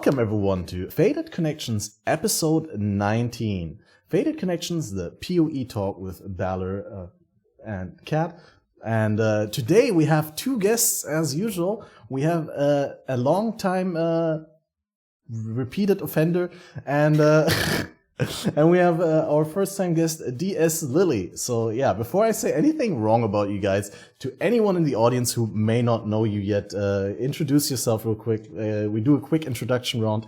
Welcome everyone to Faded Connections episode 19. Faded Connections, the PoE talk with Balor and Cat. And today we have two guests as usual. We have a long time repeated offender and and we have our first time guest DS Lily. So yeah, before I say anything wrong about you guys, to anyone in the audience who may not know you yet, introduce yourself real quick. We do a quick introduction round,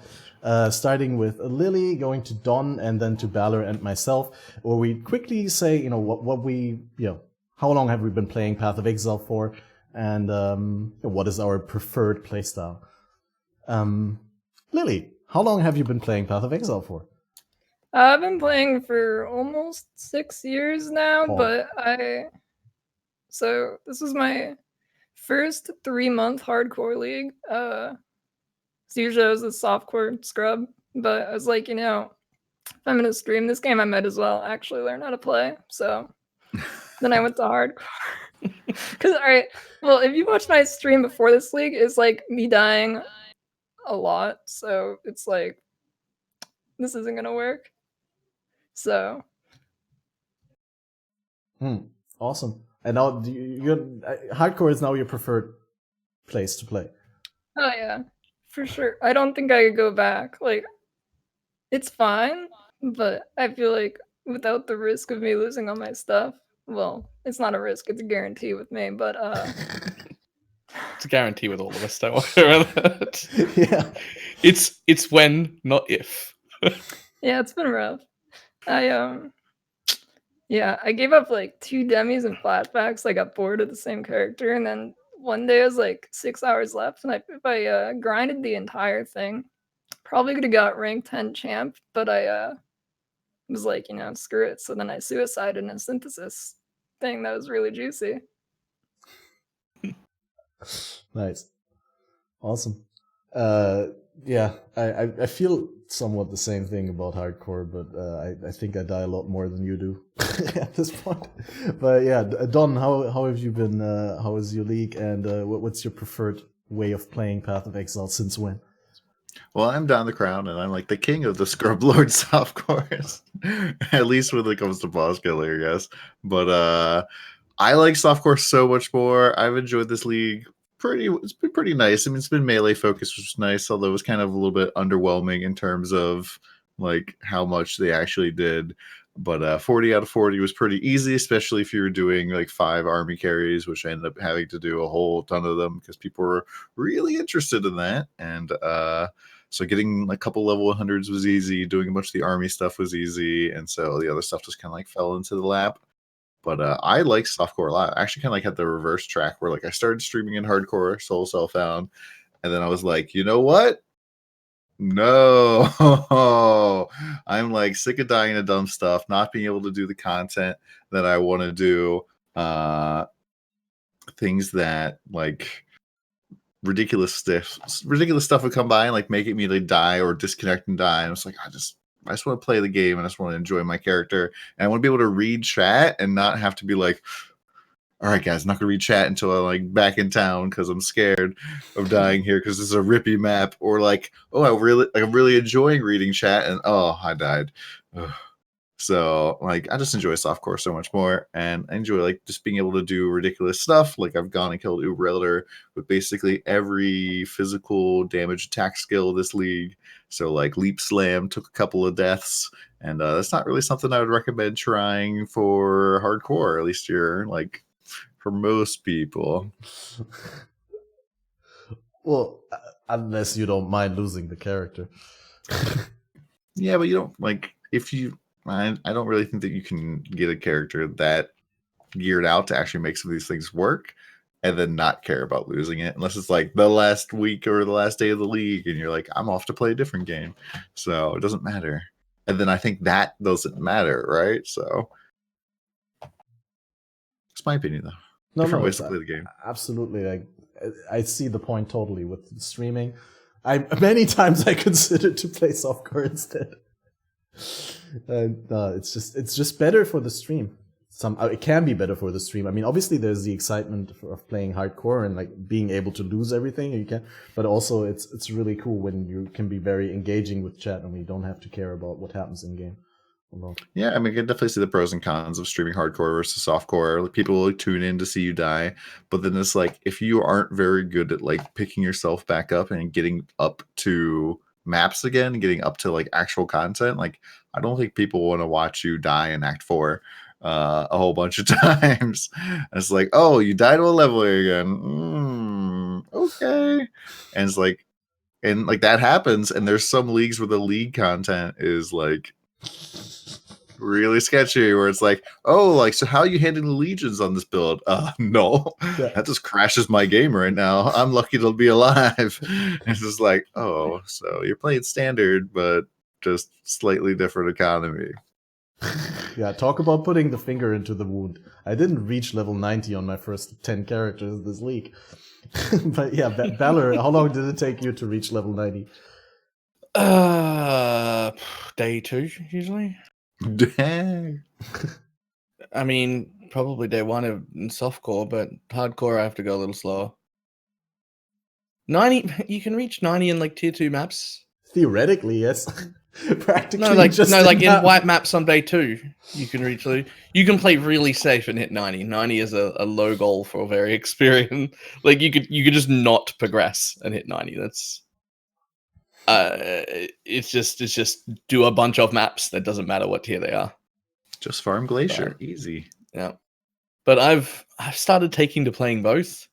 starting with Lily, going to Don, and then to Balor and myself, where we quickly say, what we, how long have we been playing Pathofexile for, and what is our preferred playstyle. Lily, how long have you been playing Pathofexile for? I've been playing for almost 6 years now, but so this was my first 3-month hardcore league. So usually I was a softcore scrub, but I was like, if I'm gonna stream this game, I might as well actually learn how to play. So then I went to hardcore. Because, well, if you watch my stream before this league, it's like me dying a lot. So it's like, this isn't gonna work. So. Awesome. And now hardcore is now your preferred place to play. Oh yeah, for sure. I don't think I could go back. Like, it's fine, but I feel like without the risk of me losing all my stuff, well, it's not a risk, it's a guarantee with me, but it's a guarantee with all of us, don't worry about that. Yeah. It's when, not if. Yeah, it's been rough. I gave up like 2 demis and flashbacks. I got bored of the same character, and then one day I was like 6 hours left, and if I grinded the entire thing, probably could have got rank 10 champ, but I was like, screw it. So then I suicided in a synthesis thing that was really juicy. Nice. Awesome. Yeah, I feel somewhat the same thing about hardcore, but I think I die a lot more than you do at this point. But yeah, Don, how have you been? How is your league, and what's your preferred way of playing Pathofexile since when? Well, I'm DonTheCrown, and I'm like the king of the Scrub Lord softcores, at least when it comes to boss killer, I guess. But I like softcore so much more. I've enjoyed this league. It's been pretty nice. I mean, it's been melee focused, which is nice, although it was kind of a little bit underwhelming in terms of like how much they actually did. But 40 out of 40 was pretty easy, especially if you were doing like 5 army carries, which I ended up having to do a whole ton of them because people were really interested in that. And so getting a couple level 100s was easy. Doing a bunch of the army stuff was easy. And so the other stuff just kind of like fell into the lap. But I like softcore a lot. I actually kind of like had the reverse track where like I started streaming in hardcore, Soul Self-Found, and then I was like, you know what? No, I'm like sick of dying to dumb stuff, not being able to do the content that I want to do, things that like ridiculous stuff would come by and like make it me like die or disconnect and die. And it's like I just want to play the game and I just want to enjoy my character. And I want to be able to read chat and not have to be like, all right, guys, I'm not going to read chat until I'm like back in town because I'm scared of dying here because this is a rippy map. Or like, oh, I'm really enjoying reading chat and oh, I died. Ugh. So like, I just enjoy softcore so much more, and I enjoy like just being able to do ridiculous stuff. Like I've gone and killed Uber Elder with basically every physical damage attack skill of this league. So like Leap Slam took a couple of deaths, and that's not really something I would recommend trying for hardcore. At least you're like for most people. Well, unless you don't mind losing the character. Yeah, but you don't like if you. I don't really think that you can get a character that geared out to actually make some of these things work and then not care about losing it unless it's like the last week or the last day of the league and you're like, I'm off to play a different game. So it doesn't matter. And then I think that doesn't matter, right? So it's my opinion, though. Different ways to play the game. Absolutely. Like, I see the point totally with streaming. Many times I considered to play softcore instead. It's just better for the stream. it can be better for the stream. I mean, obviously there's the excitement of playing hardcore and like being able to lose everything you can, but also it's really cool when you can be very engaging with chat and we don't have to care about what happens in game. Yeah, I mean, I can definitely see the pros and cons of streaming hardcore versus softcore. Like, people will tune in to see you die, but then it's like, if you aren't very good at like picking yourself back up and getting up to maps again, getting up to like actual content, like I don't think people want to watch you die in Act 4 a whole bunch of times. It's like, oh, you died to a leveler again. Okay, and it's like, and like that happens, and there's some leagues where the league content is like really sketchy, where it's like, oh, like, so how are you handling the legions on this build? No, that just crashes my game right now. I'm lucky to be alive. It's just like, oh, so you're playing standard, but just slightly different economy. Yeah, talk about putting the finger into the wound. I didn't reach level 90 on my first 10 characters this league. But yeah, Valor, how long did it take you to reach level 90? Day 2 usually. Dang. I mean, probably day 1 in softcore, but hardcore I have to go a little slower. 90, you can reach 90 in like tier 2 maps. Theoretically, yes. Practically, like in white maps on day 2, you can reach. You can play really safe and hit 90. 90 is a low goal for a very experienced. Like you could just not progress and hit 90. That's it's just do a bunch of maps. That doesn't matter what tier they are. Just farm Glacier, easy. Yeah, but I've started taking to playing both,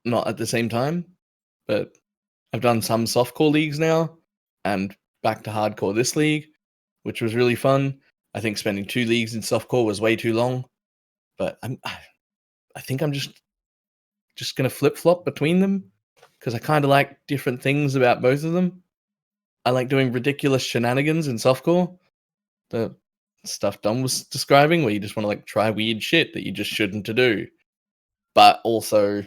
not at the same time, but I've done some softcore leagues now, and back to hardcore this league, which was really fun. I think spending 2 leagues in softcore was way too long, but I think I'm just gonna flip flop between them because I kind of like different things about both of them. I like doing ridiculous shenanigans in softcore, the stuff Dom was describing, where you just want to like try weird shit that you just shouldn't to do, but also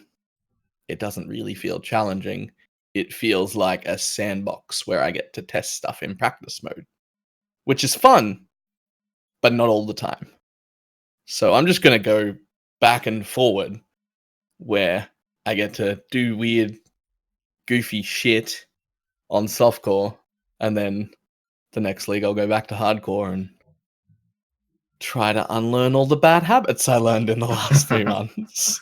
it doesn't really feel challenging. It feels like a sandbox where I get to test stuff in practice mode, which is fun, but not all the time. So I'm just going to go back and forward where I get to do weird, goofy shit on softcore, and then the next league I'll go back to hardcore and try to unlearn all the bad habits I learned in the last 3 months.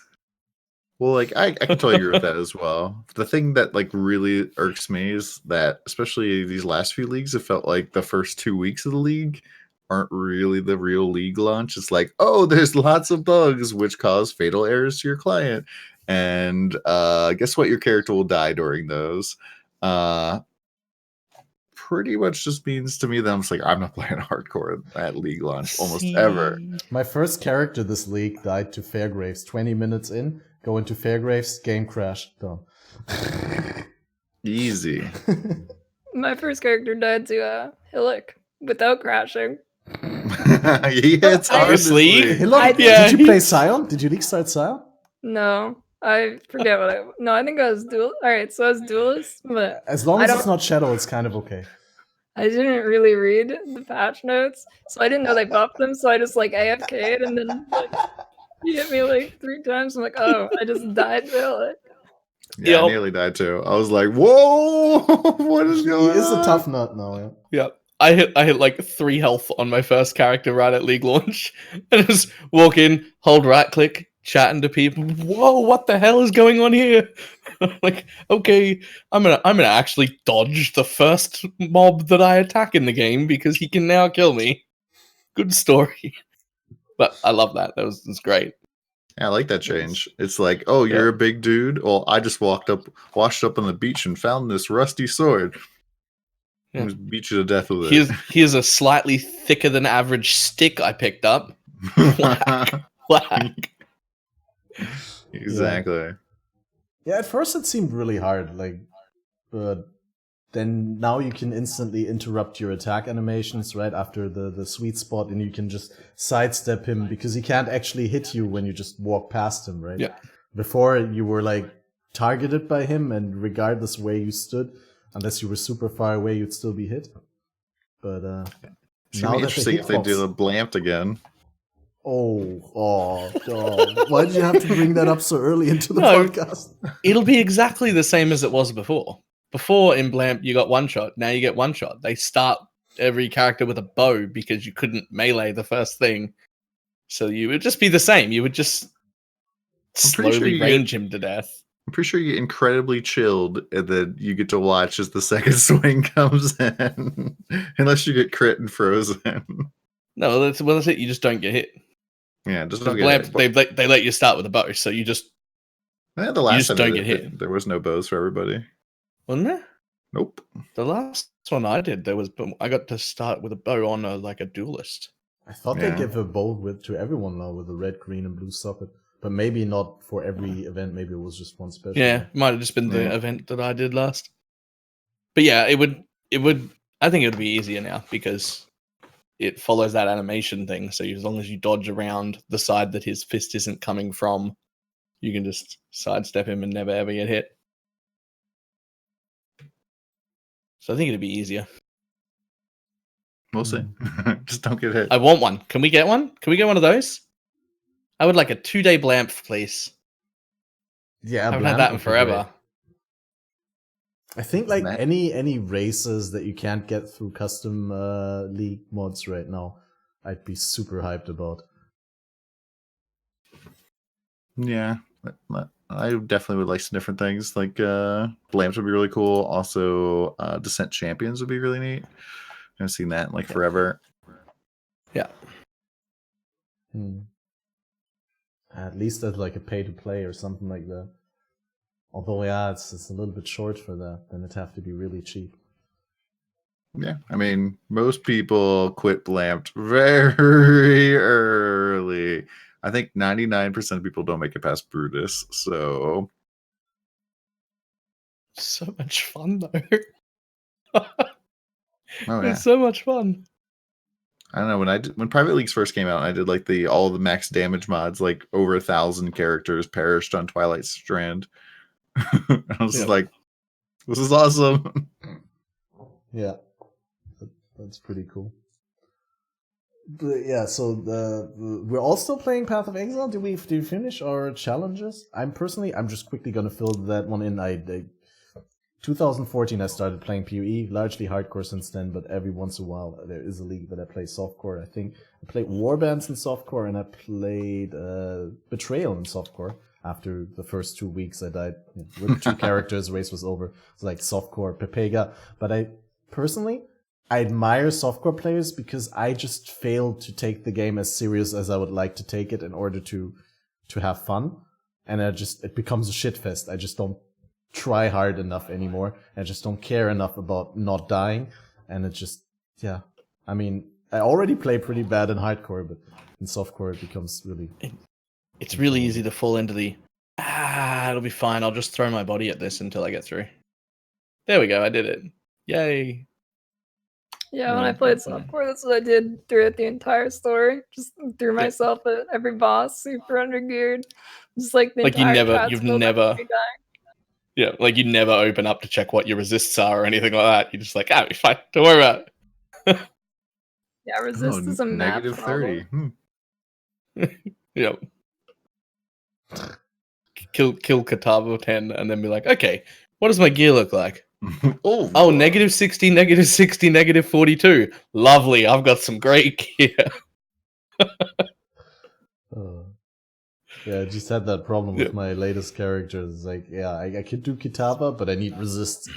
Well, like I can totally agree with that as well. The thing that like really irks me is that, especially these last few leagues, it felt like the first 2 weeks of the league aren't really the real league launch. It's like, oh, there's lots of bugs which cause fatal errors to your client, and guess what? Your character will die during those. Pretty much just means to me that I'm just like, I'm not playing hardcore at league launch almost ever. My first character this league died to Fairgraves 20 minutes in. Go into Fairgraves, game crash, done. Easy. My first character died to Hillock without crashing. It's hard This league? Hillock, yeah, did you play Scion? Did you league start Scion? No, I forget what I think I was dual. All right, so I was duelist, but As long as it's not Shadow, it's kind of okay. I didn't really read the patch notes, so I didn't know they buffed them. So I just like AFK'd, and then like he hit me like 3 times. I'm like, oh, I just died to it. Yeah, I nearly died too. I was like, whoa, what is going on? He is a tough nut now, yeah. I hit like 3 health on my first character right at league launch, and just walk in, hold right click, chatting to people. Whoa, what the hell is going on here? Like, okay, I'm gonna actually dodge the first mob that I attack in the game because he can now kill me. Good story. But I love that. That was great. Yeah, I like that change. It's like, oh, you're a big dude. Well, I just washed up on the beach and found this rusty sword. Yeah. Just beat you to death with it. Here's a slightly thicker than average stick I picked up. Whack. Exactly. Yeah, at first it seemed really hard, like, but then now you can instantly interrupt your attack animations right after the sweet spot, and you can just sidestep him because he can't actually hit you when you just walk past him, right? Yeah. Before you were like targeted by him, and regardless where you stood, unless you were super far away, you'd still be hit. But it's now interesting if they do the blamped again. Oh, why did you have to bring that up so early into the No. podcast? It'll be exactly the same as it was before. Before in Blamp, you got one shot. Now you get one shot. They start every character with a bow because you couldn't melee the first thing. So you would just be the same. You would just slowly range him to death. I'm pretty sure you get incredibly chilled, and then you get to watch as the second swing comes in, unless you get crit and frozen. No, that's it. You just don't get hit. Yeah, just Because don't get Blamp, hit. they let you start with a bow, so you just The last just time don't get hit. there was no bows for everybody. wasn't there? Nope. The last one I did, I got to start with a bow on like a duelist. I thought Yeah. they give a bow to everyone now with a red, green, and blue socket. But maybe not for every event. Maybe it was just one special. Yeah, might have just been the Yeah. event that I did last. But yeah, it would. I think it would be easier now because it follows that animation thing. So as long as you dodge around the side that his fist isn't coming from, you can just sidestep him and never ever get hit. So I think it'd be easier. We'll see. Just don't get hit. I want one. Can we get one? Can we get one of those? I would like a 2-day Blamp, please. Yeah, I haven't Blamp had that in would be forever. great. I think like Matt? any races that you can't get through custom league mods right now, I'd be super hyped about. Yeah, I definitely would like some different things. Like Lamps would be really cool. Also, Descent Champions would be really neat. I haven't seen that in like forever. Yeah. At least as like a pay to play or something like that. Although yeah, it's a little bit short for that. Then it'd have to be really cheap. Yeah, I mean, most people quit Lamped very early. I think 99% of people don't make it past Brutus. So So much fun though. oh yeah, It's so much fun. I don't know when Private Leagues first came out, I did like all the max damage mods, like over 1,000 characters perished on Twilight Strand. I was just like, this is awesome. Yeah, that's pretty cool. But yeah, so we're all still playing Path of Exile. Did we finish our challenges? I'm just quickly gonna fill that one in. 2014 I started playing PoE, largely hardcore since then, but every once in a while there is a league that I play softcore. I think I played Warbands in softcore, and I played Betrayal in softcore. After the first 2 weeks I died with 2 characters, race was over. It's like softcore Pepega. But I admire softcore players because I just failed to take the game as serious as I would like to take it in order to have fun. And it becomes a shitfest. I just don't try hard enough anymore. I just don't care enough about not dying. And it just, yeah. I mean, I already play pretty bad in hardcore, but in softcore it becomes really... It's really easy to fall into it'll be fine. I'll just throw my body at this until I get through. There we go. I did it. Yay. Yeah, when I played softcore, that's what I did throughout the entire story. Just threw myself at every boss, super undergeared. Just like the entire you've never, yeah, like you never open up to check what your resists are or anything like that. You're just like, it's fine. Don't worry about it. Yeah, resist is a map negative 30. Yep. Kill Katava 10 and then be like, okay, what does my gear look like? Oh, -60, -60, -42. Lovely. I've got some great gear. Yeah, I just had that problem with my latest characters. It's like, yeah, I could do Kitava, but I need resist.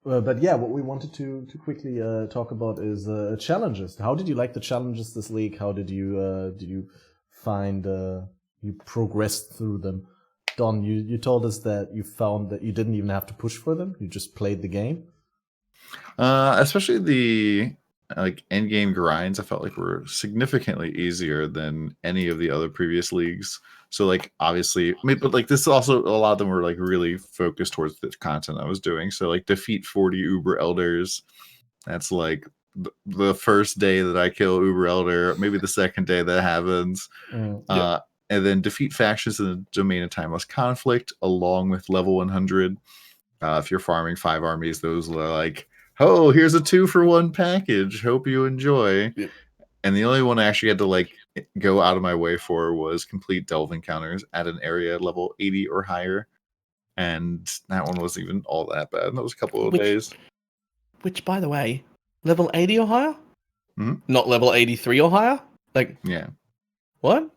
But yeah, what we wanted to quickly talk about is challenges. How did you like the challenges this week? How did you find you progressed through them? Don, you told us that you found that you didn't even have to push for them. You just played the game. Especially the end game grinds, I felt like were significantly easier than any of the other previous leagues. So obviously, but this also, a lot of them were really focused towards the content I was doing. So defeat 40 Uber Elders. That's the first day that I kill Uber Elder, maybe the second day that happens. And then defeat factions in the Domain of Timeless Conflict along with level 100. If you're farming 5 armies, those are oh, here's a 2-for-1 package. Hope you enjoy. Yep. And the only one I actually had to like go out of my way for was complete delve encounters at an area level 80 or higher. And that one wasn't even all that bad. That was a couple of days. Which, by the way, level 80 or higher? Mhm. Not level 83 or higher? Like, Yeah. what?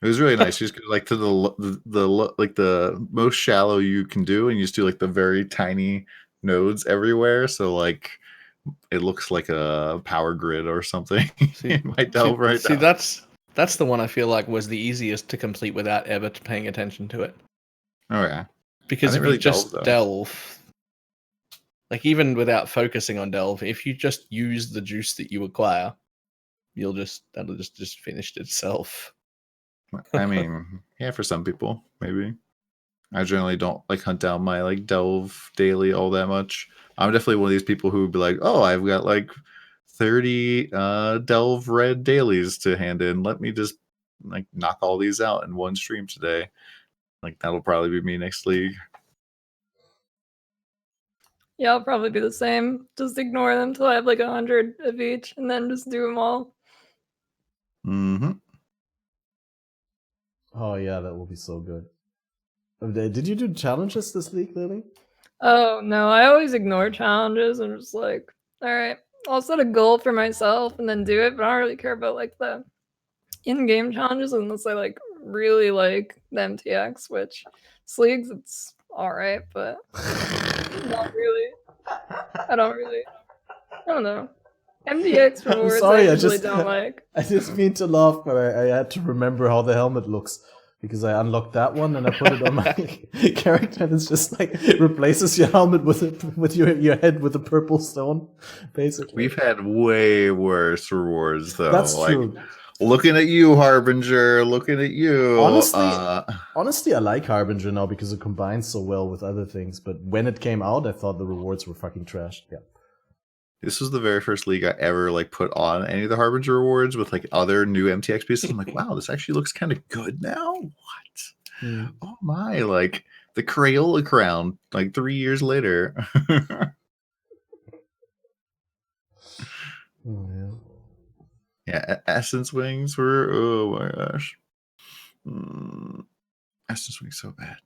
It was really nice. You just go like to the most shallow you can do, and you just do like the very tiny nodes everywhere. So like it looks like a power grid or something. See, It might delve right down. that's the one I feel like was the easiest to complete without ever paying attention to it. Oh yeah. Because I if didn't you just delve, though. delve, like even without focusing on delve, if you just use the juice that you acquire, that'll just finish itself. I mean, yeah, for some people, maybe. I generally don't like hunt down my like delve daily all that much. I'm definitely one of these people who would be like, oh, I've got like 30 delve red dailies to hand in. Let me just like knock all these out in one stream today. Like that'll probably be me next league. Yeah, I'll probably be the same. Just ignore them till I have like 100 of each, and then just do them all. Mm-hmm. Oh yeah, that will be so good. Did you do challenges this week, Lily? Oh no, I always ignore challenges. I'm just like, all right, I'll set a goal for myself and then do it, but I don't really care about like the in-game challenges unless I like really like the MTX, which Sleegs it's all right, but not really. I don't know. MTX I'm rewards sorry, I usually don't like. I just mean to laugh, but I had to remember how the helmet looks because I unlocked that one and I put it on my character, and it's just like it replaces your helmet with your head with a purple stone, basically. We've had way worse rewards though. That's like, true. Looking at you, Harbinger. Looking at you. Honestly, I like Harbinger now because it combines so well with other things. But when it came out, I thought the rewards were fucking trash. Yeah. This was the very first league I ever like put on any of the Harbinger rewards with like other new MTX pieces. I'm like, wow, this actually looks kind of good now. What? Oh my! Like the Crayola crown, like 3 years later. Oh, yeah. Yeah, Essence Wings were. Oh my gosh. Essence Wings so bad.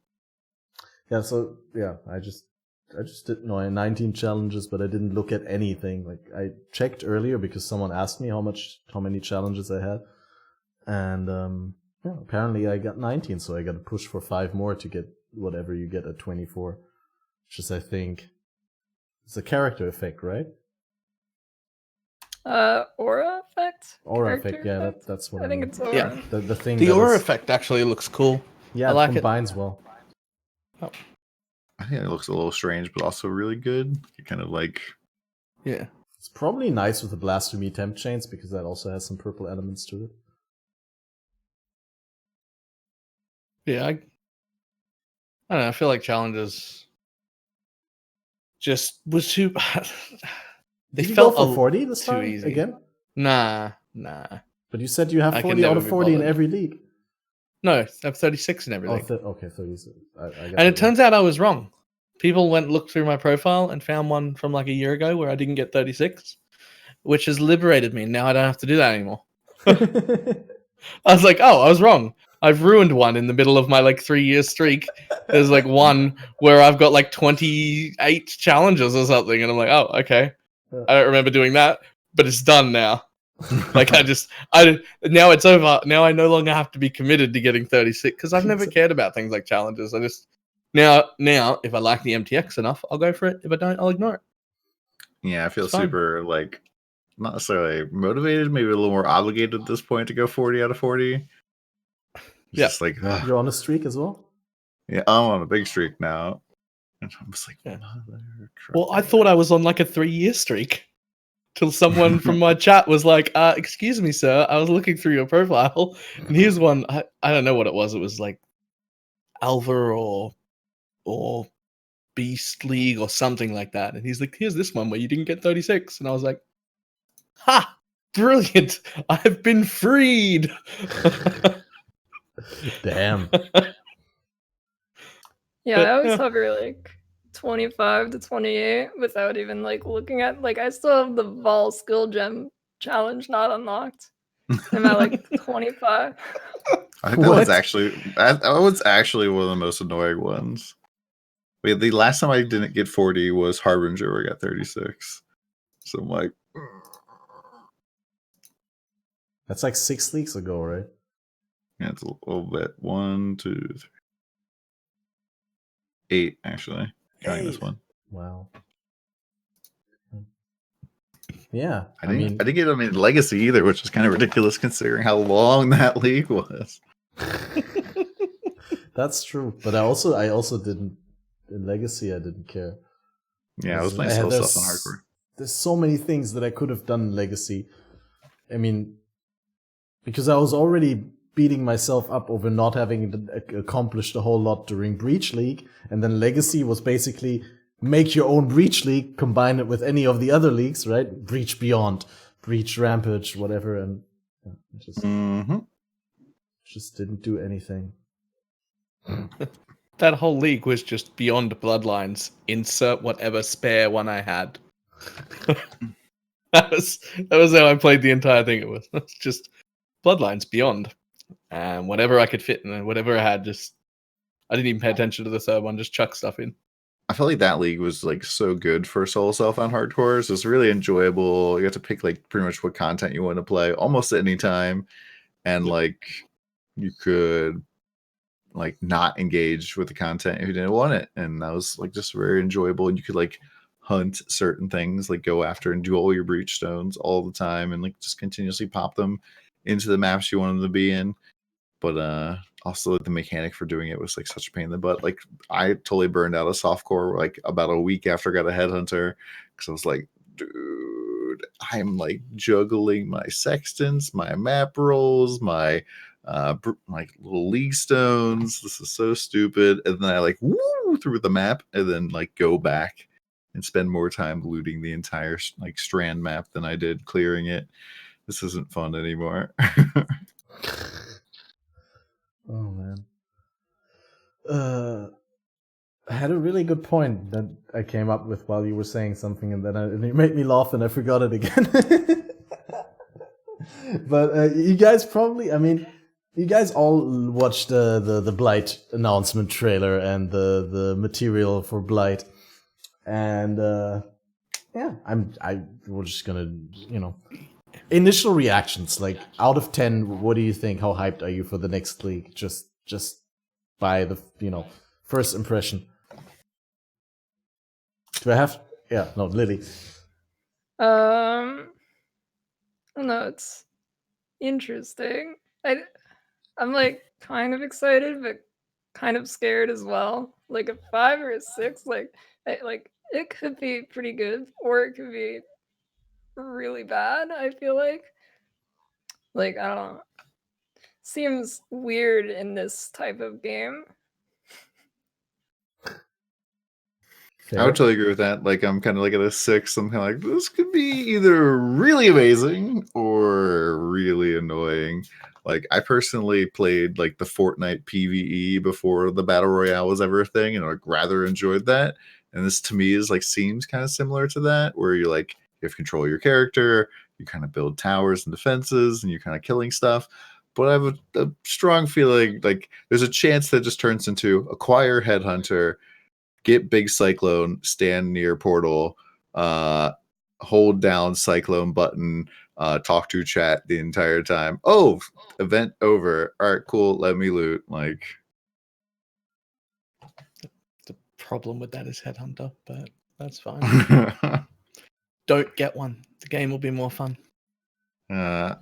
Yeah. So yeah, I just did 19 challenges, but I didn't look at anything. Like I checked earlier because someone asked me how many challenges I had, and yeah, apparently I got 19, so I got to push for 5 more to get whatever you get at 24, which is I think it's a character effect, right? Aura effect? Aura Character effect, yeah, effect? that's what I think mean. it's aura. Yeah. The thing. The that aura is- effect actually looks cool. Yeah, I like it it. combines well. Oh, I think it looks a little strange, but also really good. You kind of like. yeah. It's probably nice with the Blasphemy Temp Chains because that also has some purple elements to it. Yeah, I don't know. I feel like challenges just was too. They Did you felt go for 40 this too time easy. again? Nah. But you said you have I can 40 out never of be 40 in bothered. every league. No, I have 36 and Oh, everything. okay, 30. I got And that it turns out I was wrong. People looked through my profile and found one from like a year ago where I didn't get 36, which has liberated me. Now I don't have to do that anymore. right. I was like, oh, I was wrong. I've ruined one in the middle of my like 3-year streak. There's like one where I've got like 28 challenges or something, and I'm like, oh, okay. I don't remember doing that, but it's done now. Like now it's over. Now I no longer have to be committed to getting 36 because I've never cared about things like challenges. I just now if I like the MTX enough, I'll go for it. If I don't, I'll ignore it. Yeah, I feel It's fine. super like not necessarily motivated, maybe a little more obligated at this point to go 40 out of 40. It's Yeah. just like ugh. You're on a streak as well? Yeah, I'm on a big streak now. And I'm just like, Yeah. mother Well, I trucker. thought I was on like a 3-year streak till someone from my chat was like, excuse me, sir, I was looking through your profile and here's one. I don't know what it was. It was like Alva or Beast League or something like that. And he's like, here's this one where you didn't get 36. And I was like, ha, brilliant. I've been freed. Damn. Yeah, But, I always yeah. hover like 25 to 28 without even like looking at like I still have the Vol skill gem challenge not unlocked. I'm at like 25. I think that was What? actually one of the most annoying ones. Wait, the last time I didn't get 40 was Harbinger, where I got 36. So I'm like, That's like 6 leagues ago, right? yeah, it's a little bit. 1, 2, 3, 8 actually. Counting this 8. one. Wow. Yeah, I didn't get them in Legacy either, which is kind of ridiculous considering how long that league was. that's true. But I also didn't in Legacy. I didn't care. Yeah, it was playing slow stuff on hardcore. There's so many things that I could have done in Legacy. I mean, because I was already beating myself up over not having accomplished a whole lot during Breach League, and then Legacy was basically make your own Breach League, combine it with any of the other leagues, right? Breach Beyond, Breach Rampage, whatever, and just didn't do anything. That whole league was just beyond Bloodlines. Insert whatever spare one I had. that was how I played the entire thing. It was just Bloodlines beyond, and whatever I could fit in, whatever I had. Just I didn't even pay attention to the third one. Just chuck stuff in. I felt like that league was like so good for solo self on hardcores. It was really enjoyable. You got to pick like pretty much what content you want to play almost at any time, and like you could like not engage with the content if you didn't want it, and that was like just very enjoyable. And you could like hunt certain things, like go after and do all your breach stones all the time, and like just continuously pop them into the maps you wanted to be in. But also like, the mechanic for doing it was like such a pain in the butt. Like I totally burned out of softcore like about a week after I got a headhunter, because I was like, dude, I'm like juggling my sextants, my map rolls, my like little league stones. This is so stupid. And then I like woo through the map and then like go back and spend more time looting the entire like strand map than I did clearing it. This isn't fun anymore. Oh man. I had a really good point that I came up with while you were saying something, and then it made me laugh, and I forgot it again. But you guys probably, I mean, you guys all watched the Blight announcement trailer and the material for Blight, and yeah, we're just gonna, initial reactions, like out of 10, what do you think? How hyped are you for the next league? Just by the first impression. Do I have? Yeah, no, Lily. I don't know, it's interesting. I'm like kind of excited, but kind of scared as well. Like a 5 or a 6, like it could be pretty good, or it could be really bad. I feel like I don't know. Seems weird in this type of game. Fair. I would totally agree with that. Like, I'm kind of like at a 6. I'm kind of like, this could be either really amazing or really annoying. Like, I personally played like the Fortnite PvE before the Battle Royale was ever a thing, and like rather enjoyed that. And this to me is like seems kind of similar to that, where you like you have control of your character, you kind of build towers and defenses, and you're kind of killing stuff. But I have a strong feeling like there's a chance that it just turns into acquire headhunter, get big cyclone, stand near portal, hold down cyclone button, talk to chat the entire time. Oh, event over. All right, cool. Let me loot. Like, the problem with that is headhunter, but that's fine. Don't get one. The game will be more fun. I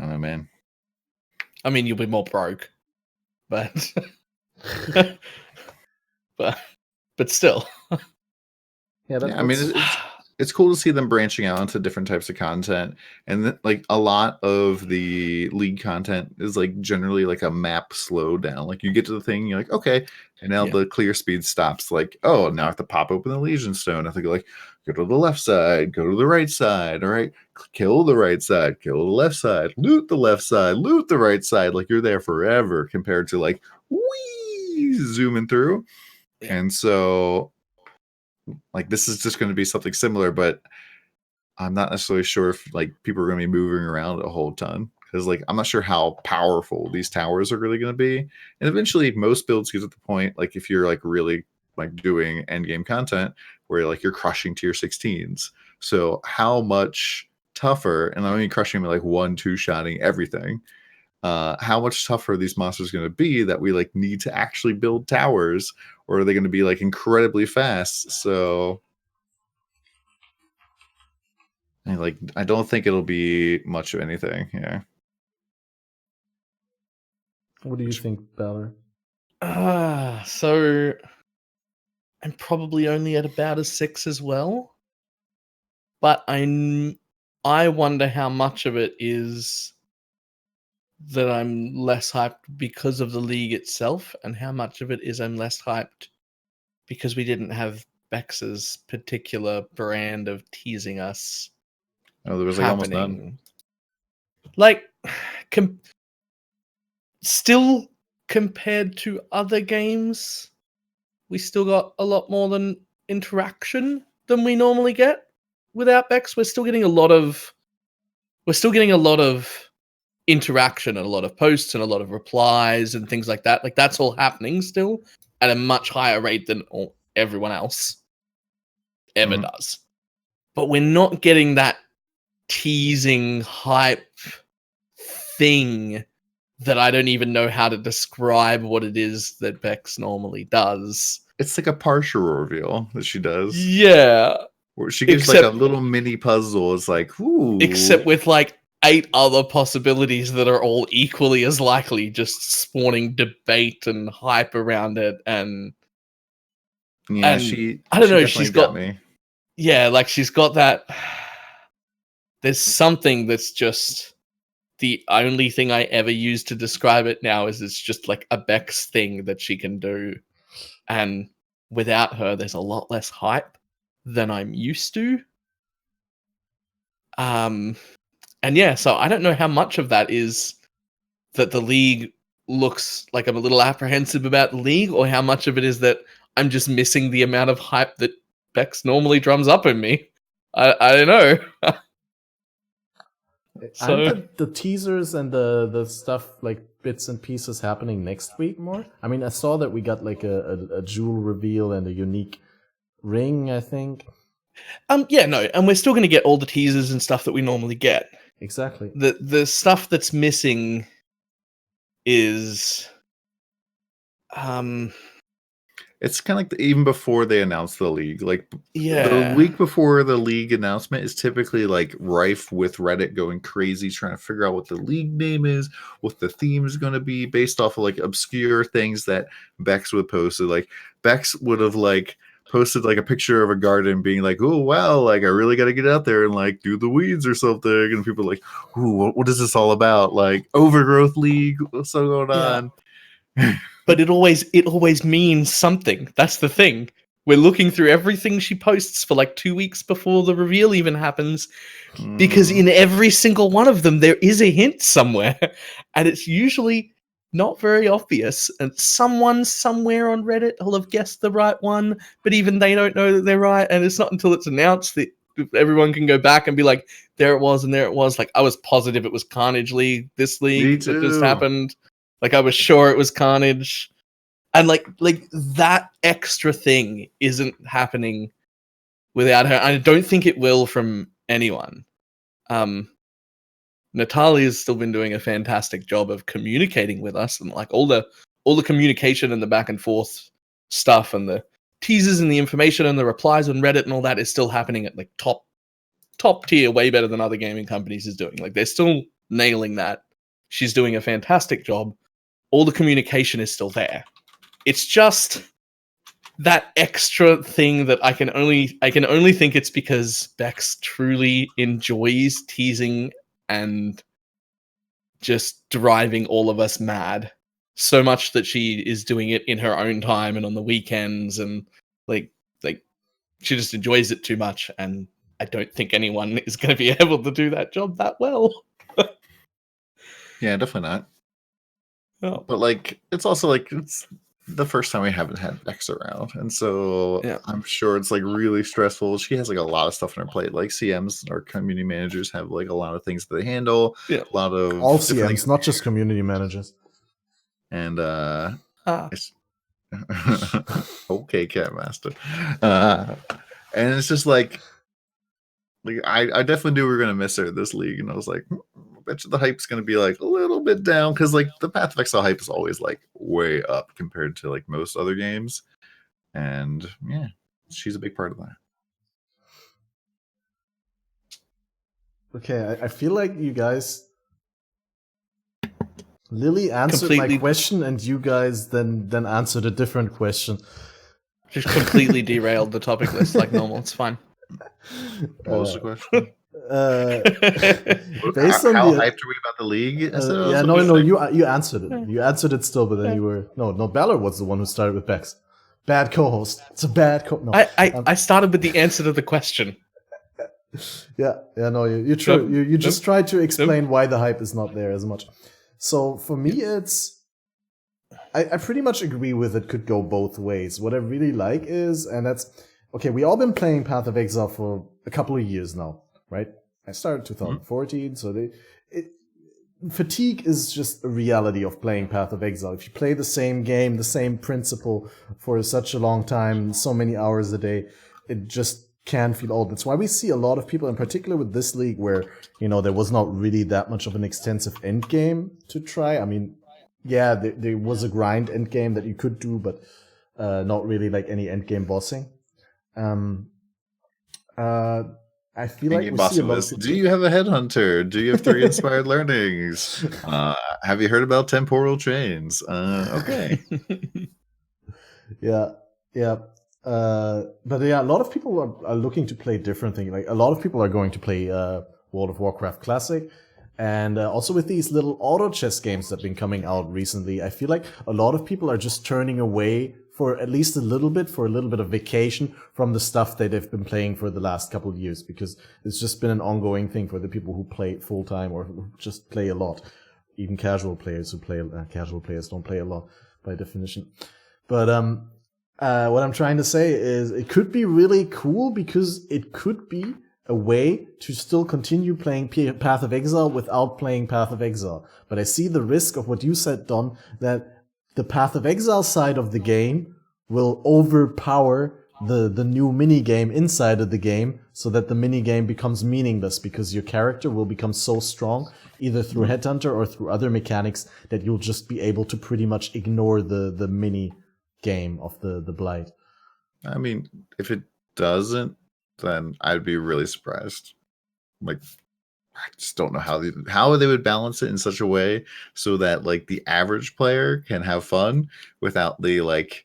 don't know, man. I mean, you'll be more broke, but but still. Yeah, I mean, it's cool to see them branching out into different types of content, and like a lot of the league content is like generally like a map slowdown. Like you get to the thing, you're like, okay, and now the clear speed stops. Like, oh, now I have to pop open the Legion Stone. I have to go like go to the left side, go to the right side. All right, kill the right side, kill the left side, loot the left side, loot the right side. Like you're there forever compared to like zooming through. Yeah. And so, like, this is just going to be something similar, but I'm not necessarily sure if like people are going to be moving around a whole ton, because like I'm not sure how powerful these towers are really going to be. And eventually, most builds get to the point, like if you're like really like doing end game content where like you're crushing tier 16s. So how much tougher? And I'm only crushing like 1-2 shotting everything. How much tougher are these monsters going to be that we like need to actually build towers, or are they going to be like incredibly fast? So like I don't think it'll be much of anything. Yeah. What do you think, Balor? So I'm probably only at about a 6 as well. But I wonder how much of it is that I'm less hyped because of the league itself, and how much of it is I'm less hyped because we didn't have Bex's particular brand of teasing us. Oh, there was like almost none. happening. Like, still compared to other games, we still got a lot more than interaction than we normally get without Bex. We're still getting a lot of interaction and a lot of posts and a lot of replies and things like that. Like, that's all happening still at a much higher rate than everyone else ever does. But we're not getting that teasing hype thing that I don't even know how to describe what it is that Bex normally does. It's like a partial reveal that she does. Yeah. Where she gives like a little mini puzzle. It's like, ooh. Except with like 8 other possibilities that are all equally as likely, just spawning debate and hype around it. And yeah, and I don't know, she's got me. Yeah, like she's got that. There's something that's just the only thing I ever use to describe it now is it's just like a Bex thing that she can do. And without her, there's a lot less hype than I'm used to. And yeah, so I don't know how much of that is that the league looks like I'm a little apprehensive about the league, or how much of it is that I'm just missing the amount of hype that Bex normally drums up in me. I don't know. So Aren't the teasers and the stuff like bits and pieces happening next week more? I mean, I saw that we got like a jewel reveal and a unique ring, I think. Yeah, no, and we're still going to get all the teasers and stuff that we normally get. Exactly. The stuff that's missing is it's kind of like even before they announce the league, like yeah, the week before the league announcement is typically like rife with Reddit going crazy trying to figure out what the league name is, what the theme is going to be, based off of like obscure things that Bex would post. So, like Bex would have like posted like a picture of a garden being like, oh wow, like I really got to get out there and like do the weeds or something, and people are like, ooh, what is this all about? Like overgrowth league, what's going on? But it always means something. That's the thing. We're looking through everything she posts for like 2 weeks before the reveal even happens, because in every single one of them there is a hint somewhere, and it's usually not very obvious, and someone somewhere on Reddit will have guessed the right one, but even they don't know that they're right, and it's not until it's announced that everyone can go back and be like, there it was, and there it was. Like, I was positive it was Carnage League, this league that just happened. Like, I was sure it was Carnage. And like that extra thing isn't happening without her. I don't think it will from anyone. Natalia's still been doing a fantastic job of communicating with us, and like all the communication and the back and forth stuff and the teasers and the information and the replies on Reddit and all that is still happening at like top tier, way better than other gaming companies is doing. Like, they're still nailing that. She's doing a fantastic job. All the communication is still there. It's just that extra thing that I can only think it's because Bex truly enjoys teasing and just driving all of us mad so much that she is doing it in her own time and on the weekends, and like she just enjoys it too much, and I don't think anyone is going to be able to do that job that well. Yeah, definitely not. Oh. But like, it's also like it's the first time we haven't had Bex around, and so Yeah. I'm sure it's like really stressful. She has like a lot of stuff on her plate. Like CMs, our community managers have like a lot of things that they handle. Yeah. A lot of All different CMs, things. not just community managers. And Ah. it's okay, Catmaster. And it's just like I definitely knew we were gonna miss her this league, and I was like, I bet you the hype's gonna be like a little bit down because like the Pathofexile hype is always like way up compared to like most other games, and yeah, she's a big part of that. Okay, I feel like you guys. Lily answered my Completely- question, and you guys then answered a different question. Just completely derailed the topic list like normal. It's fine. What was the question? Based how on how the- hyped are we about the league? Is that what yeah, I was no, supposed no, to say? you answered it. You answered it still, but then you were no. Balor was the one who started with Bex. Bad co-host. It's a bad no. I started with the answer to the question. Yeah, no, you try, Nope, you just tried to explain nope. why the hype is not there as much. So for me, it's I pretty much agree with it. Could go both ways. What I really like is, and that's okay. We all been playing Path of Exile for a couple of years now, right? I started 2014, so fatigue is just a reality of playing Path of Exile. If you play the same game, the same principle for such a long time, so many hours a day, it just can feel old. That's why we see a lot of people, in particular with this league, where there was not really that much of an extensive end game to try. I mean, yeah, there was a grind end game that you could do, but not really like any end game bossing. I feel like we see a lot of people. Do you have a headhunter? Do you have 3 inspired learnings? Have you heard about temporal chains? Okay. Yeah. But yeah, a lot of people are looking to play different things. Like a lot of people are going to play World of Warcraft Classic, and also with these little auto chess games that have been coming out recently, I feel like a lot of people are just turning away for at least a little bit of vacation from the stuff that they've been playing for the last couple of years, because it's just been an ongoing thing for the people who play full time or who just play a lot. Even casual players who play casual players don't play a lot by definition. But what I'm trying to say is it could be really cool because it could be a way to still continue playing Path of Exile without playing Path of Exile. But I see the risk of what you said, Don, that the Path of Exile side of the game will overpower the new minigame inside of the game, so that the minigame becomes meaningless because your character will become so strong, either through Headhunter or through other mechanics, that you'll just be able to pretty much ignore the mini game of the Blight. I mean, if it doesn't, then I'd be really surprised. Like, I just don't know how they would balance it in such a way so that like the average player can have fun without the like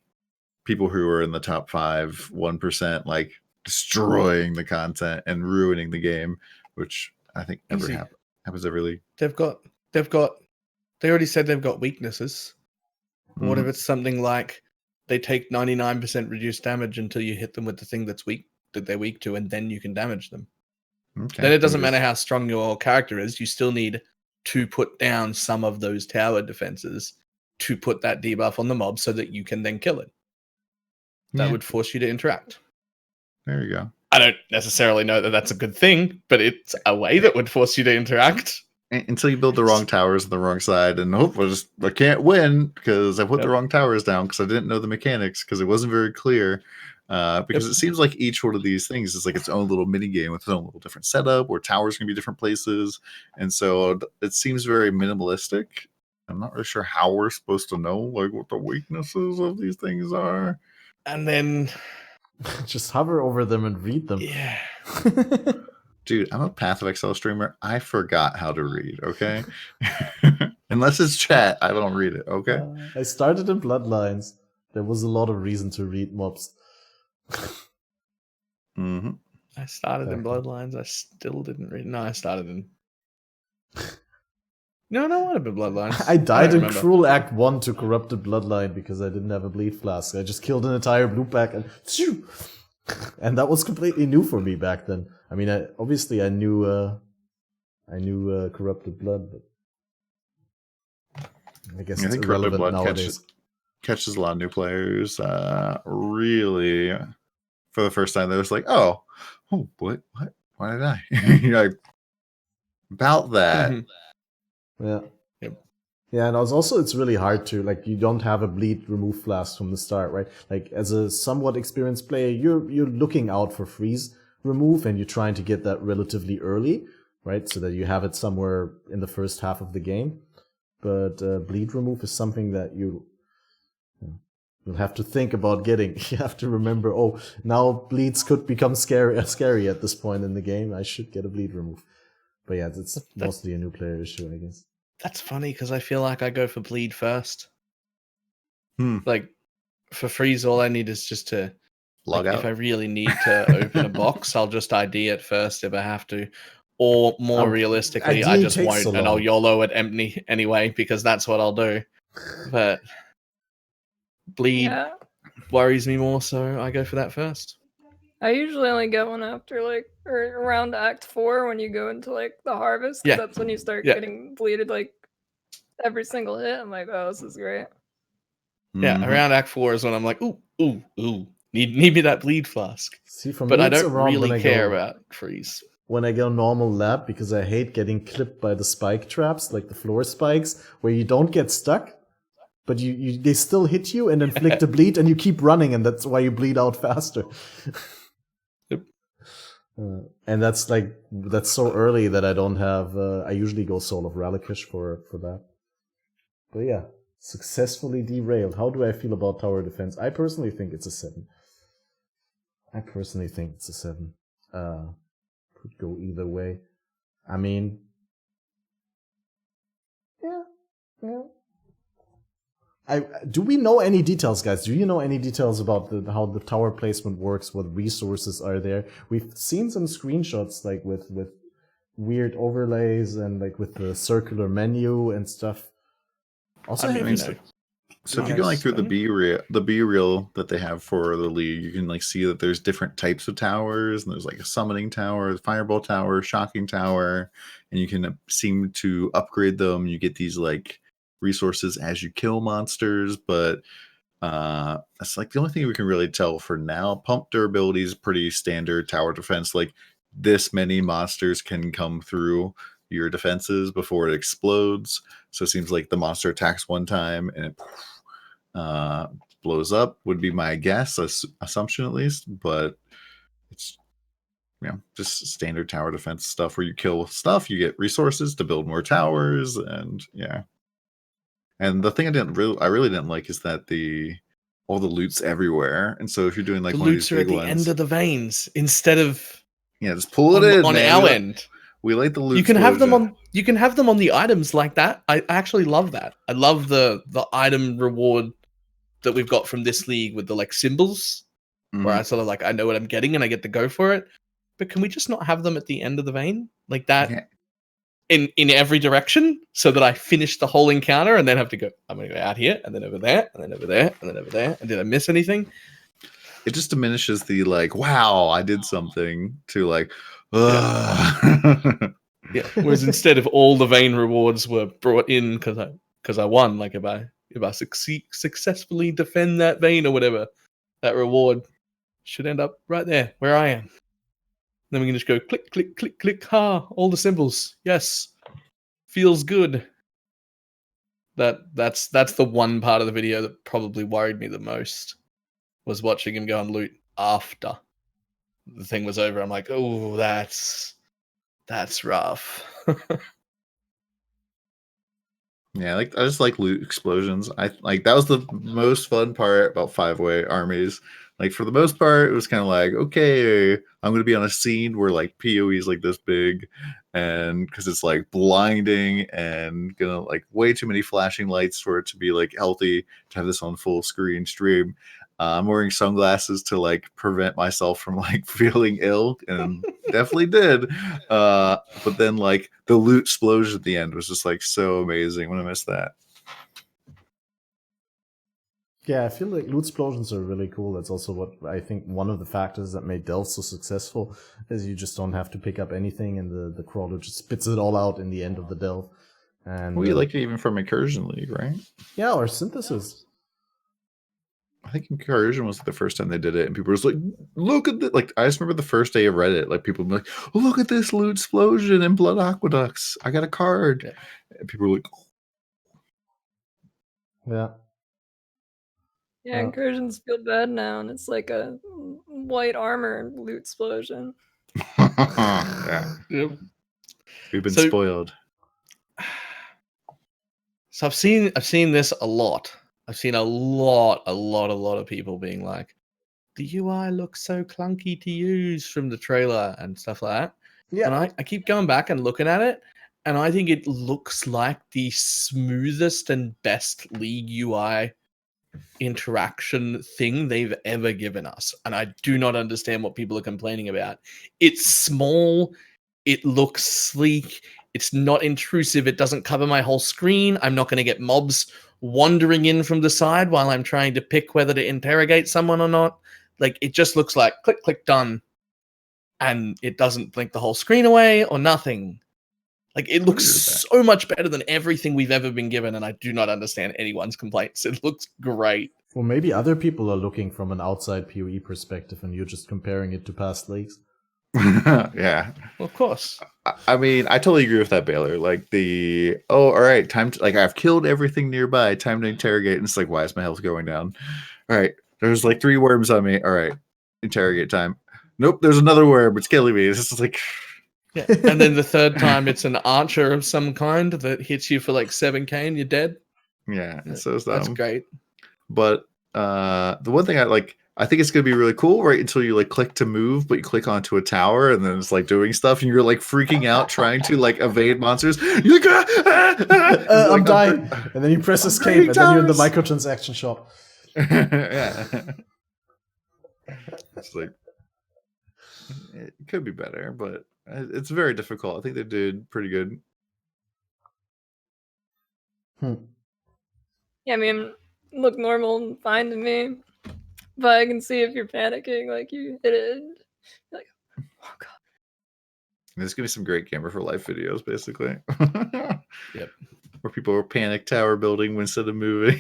people who are in the top 1% like destroying the content and ruining the game, which I think never Easy. happens every league. They already said they've got weaknesses. What if it's something like they take 99% reduced damage until you hit them with the thing that they're weak to, and then you can damage them. Okay. Then it doesn't matter how strong your character is, you still need to put down some of those tower defenses to put that debuff on the mob so that you can then kill it. That would force you to interact. There you go. I don't necessarily know that that's a good thing, but it's a way that would force you to interact. Until you build the wrong towers on the wrong side, and I can't win because I put the wrong towers down because I didn't know the mechanics, because it wasn't very clear. Because it seems like each one of these things is like its own little mini game with its own little different setup, where towers can be different places, and so it seems very minimalistic. I'm not really sure how we're supposed to know like what the weaknesses of these things are. And then just hover over them and read them. Yeah. Dude, I'm a Pathofexile streamer. I forgot how to read, okay? Unless it's chat, I don't read it, okay? I started in Bloodlines. There was a lot of reason to read mobs. Mm-hmm. I started in Bloodlines. I still didn't read. No, I started in. No, I would have been Bloodlines. I died in remember. Cruel Act 1 to Corrupted Bloodline because I didn't have a bleed flask. I just killed an entire blue pack and that was completely new for me back then. I mean, I knew Corrupted Blood, but I guess it's irrelevant nowadays. catches a lot of new players. Really, for the first time, they was like, "Oh, what? Why did I?" You're like, about that. Mhm. Yeah. Yep. Yeah, and it's really hard to, like, you don't have a bleed remove flask from the start, right? Like, as a somewhat experienced player, you're looking out for freeze remove, and you're trying to get that relatively early, right? So that you have it somewhere in the first half of the game. But bleed remove is something that you'll have to think about getting. You have to remember, oh, now bleeds could become scary at this point in the game. I should get a bleed remove. But yeah, it's mostly a new player issue, I guess. That's funny because I feel like I go for bleed first. Like for freeze, all I need is just to Log like, out. if I really need to open a box, I'll just ID it first if I have to. Or more realistically, I ID just takes won't, so and I'll long. YOLO it empty anyway because that's what I'll do. But bleed Yeah. worries me more, so I go for that first. I usually only get one after like or around Act 4 when you go into like the harvest. 'Cause Yeah. that's when you start Yeah. getting bleeded like every single hit. I'm like, oh, this is great. Yeah, Mhm. around Act 4 is when I'm like, ooh, need me that bleed flask. See, for But me, I it's don't around really when I care go about freeze. when I go normal lab, because I hate getting clipped by the spike traps, like the floor spikes, where you don't get stuck, but they still hit you and inflict a bleed, and you keep running, and that's why you bleed out faster. Yep. And that's so early that I don't have. I usually go Soul of Reliquish for that. But yeah, successfully derailed. How do I feel about tower defense? I personally think it's a 7. Could go either way. I mean, yeah. Do we know any details, guys? Do you know any details about how the tower placement works? What resources are there? We've seen some screenshots, like with weird overlays and like with the circular menu and stuff. Also, I don't have even you know. So if you go like through the B reel that they have for the league, you can like see that there's different types of towers, and there's like a summoning tower, fireball tower, shocking tower, and you can seem to upgrade them. You get these like resources as you kill monsters, but that's like the only thing we can really tell for now. Pump durability is pretty standard tower defense. Like this many monsters can come through your defenses before it explodes. So it seems like the monster attacks one time and it blows up would be my guess, assumption at least. But it's just standard tower defense stuff where you kill stuff, you get resources to build more towers, and yeah. And the thing I really didn't like is that all the loot's everywhere, and so if you're doing like The one of these loots are big at the ones, end of the veins instead of just pull it in on man. our end. We like the loot. You can have them on the items like that. I actually love that. I love the item reward that we've got from this league with the like symbols, where I sort of like I know what I'm getting and I get to go for it. But can we just not have them at the end of the vein like that? Yeah. In every direction, so that I finish the whole encounter and then have to go. I'm gonna go out here and then over there and then over there and then over there. And did I miss anything? It just diminishes the like, wow, I did something to like, Yeah. Whereas instead of all the vein rewards were brought in because I won, like if I successfully defend that vein or whatever, that reward should end up right there where I am. Then we can just go click, click, click, click, all the symbols. Yes. Feels good. That's the one part of the video that probably worried me the most, was watching him go and loot after the thing was over. I'm like, oh, that's rough. Yeah, like I just like loot explosions. I like that was the most fun part about 5-way armies. Like for the most part, it was kind of like, okay, I'm gonna be on a scene where like PoE is like this big, and because it's like blinding and gonna like way too many flashing lights for it to be like healthy to have this on full screen stream. I'm wearing sunglasses to like prevent myself from like feeling ill, and definitely did. But then like the loot explosion at the end was just like so amazing. When I missed that. Yeah, I feel like loot explosions are really cool. That's also what I think one of the factors that made Delve so successful is you just don't have to pick up anything, and the crawler just spits it all out in the end of the Delve. And We like it even from Incursion League, right? yeah, or Synthesis. I think Incursion was the first time they did it, and people were just like, "Look at that!" Like I just remember the first day of Reddit, like people were like, "Look at this loot explosion and blood aqueducts! I got a card." Yeah. And people were like, Yeah. Yeah, incursions feel bad now, and it's like a white armor loot explosion. "Yeah, Yep. we've been So- spoiled." So I've seen this a lot. I've seen a lot of people being like, the UI looks so clunky to use from the trailer and stuff like that. Yeah. And I keep going back and looking at it, and I think it looks like the smoothest and best League UI interaction thing they've ever given us. And I do not understand what people are complaining about. It's small, it looks sleek, it's not intrusive, it doesn't cover my whole screen. I'm not going to get mobs wandering in from the side while I'm trying to pick whether to interrogate someone or not. Like, it just looks like click, click, done. And it doesn't blink the whole screen away or nothing. Like, it looks so much better than everything we've ever been given, and I do not understand anyone's complaints. It looks great. Well, maybe other people are looking from an outside PoE perspective, and you're just comparing it to past leagues. Yeah. Well, of course. I mean, I totally agree with that, Baylor. Like all right, time to, like, I've killed everything nearby, time to interrogate. And it's like, why is my health going down? All right, there's like 3 worms on me. All right, interrogate time. Nope, there's another worm. It's killing me. It's just like, Yeah. And then the third time, it's an archer of some kind that hits you for like 7k and you're dead. yeah, it's so That's dumb. great. But the one thing I think it's gonna be really cool, right? Until you like click to move, but you click onto a tower and then it's like doing stuff, and you're like freaking out trying to like evade monsters. You're like, I'm like, dying, and then you press escape, breaking and then you're in the towers. microtransaction shop. Yeah, it's like it could be better, but it's very difficult. I think they did pretty good. Yeah, I mean, look normal and fine to me. But I can see if you're panicking, like you hit it, you're like, oh god. There's gonna be some great Gamer for Life videos, basically. Yep. Where people are panic tower building instead of moving.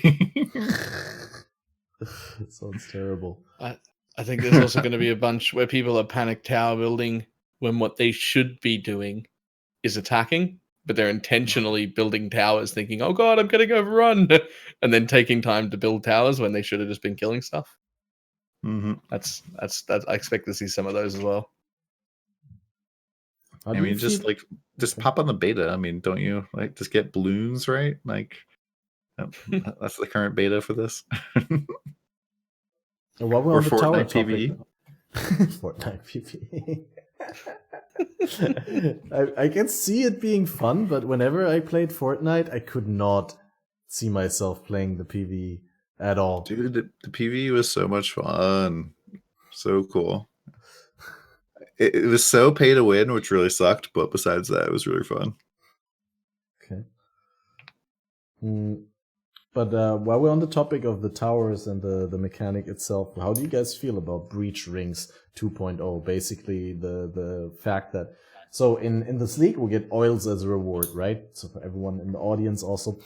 It sounds terrible. I think there's also going to be a bunch where people are panic tower building when what they should be doing is attacking, but they're intentionally building towers thinking, oh god, I'm getting overrun, and then taking time to build towers when they should have just been killing stuff. Mm-hmm. That's I expect to see some of those as well. How I do you mean, just feel- just pop on the beta. I mean, don't you like just get balloons, right? Like that's the current beta for this. While we're Or on the tower Fortnite topic, Fortnite PvE. I can see it being fun, but whenever I played Fortnite, I could not see myself playing the PvE at all. Dude, the PvE was so much fun. So cool. It was so pay to win, which really sucked, but besides that, it was really fun. Okay. But while we're on the topic of the towers and the mechanic itself, how do you guys feel about Breach Rings 2.0? Basically, the fact that so in this league we get oils as a reward, right? So for everyone in the audience also,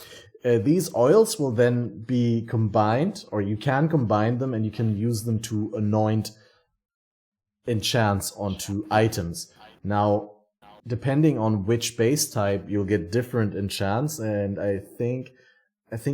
these oils will then be combined, or you can combine them, and you can use them to anoint enchants onto items. Now, depending on which base type, you'll get different enchants, and I think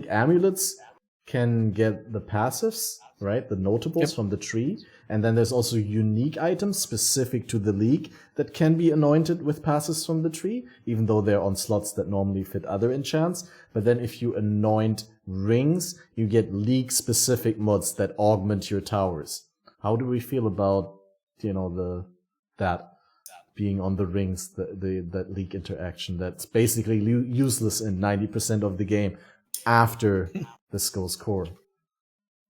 amulets can get the passives, right? The notables from the tree. And then there's also unique items specific to the league that can be anointed with passives from the tree, even though they're on slots that normally fit other enchants. But then if you anoint rings, you get league specific mods that augment your towers. How do we feel about, that being on the rings, that league interaction that's basically useless in 90% of the game after the skill's core?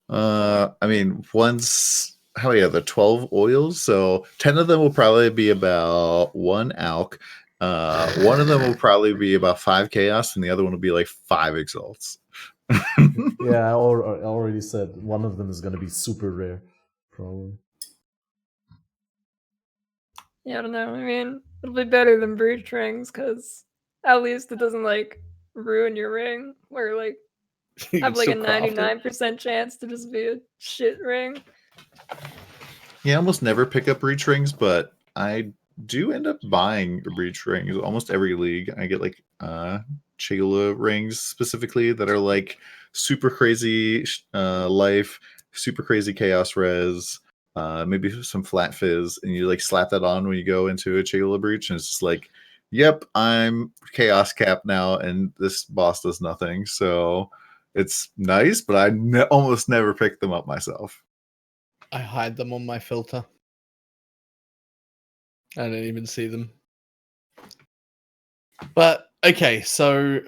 I mean, how many are there? 12 oils, so 10 of them will probably be about 1 alch. One of them will probably be about 5 chaos, and the other one will be like 5 exalts. Yeah, I already said one of them is going to be super rare, probably. Yeah, I don't know. I mean, it'll be better than Breach Rings because at least it doesn't like ruin your ring. Where like I have like a Still craft it. 99% chance to just be a shit ring. Yeah, I almost never pick up breach rings, but I do end up buying breach rings almost every league. I get like Chigala rings specifically that are like super crazy life, super crazy chaos res, maybe some flat fizz, and you like slap that on when you go into a Chigala breach, and it's just like, yep, I'm chaos cap now, and this boss does nothing. So it's nice, but I almost never pick them up myself. I hide them on my filter. I don't even see them. But okay, so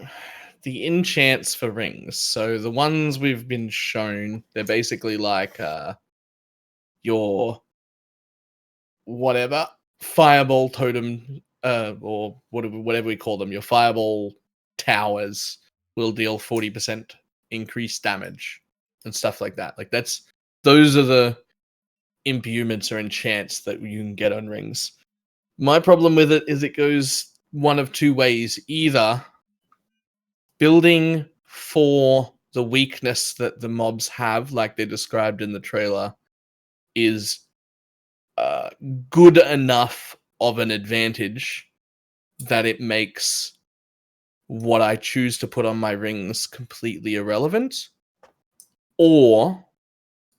the enchants for rings. So the ones we've been shown, they're basically like your whatever fireball totem, or whatever we call them. Your fireball towers will deal 40% increased damage and stuff like that. Like those are the imbuements or enchants that you can get on rings. My problem with it is it goes one of two ways. Either building for the weakness that the mobs have, like they described in the trailer, is good enough of an advantage that it makes what I choose to put on my rings completely irrelevant. Or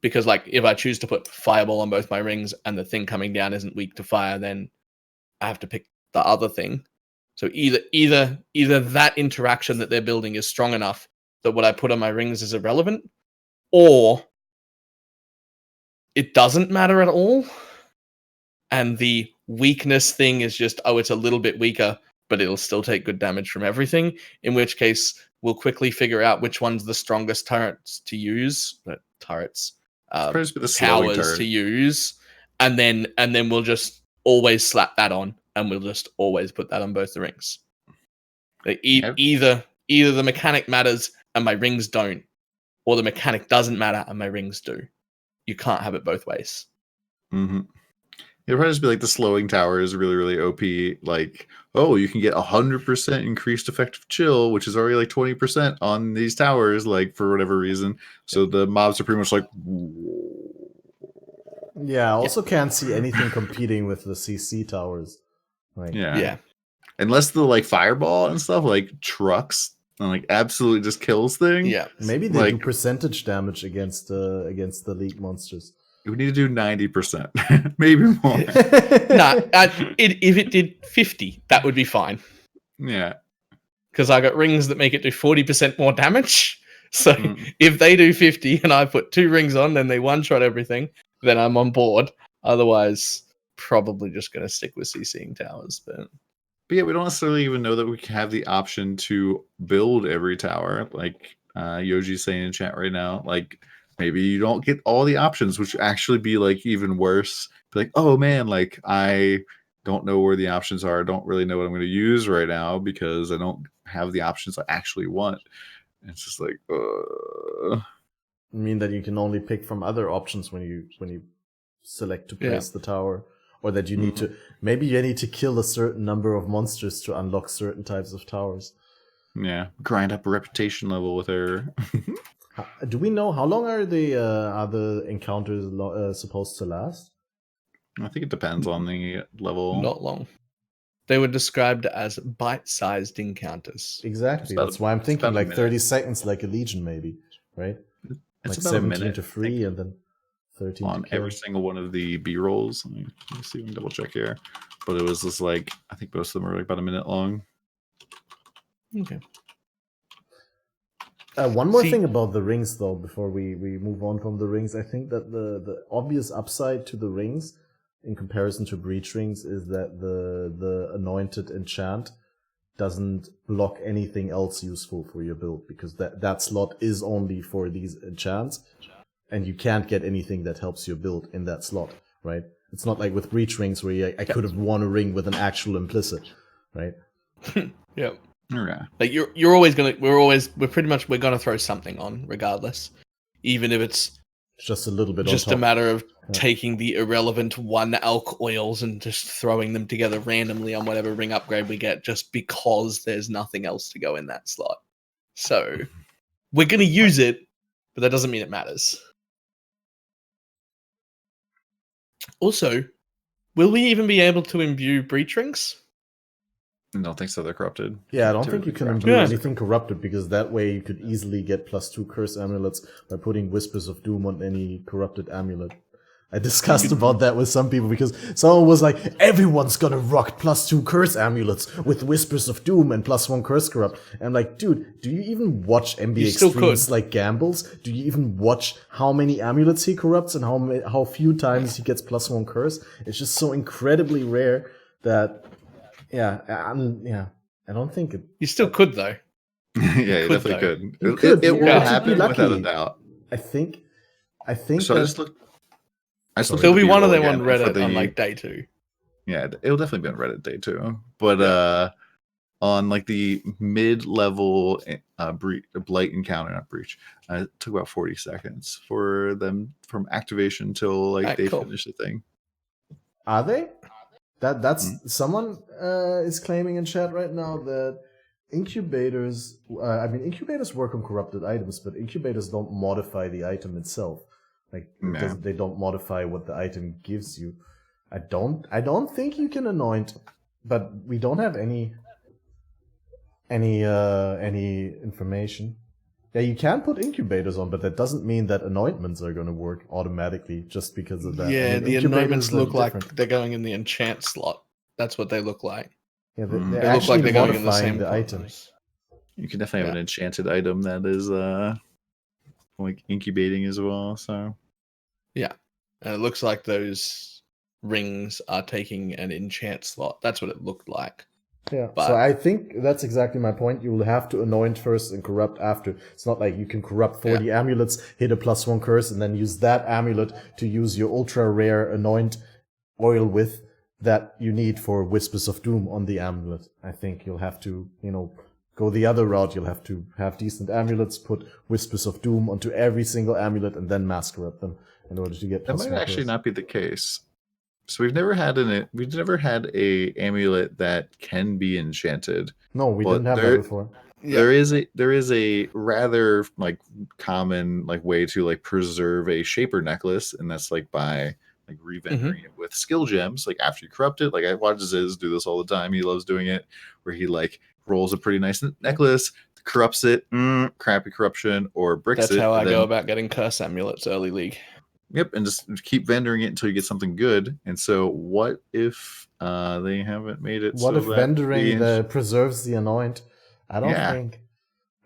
because like if I choose to put fireball on both my rings and the thing coming down isn't weak to fire, then I have to pick the other thing. So either that interaction that they're building is strong enough that what I put on my rings is irrelevant, or it doesn't matter at all, and the weakness thing is just, oh, it's a little bit weaker, but it'll still take good damage from everything, in which case we'll quickly figure out which one's the strongest turrets to use, towers to use, and then we'll just always slap that on, and we'll just always put that on both the rings. Like either the mechanic matters and my rings don't, or the mechanic doesn't matter and my rings do. You can't have it both ways. Mm-hmm. It'll probably just be like the slowing tower is really, really OP. Like, oh, you can get 100% increased effective chill, which is already like 20% on these towers, like for whatever reason. So the mobs are pretty much like, Yeah, I also can't see anything competing with the CC towers. Like, Yeah. Unless the like fireball and stuff, like trucks, and like absolutely just kills things. Yeah. maybe they like, do percentage damage against the league monsters. We need to do 90%, maybe more. If it did 50, that would be fine. Yeah. Because I got rings that make it do 40% more damage. So if they do 50 and I put 2 rings on, then they one-shot everything, then I'm on board. Otherwise, probably just going to stick with CCing towers. But yeah, we don't necessarily even know that we have the option to build every tower. Like Yoji's saying in chat right now, like maybe you don't get all the options, which would actually be like even worse. Be like, oh man, like I don't know where the options are. I don't really know what I'm going to use right now because I don't have the options I actually want. And it's just like, I mean that you can only pick from other options when you select to place the tower, or that you need to, maybe you need to kill a certain number of monsters to unlock certain types of towers. Yeah, grind up a reputation level with her. Do we know how long are the encounters supposed to last? I think it depends on the level. not long. They were described as bite-sized encounters. Exactly. That's why I'm thinking like 30 seconds, like a Legion, maybe, right? It's like about 17 a minute to free, and then 13 on to kill. every single one of the B rolls. Let me see if we can double check here. But it was just like, I think most of them were like about a minute long. Okay. One more thing about the rings, though, before we move on from the rings. I think that the obvious upside to the rings in comparison to breach rings is that the anointed enchant doesn't block anything else useful for your build, because that slot is only for these enchants, and you can't get anything that helps your build in that slot, right? It's not like with breach rings where I could have won a ring with an actual implicit, right? Yeah. Yeah. Like we're gonna throw something on regardless, even if it's just a little bit. Just a matter of taking the irrelevant 1 alk oils and just throwing them together randomly on whatever ring upgrade we get, just because there's nothing else to go in that slot. So we're going to use it, but that doesn't mean it matters. Also, will we even be able to imbue breach rings? I don't think so. They're corrupted. Yeah, I don't think you can Typically imbue Yeah. anything corrupted, because that way you could easily get +2 curse amulets by putting Whispers of Doom on any corrupted amulet. I discussed about that with some people, because someone was like, everyone's gonna rock +2 curse amulets with Whispers of Doom and +1 curse corrupt. And I'm like, dude, do you even watch NBA You still Extreme's could. like gambles? Do you even watch how many amulets he corrupts and how few times he gets +1 curse? It's just so incredibly rare that, yeah, I don't think it. You still could, though. yeah, you could, definitely though. could. You could, It you will know, happen to be without a lucky. doubt. I think So I that, just looked. I just looked There'll at be the one of B-roll them on again for Reddit on like day 2. Yeah, it'll definitely be on Reddit day 2. But on like the mid-level blight encounter, not breach, it took about 40 seconds for them from activation till like Alright, they cool. finish the thing. are they? That's Mhm. someone is claiming in chat right now that incubators. Incubators work on corrupted items, but incubators don't modify the item itself. Like Yeah. they don't modify what the item gives you. I don't think you can anoint, but we don't have any information. Yeah, you can put incubators on, but that doesn't mean that anointments are going to work automatically just because of that. Yeah, I mean, the incubators anointments are look like different. they're going in the enchant slot. That's what they look like. Yeah, Mhm. they're They look actually like they're going in the modifying same the item. colors. You can definitely have Yeah. an enchanted item that is like incubating as well. So Yeah. And it looks like those rings are taking an enchant slot. That's what it looked like. Yeah, But- so I think that's exactly my point. You will have to anoint first and corrupt after. It's not like you can corrupt 40 amulets, hit a +1 curse, and then use that amulet to use your ultra rare anoint oil with that you need for Whispers of Doom on the amulet. I think you'll have to, go the other route. You'll have to have decent amulets, put Whispers of Doom onto every single amulet, and then mass corrupt them in order to get that +1 might actually curse. not be the case. So we've never had a amulet that can be enchanted. No, we but didn't have that before. Yeah. There is a rather like common like way to like preserve a shaper necklace, and that's like by like re-vendering it with skill gems. Like after you corrupt it, like I watch Ziz do this all the time. He loves doing it, where he like rolls a pretty nice necklace, corrupts it, crappy corruption, or bricks That's it. how I and go then- about getting curse amulets early league. Yep, and just keep vendoring it until you get something good. And so, what if they haven't made it? What so if that vendoring preserves the anoint? I Yeah.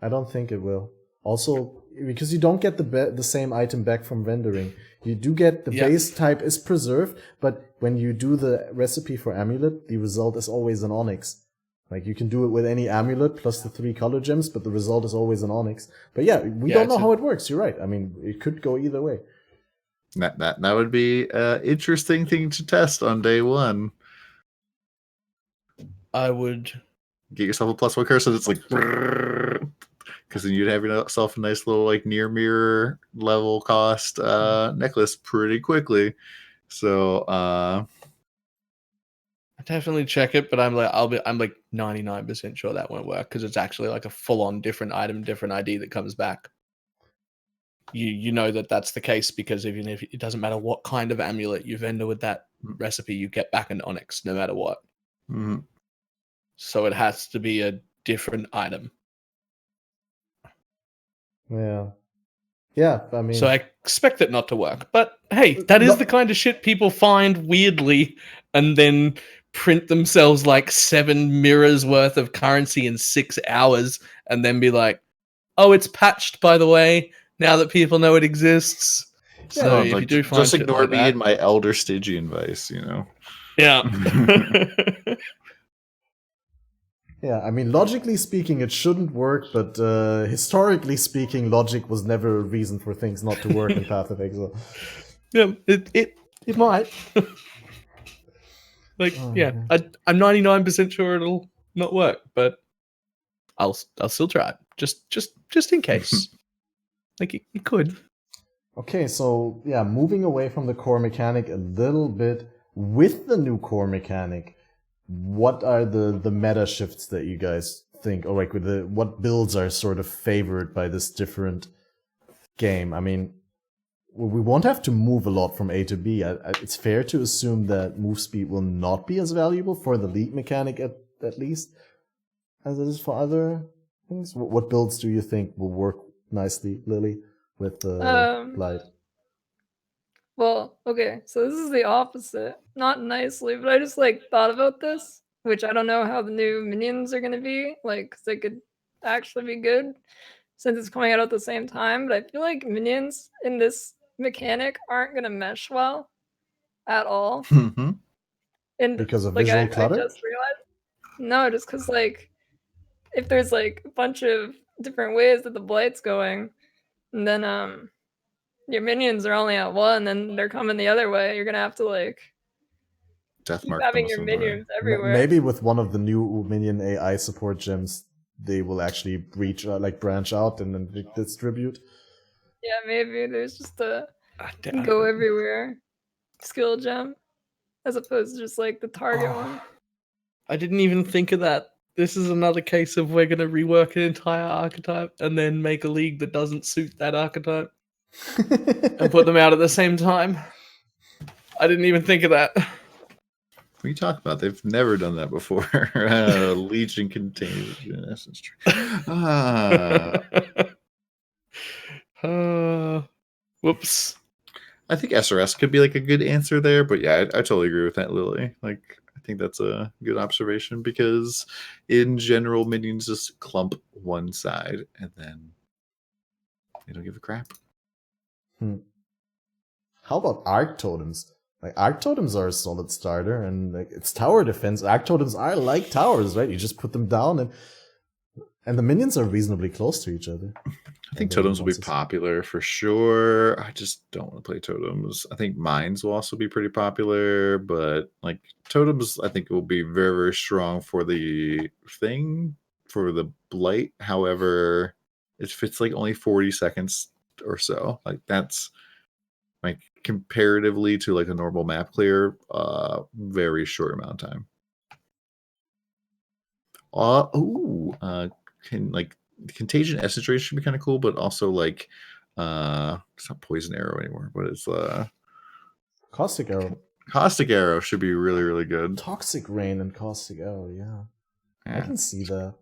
don't think it will. Also, because you don't get the same item back from vendoring. You do get the Yeah. base type is preserved, but when you do the recipe for amulet, the result is always an onyx. Like you can do it with any amulet plus the 3 color gems, but the result is always an onyx. But yeah, we don't know how it works. You're right. I mean, it could go either way. that would be an interesting thing to test on day 1. I would. Get yourself a +1 curse, and it's like, because then you'd have yourself a nice little like near mirror level cost necklace pretty quickly. So Definitely check it, but I'm like 99% sure that won't work because it's actually like a full-on different item, different ID that comes back. You know that's the case because even if it doesn't matter what kind of amulet you vendor with that recipe, you get back an onyx no matter what. mhm. So it has to be a different item. Yeah. Yeah, I mean, So I expect it not to work. But hey, that is No- the kind of shit people find weirdly and then print themselves like 7 mirrors worth of currency in 6 hours and then be like, oh, it's patched, by the way, now that people know it exists. Yeah, So no, if like, you do find just shit ignore like me that, and my elder Stygian vice, yeah. yeah, I mean, logically speaking, it shouldn't work, but historically speaking, logic was never a reason for things not to work in Pathofexile. Yeah, it might. Like, Oh, yeah, okay. I'm 99% sure it'll not work, but I'll still try it just in case. Like it could. Okay, so yeah, moving away from the core mechanic a little bit with the new core mechanic, what are the meta shifts that you guys think, or like what builds are sort of favored by this different game? I mean, we won't have to move a lot from A to B. It's fair to assume that move speed will not be as valuable for the lead mechanic at least as it is for other things. What builds do you think will work nicely, Lily, with the light? Well, okay, so this is the opposite. Not nicely, but I just like thought about this, which I don't know how the new minions are gonna be, like, 'cause they could actually be good since it's coming out at the same time. But I feel like minions in this mechanic aren't gonna mesh well at all. Mm-hmm. And Because of like visual I clutter? just realized, no, just because like if there's like a bunch of different ways that the blight's going, and then your minions are only at one, then they're coming the other way. You're gonna have to like Death keep mark having them your somewhere. minions everywhere. Maybe with one of the new minion AI support gems, they will actually branch out and then distribute. Yeah, maybe there's just a I go everywhere skill gem as opposed to just like the target Oh. one. I didn't even think of that. This is another case of we're going to rework an entire archetype and then make a league that doesn't suit that archetype and put them out at the same time. I didn't even think of that. What are you talking about? They've never done that before. Legion Contagion Essence Tree. Whoops. I think SRS could be like a good answer there, but yeah, I totally agree with that, Lily. Like, I think that's a good observation because in general, minions just clump one side and then they don't give a crap. How about Arc Totems? Like, Arc Totems are a solid starter, and like it's tower defense. Arc Totems are like towers, right? You just put them down, and the minions are reasonably close to each other. I think totems will be popular for sure. I just don't want to play totems. I think mines will also be pretty popular, but like totems, I think will be very, very strong for the thing, for the blight. However, if it's like only 40 seconds or so, like that's like comparatively to like a normal map clear, very short amount of time. Can like Contagion Essence Ray should be kind of cool, but also like it's not Poison Arrow anymore, but it's Caustic Arrow. Caustic Arrow should be really, really good. Toxic Rain and Caustic Arrow, yeah. I can see that.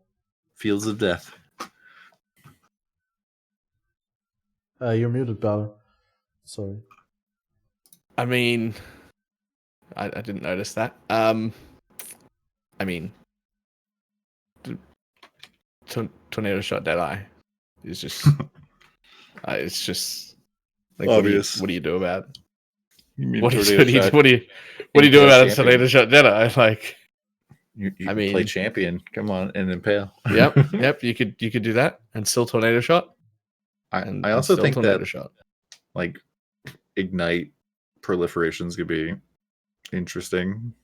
Fields of Death. You're muted, Balor. Sorry. I mean, I didn't notice that. I mean, Tornado Shot Deadeye is just it's just like obvious. What do you do about it? You mean What do you do about a Tornado Shot Deadeye? Like, you I mean, play champion. Come on, and impale. Yep. You could do that and still Tornado Shot. I also think that shot. Like Ignite proliferations could be interesting.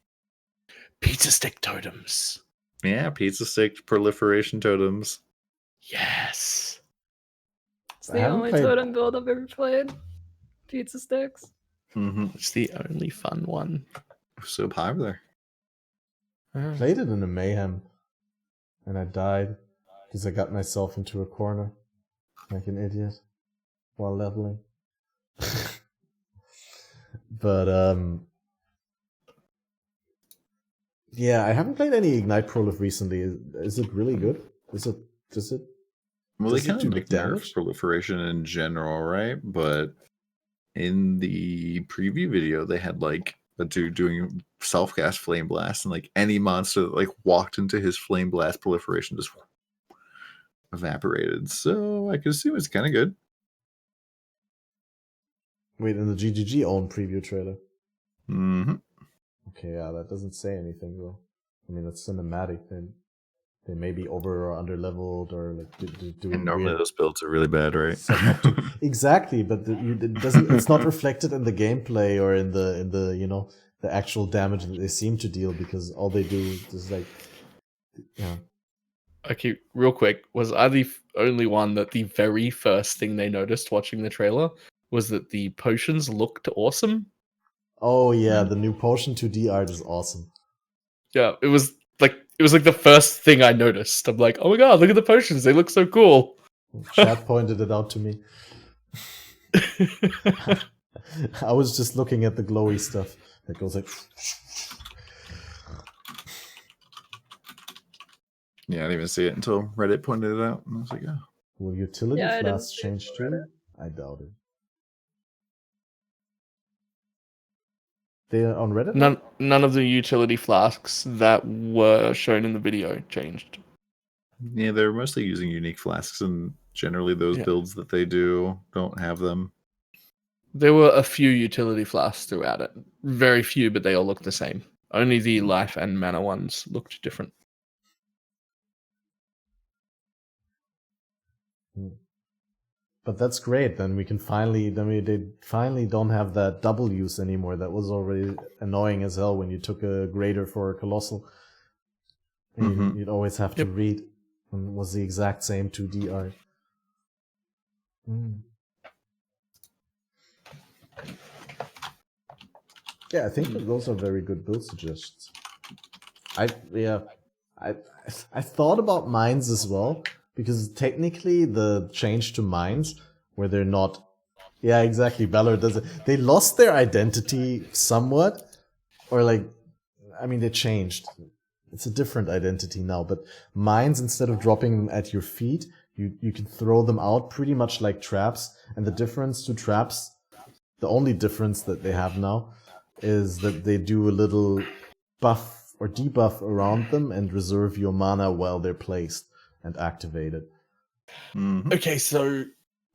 Pizza stick totems. Yeah, pizza stick proliferation totems. Yes. It's the only totem build I've ever played. Pizza sticks. Mm-hmm. It's the only fun one. So popular. Played it in a mayhem, and I died because I got myself into a corner like an idiot while leveling. But yeah, I haven't played any Ignite Prolif recently. Is it really good? Does it? Well, they kind of make damage? Nerf proliferation in general, right? But in the preview video, they had like a dude doing self-cast Flame Blast, and like any monster that like walked into his Flame Blast proliferation just evaporated. So I could assume it's kind of good. Wait, in the GGG own preview trailer. Mm-hmm. Okay, yeah, that doesn't say anything though. I mean, it's cinematic. They may be over or under leveled or like doing. And normally weird those builds are really bad, right? Exactly, but it doesn't. It's not reflected in the gameplay or in the you know the actual damage that they seem to deal because all they do is like, yeah. Okay, real quick, was I the only one that the very first thing they noticed watching the trailer was that the potions looked awesome? Oh yeah, the new Potion 2D art is awesome. Yeah, it was like it was like the first thing I noticed. I'm like, oh my god, look at the potions. They look so cool. Chad pointed it out to me. I was just looking at the glowy stuff that goes like. Yeah, I didn't even see it until Reddit pointed it out, and I was like, oh. Will utility Yeah, I didn't flasks see it change till too? Reddit. I doubt it. They're on Reddit? None of the utility flasks that were shown in the video changed. Yeah, they're mostly using unique flasks, and generally those Yeah. builds that they do don't have them. There were a few utility flasks throughout it. Very few, but they all looked the same. Only the life and mana ones looked different. But that's great. Then we can finally. They finally don't have that double use anymore. That was already annoying as hell when you took a grader for a colossal. Mhm. You'd always have to Yep. read. And it was the exact same 2D art. Yeah, I think that those are very good build suggestions. I thought about mines as well, because technically the change to mines where they're not. Yeah, exactly. Valor does it. They lost their identity somewhat, or like, I mean, they changed. It's a different identity now. But mines, instead of dropping them at your feet, you can throw them out pretty much like traps. And the difference to traps, the only difference that they have now, is that they do a little buff or debuff around them and reserve your mana while they're placed and activated. Mhm. Okay, so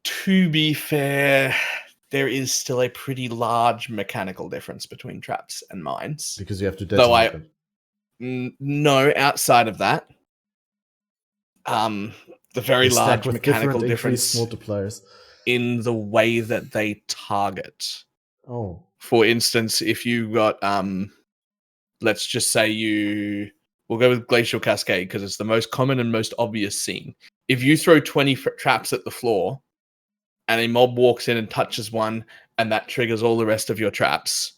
to be fair, there is still a pretty large mechanical difference between traps and mines. Because you have to Though detonate them. No, outside of that, the very They stack large with mechanical different increased difference multipliers. in the way that they target. Oh. For instance, if you got let's just say we'll go with Glacial Cascade because it's the most common and most obvious scene. If you throw 20 traps at the floor and a mob walks in and touches one and that triggers all the rest of your traps,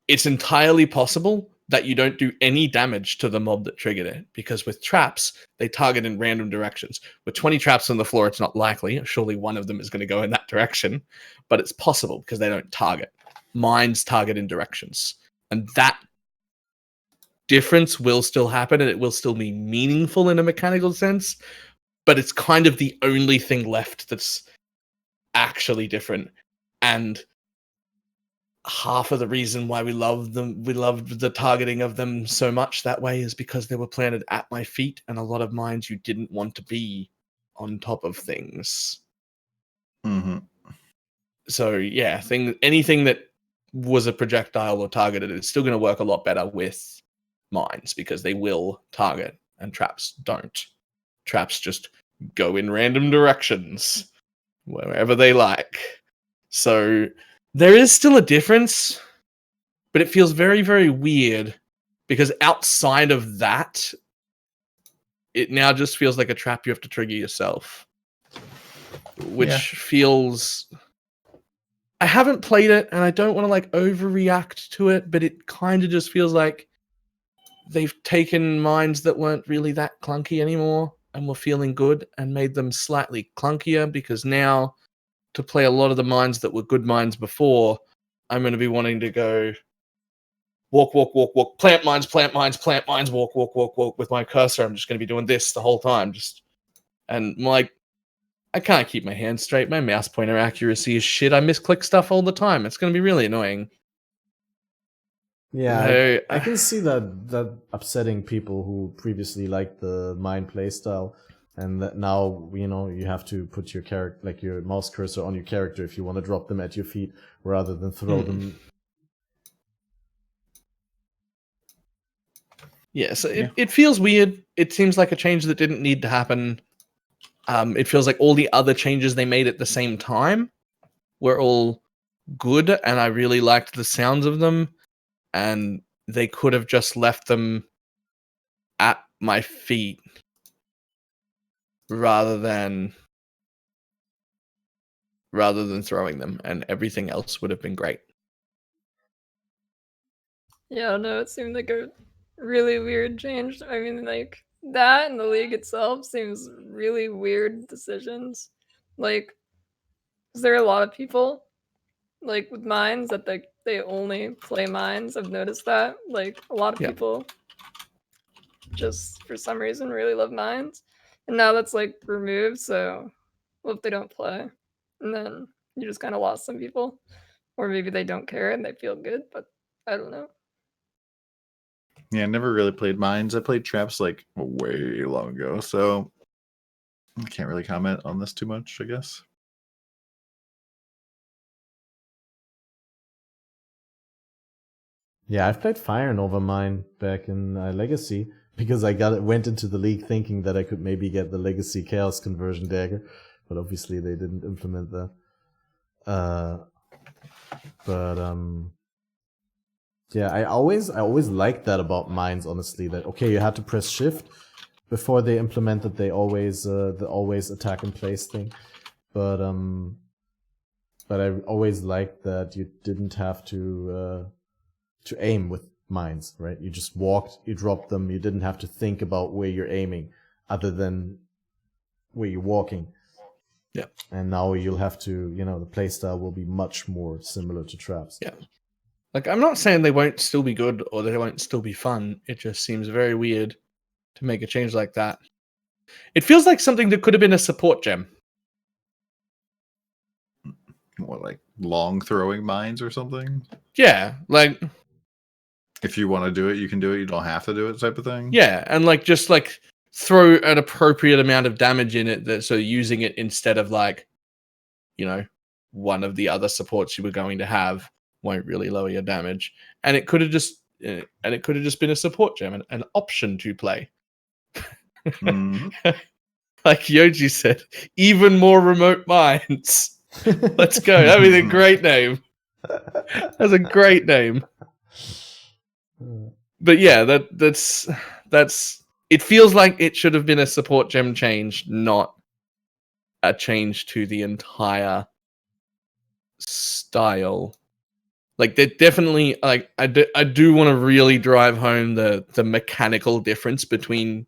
it's entirely possible that you don't do any damage to the mob that triggered it, because with traps, they target in random directions. With 20 traps on the floor, it's not likely. Surely one of them is going to go in that direction, but it's possible because they don't target. Mines target in directions. And that difference will still happen, and it will still be meaningful in a mechanical sense, but it's kind of the only thing left that's actually different. And half of the reason why we loved the targeting of them so much that way is because they were planted at my feet, and a lot of mines you didn't want to be on top of things. Mhm. So yeah, anything that was a projectile or targeted is still going to work a lot better with mines because they will target, and traps don't. Traps just go in random directions wherever they like. So there is still a difference, but it feels very, very weird because outside of that, it now just feels like a trap you have to trigger yourself, which feels. I haven't played it, and I don't want to like overreact to it, but it kind of just feels like they've taken mines that weren't really that clunky anymore and were feeling good and made them slightly clunkier, because now to play a lot of the mines that were good mines before, I'm going to be wanting to go walk, plant mines, walk with my cursor. I'm just going to be doing this the whole time. And like, I can't keep my hands straight. My mouse pointer accuracy is shit. I misclick stuff all the time. It's going to be really annoying. Yeah, I can see that upsetting people who previously liked the mine playstyle, and that now you have to put your character, like your mouse cursor, on your character if you want to drop them at your feet rather than throw them. Yeah, so it feels weird. It seems like a change that didn't need to happen. It feels like all the other changes they made at the same time were all good, and I really liked the sounds of them, and they could have just left them at my feet rather than throwing them, and everything else would have been great. Yeah, no, it seemed like a really weird change. I mean, like that and the league itself seems really weird decisions. Like, is there a lot of people like with mines that they only play mines? I've noticed that. Like a lot of Yeah. people just for some reason really love mines. And now that's like removed, so what if they don't play? And then you just kind of lost some people. Or maybe they don't care and they feel good, but I don't know. Yeah, I never really played mines. I played traps like way long ago, so I can't really comment on this too much, I guess. Yeah, I've played Fire Nova Mine back in Legacy because I went into the league thinking that I could maybe get the Legacy Chaos Conversion Dagger, but obviously they didn't implement that. Yeah, I always liked that about mines. Honestly, that okay, you had to press Shift before they implemented the always attack in place thing, but I always liked that you didn't have to aim with mines, right? You just walked, you dropped them, you didn't have to think about where you're aiming, other than where you're walking. Yeah. And now you'll have to, the playstyle will be much more similar to traps. Yeah. Like, I'm not saying they won't still be good or they won't still be fun. It just seems very weird to make a change like that. It feels like something that could have been a support gem. What, like long throwing mines or something? Yeah, like if you want to do it, you can do it. You don't have to do it, type of thing. Yeah, and like just like throw an appropriate amount of damage in it. So using it instead of like, one of the other supports you were going to have won't really lower your damage. And it could have just been a support gem, an option to play. Mhm. Like Yoji said, even more remote mines. Let's go. That'd be a great name. That's a great name. But yeah, that's it feels like it should have been a support gem change, not a change to the entire style. Like they're definitely like I do want to really drive home the mechanical difference between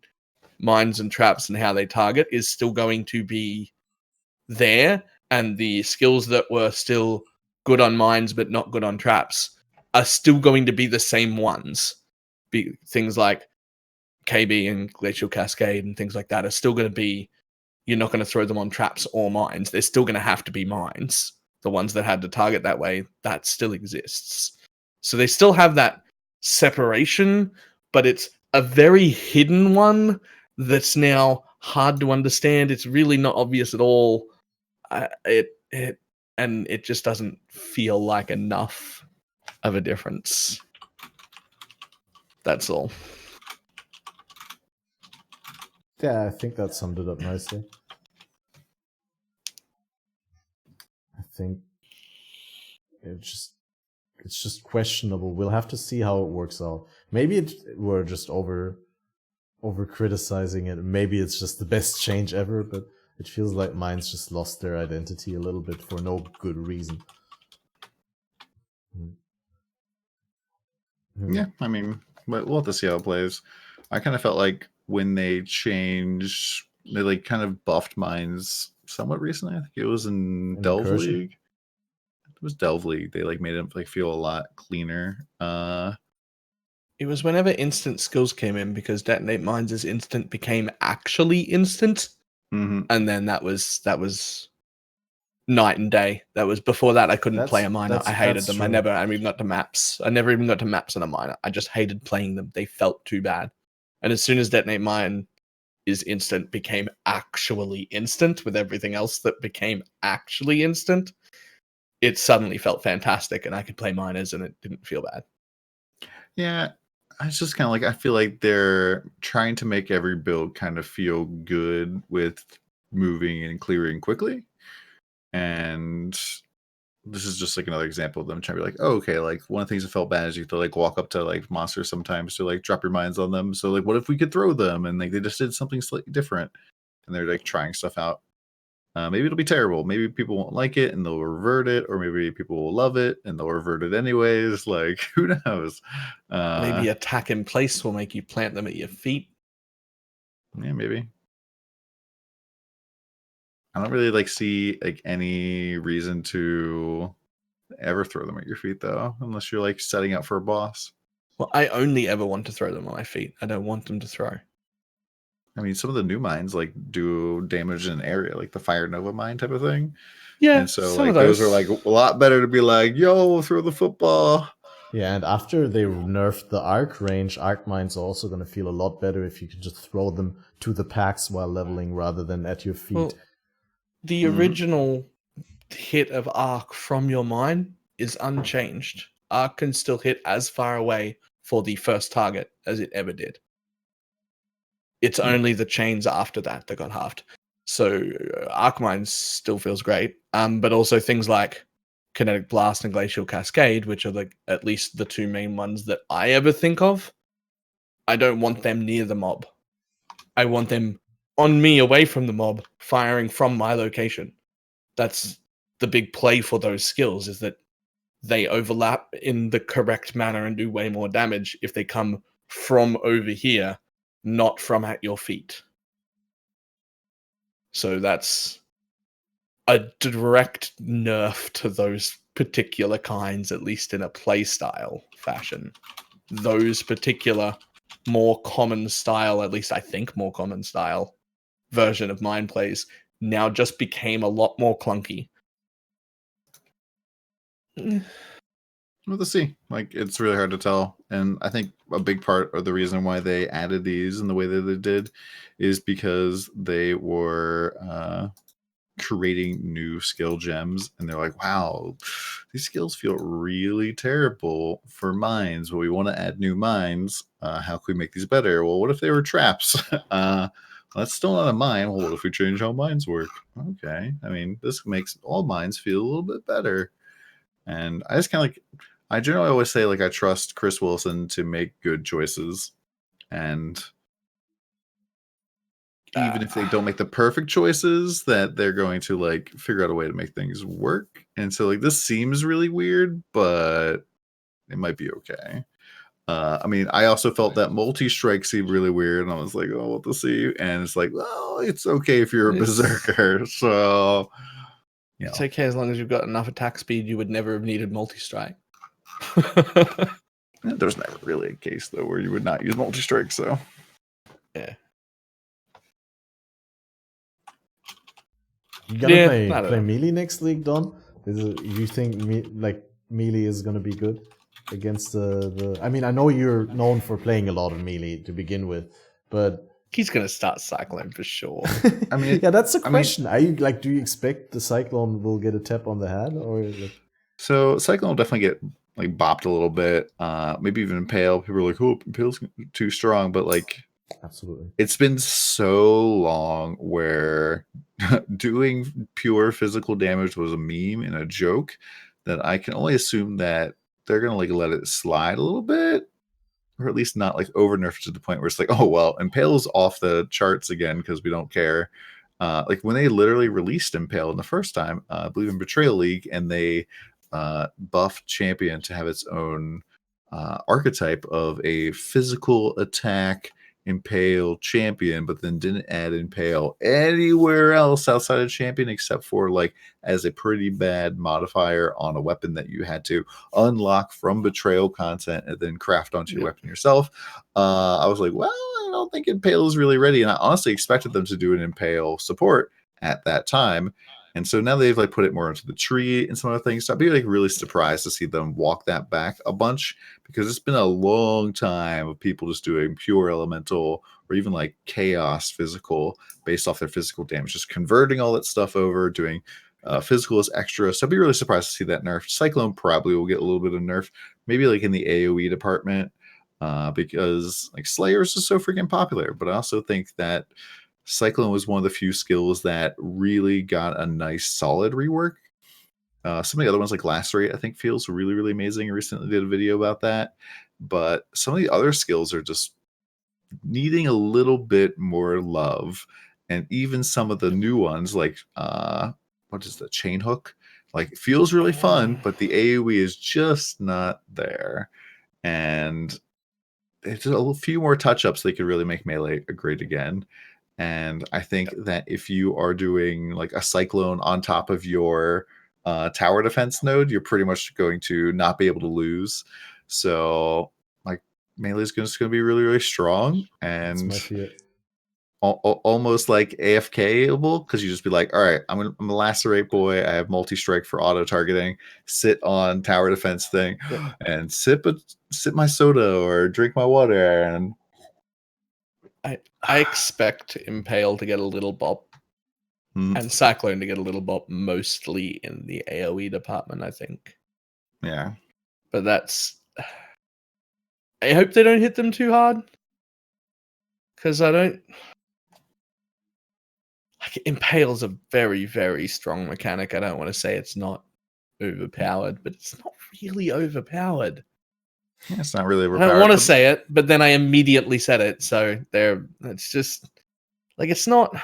mines and traps and how they target is still going to be there, and the skills that were still good on mines but not good on traps are still going to be the same ones. Things like KB and Glacial Cascade and things like that are still going to be, you're not going to throw them on traps or mines. They're still going to have to be mines. The ones that had to target that way, that still exists. So they still have that separation, but it's a very hidden one that's now hard to understand. It's really not obvious at all. It just doesn't feel like enough of a difference. That's all. Yeah, I think that summed it up nicely. I think it's just questionable. We'll have to see how it works out. Maybe we're just over criticizing it. Maybe it's just the best change ever, but it feels like mine's just lost their identity a little bit for no good reason. Yeah, I mean, but we'll have to see how it plays. I kind of felt like when they changed, they like kind of buffed mines somewhat recently. I think it was in Delve Incursion? League. It was Delve League. They like made it like feel a lot cleaner. It was whenever instant skills came in, because Detonate Mines as instant became actually instant. Mhm. And then that was night and day. That was before that I couldn't play a miner. I hated them. true. I never even got to maps. I never even got to maps on a miner. I just hated playing them. They felt too bad. And as soon as Detonate Mine is instant became actually instant with everything else that became actually instant, it suddenly felt fantastic and I could play miners and it didn't feel bad. Yeah, it's just kind of like I feel like they're trying to make every build kind of feel good with moving and clearing quickly. And this is just like another example of them trying to be like, oh, okay, like one of the things that felt bad is you have to like walk up to like monsters sometimes to like drop your mines on them. So like, what if we could throw them? And like they just did something slightly different, and they're like trying stuff out. Maybe it'll be terrible. Maybe people won't like it and they'll revert it, or maybe people will love it and they'll revert it anyways. Like, who knows? Maybe attack in place will make you plant them at your feet. Yeah, maybe. I don't really see like any reason to ever throw them at your feet though, unless you're like setting up for a boss. Well, I only ever want to throw them on my feet. I don't want them to throw. I mean, some of the new mines like do damage in an area, like the Fire Nova mine type of thing. Yeah, and so some like of those are like a lot better to be like, yo, throw the football. Yeah, and after they nerfed the arc range, arc mines are also going to feel a lot better if you can just throw them to the packs while leveling rather than at your feet. Well, the original hit of arc from your mine is unchanged. Arc can still hit as far away for the first target as it ever did. It's only the chains after that got halved. So arc mine still feels great, but also things like Kinetic Blast and Glacial Cascade, which are at least the two main ones that I ever think of. I don't want them near the mob. I want them on me, away from the mob, firing from my location. That's the big play for those skills, is that they overlap in the correct manner and do way more damage if they come from over here, not from at your feet. So that's a direct nerf to those particular kinds, at least in a playstyle fashion. Those particular more common style, at least I think more common style, version of mind plays now just became a lot more clunky. We'll see. Like, it's really hard to tell. And I think a big part of the reason why they added these in the way that they did is because they were creating new skill gems, and they're like, wow, these skills feel really terrible for mines, but we want to add new mines. How can we make these better? Well, what if they were traps? That's still not a mine. Well, what if we change how mines work? Okay, I mean, this makes all mines feel a little bit better. And I just kind of I generally always say I trust Chris Wilson to make good choices, and even if they don't make the perfect choices, that they're going to figure out a way to make things work. And so this seems really weird, but it might be okay. I mean, I also felt that multi-strike seemed really weird, and I was like, oh, what to see? And it's like, well, it's okay if you're a berserker. So it's okay as long as you've got enough attack speed. You would never have needed multi-strike. There's never really a case though where you would not use multi-strike. So yeah. You gonna play melee next league, Don? You think melee is gonna be good against the? I mean, I know you're known for playing a lot of melee to begin with, but he's gonna start Cyclone for sure. I mean, yeah, that's the question. Are you do you expect the Cyclone will get a tap on the head, or? So Cyclone will definitely get bopped a little bit. Maybe even Impale. People are like, oh, Impale's too strong, but absolutely, it's been so long where doing pure physical damage was a meme and a joke that I can only assume that they're gonna let it slide a little bit, or at least not over nerf to the point where it's oh well, Impale's off the charts again because we don't care. When they literally released Impale in the first time, I believe in Betrayal League, and they buffed Champion to have its own archetype of a physical attack Impale champion, but then didn't add Impale anywhere else outside of Champion except for as a pretty bad modifier on a weapon that you had to unlock from Betrayal content and then craft onto your weapon yourself. I was like, well, I don't think Impale is really ready, and I honestly expected them to do an Impale support at that time. And so now they've put it more into the tree and some other things. So I'd be really surprised to see them walk that back a bunch, because it's been a long time of people just doing pure elemental or even chaos physical based off their physical damage, just converting all that stuff over, doing physical as extra. So I'd be really surprised to see that nerf. Cyclone probably will get a little bit of nerf, maybe in the AoE department, because Slayers is so freaking popular. But I also think that Cyclone was one of the few skills that really got a nice solid rework. Some of the other ones Lacerate I think feels really, really amazing. I recently did a video about that, but some of the other skills are just needing a little bit more love. and even some of the new ones like what is the chain hook? Like, it feels really fun, but the AoE is just not there. And it's a few more touch-ups they could really make melee great again. And I think that if you are doing like a cyclone on top of your tower defense node, you're pretty much going to not be able to lose. So like melee is just going to be really, really strong, That's and my fear. almost like AFK-able, because you just be like, all right, I'm a lacerate boy. I have multi-strike for auto targeting. Sit on tower defense thing, Yeah. and sip my soda or drink my water. And I expect Impale to get a little bop and Cyclone to get a little bop, mostly in the AoE department, I think. Yeah. But that's... I hope they don't hit them too hard. Because I don't... Like, Impale's a very, very strong mechanic. I don't want to say it's not overpowered, but it's not really overpowered. Yeah, it's not really I overpowered. don't want to say it, but then I immediately said it. So it's just... Like, it's not...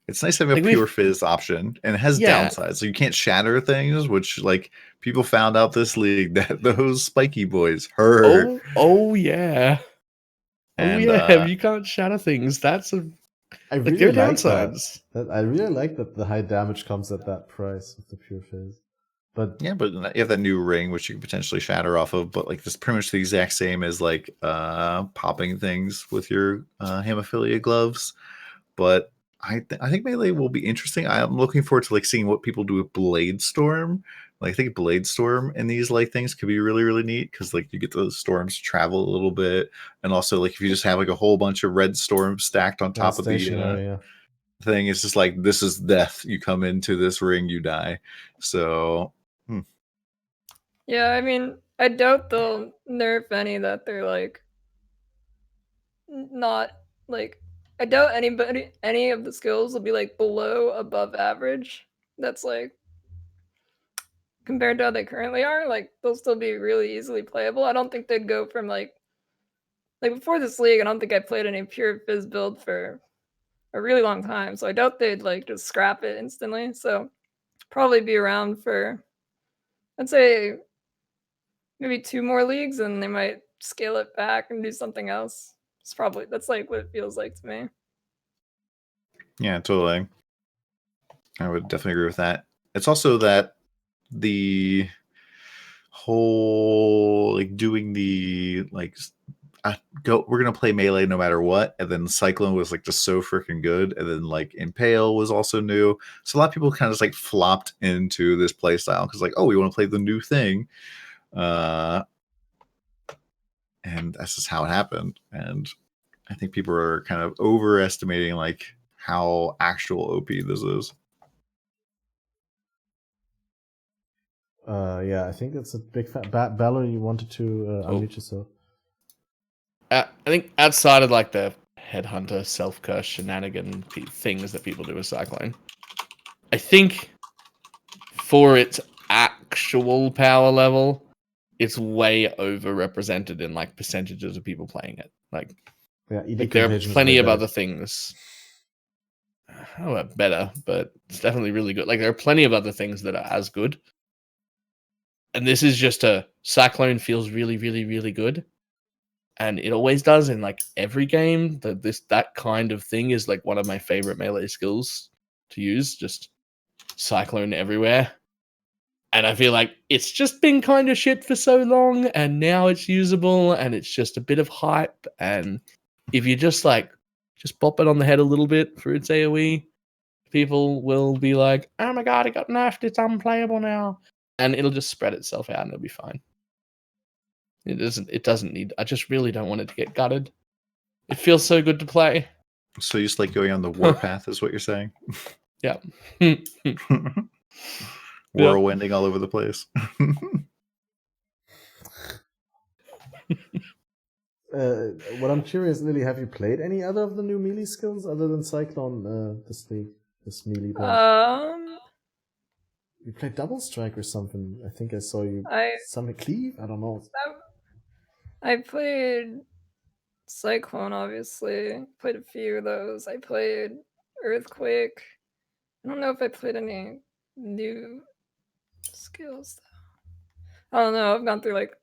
It's nice having Like, a pure fizz option, and it has Yeah. downsides. So you can't shatter things, which like people found out this league that those spiky boys hurt. Oh yeah. And, You can't shatter things. That's a... I Like, really there are like downsides. that. I really like that the high damage comes at that price with the pure fizz. But yeah, but you have that new ring which you can potentially shatter off of. But like, this is pretty much the exact same as like popping things with your hemophilia gloves. But I think melee will be interesting. I'm looking forward to like seeing what people do with Blade Storm. Like, I think Blade Storm in these like things could be really, really neat, because like you get those storms to travel a little bit, and also like if you just have like a whole bunch of red storms stacked on top of the stationary, thing, it's just like, this is death. You come into this ring, you die. So Yeah, I mean, I doubt they'll nerf any that they're like not like. I doubt any of the skills will be like below above average. That's like compared to how they currently are. Like, they'll still be really easily playable. I don't think they'd go from like before this league. I don't think I played any pure fizz build for a really long time, so I doubt they'd like just scrap it instantly. So probably be around for, I'd say, maybe 2 more leagues, and they might scale it back and do something else. That's like what it feels like to me. yeah, totally. I would definitely agree with that. It's also that the whole like doing the like we're gonna play melee no matter what, and then Cyclone was like just so freaking good, and then like Impale was also new, so a lot of people kind of just like flopped into this play style because like, oh, we want to play the new thing, and that's just how it happened. And I think people are kind of overestimating like how actual OP this is. Yeah, I think it's a big Balor, you wanted to unmute yourself. I think outside of like the headhunter self-curse shenanigan things that people do with Cyclone, I think for its actual power level, it's way overrepresented in like percentages of people playing it. Like there are plenty of other things. Oh, better, but it's definitely really good. Like, there are plenty of other things that are as good. And this is just a Cyclone feels really, really, really good. And it always does in like every game. That kind of thing is like one of my favorite melee skills to use. Just Cyclone everywhere. And I feel like it's just been kind of shit for so long, and now it's usable, and it's just a bit of hype. And if you just bop it on the head a little bit for its AoE, people will be like, oh my god, it got nerfed, it's unplayable now. And it'll just spread itself out and it'll be fine. It doesn't need, I just really don't want it to get gutted. It feels so good to play. So you just like going on the warpath is what you're saying? Yeah. Whirlwinding all over the place. What I'm curious, Lily, have you played any other of the new melee skills other than Cyclone this melee build? You played Double Strike or something. I think I saw you. Some Cleave? I don't know. I played Cyclone, obviously. Played a few of those. I played Earthquake. I don't know if I played any new skills. I don't know. I've gone through like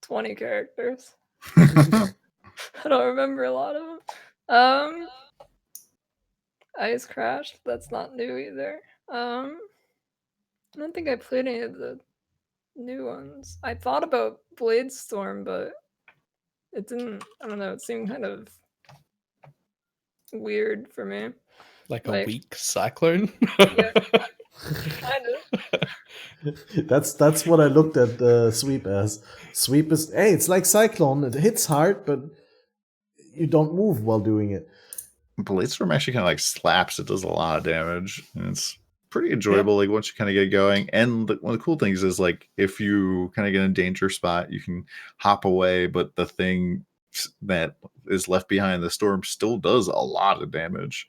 20 characters. I don't remember a lot of them. Ice Crash. That's not new either. I don't think I played any of the new ones. I thought about Blade Storm, but it didn't. I don't know. It seemed kind of weird for me. Like a weak cyclone. Yeah, kind of. That's what I looked at sweep as. Sweep is hey, it's like cyclone. It hits hard, but you don't move while doing it. Blade Storm actually kind of like slaps. It does a lot of damage, and it's pretty enjoyable. Like once you kind of get going, and one of the cool things is like if you kind of get in a danger spot, you can hop away, but the thing that is left behind, the storm, still does a lot of damage.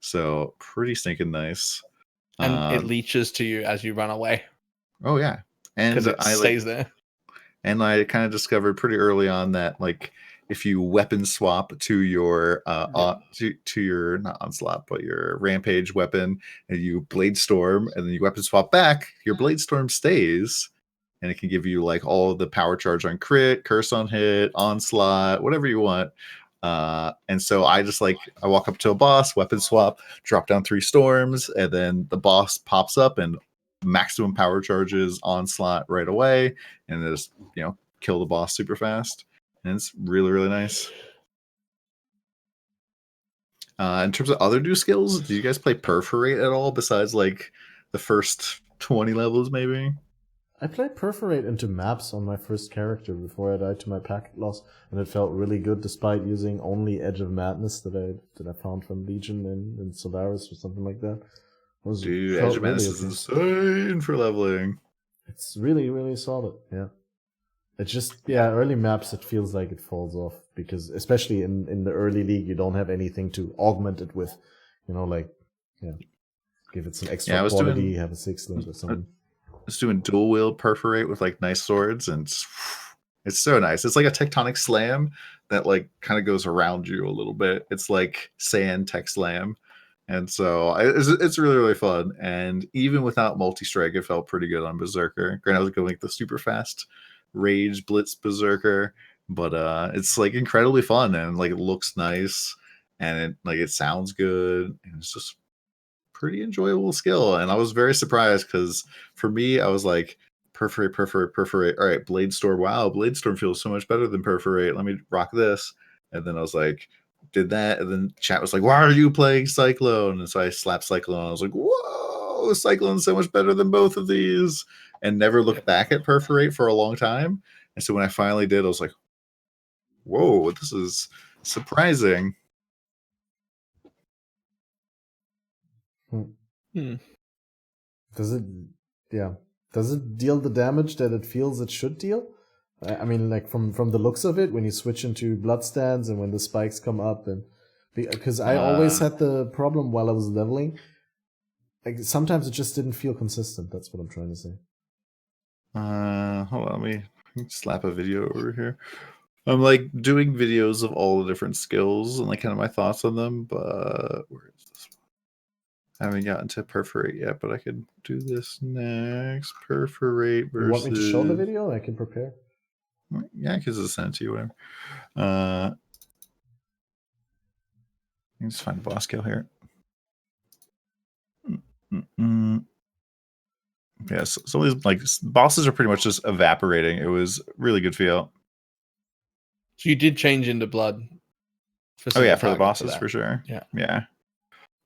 So pretty stinking nice. And it leeches to you as you run away. Oh yeah, and because it stays there. And I kind of discovered pretty early on that like if you weapon swap to your to your not onslaught but your rampage weapon, and you blade storm, and then you weapon swap back, your blade storm stays, and it can give you like all the power charge on crit, curse on hit, onslaught, whatever you want. And so I just like I walk up to a boss, weapon swap, drop down 3 storms, and then the boss pops up and maximum power charges onslaught right away, and just kill the boss super fast. And it's really, really nice. In terms of other new skills, do you guys play Perforate at all besides like the first 20 levels maybe? I played Perforate into maps on my first character before I died to my packet loss, and it felt really good despite using only Edge of Madness that I found from Legion in Solaris or something like that. Dude, Edge of Madness is insane for leveling. It's really, really solid, yeah. It's just, early maps, it feels like it falls off, because especially in the early league, you don't have anything to augment it with, give it some extra quality, have a 6-link or something. I was doing dual wield Perforate with like nice swords, and it's so nice. It's like a tectonic slam that like kind of goes around you a little bit. It's like sand tech slam. And so it's really, really fun. And even without multi-strike, it felt pretty good on Berserker. Granted, I was going like the super fast Rage Blitz Berserker, but it's like incredibly fun, and like it looks nice, and it sounds good, and it's just pretty enjoyable skill. And I was very surprised because for me, I was like, Perforate. All right, Blade Storm. Wow, Blade Storm feels so much better than Perforate. Let me rock this. And then I was like, did that, and then chat was like, why are you playing Cyclone? And so I slapped Cyclone. I was like, whoa, Cyclone's so much better than both of these, and never looked back at Perforate for a long time. And so when I finally did, I was like, whoa, this is surprising. Does it deal the damage that it feels it should deal? I mean, like from the looks of it, when you switch into bloodstands and when the spikes come up, and because I always had the problem while I was leveling, like sometimes it just didn't feel consistent. That's what I'm trying to say. Hold on, let me slap a video over here. I'm like doing videos of all the different skills and like kind of my thoughts on them, but where is this one? I haven't gotten to Perforate yet, but I could do this next. Perforate versus... You want me to show the video? I can prepare. Yeah, because it's sent to you, whatever. Let's find a boss kill here. Yes, some of these like bosses are pretty much just evaporating. It was really good feel. So you did change into blood. For the bosses for sure. Yeah.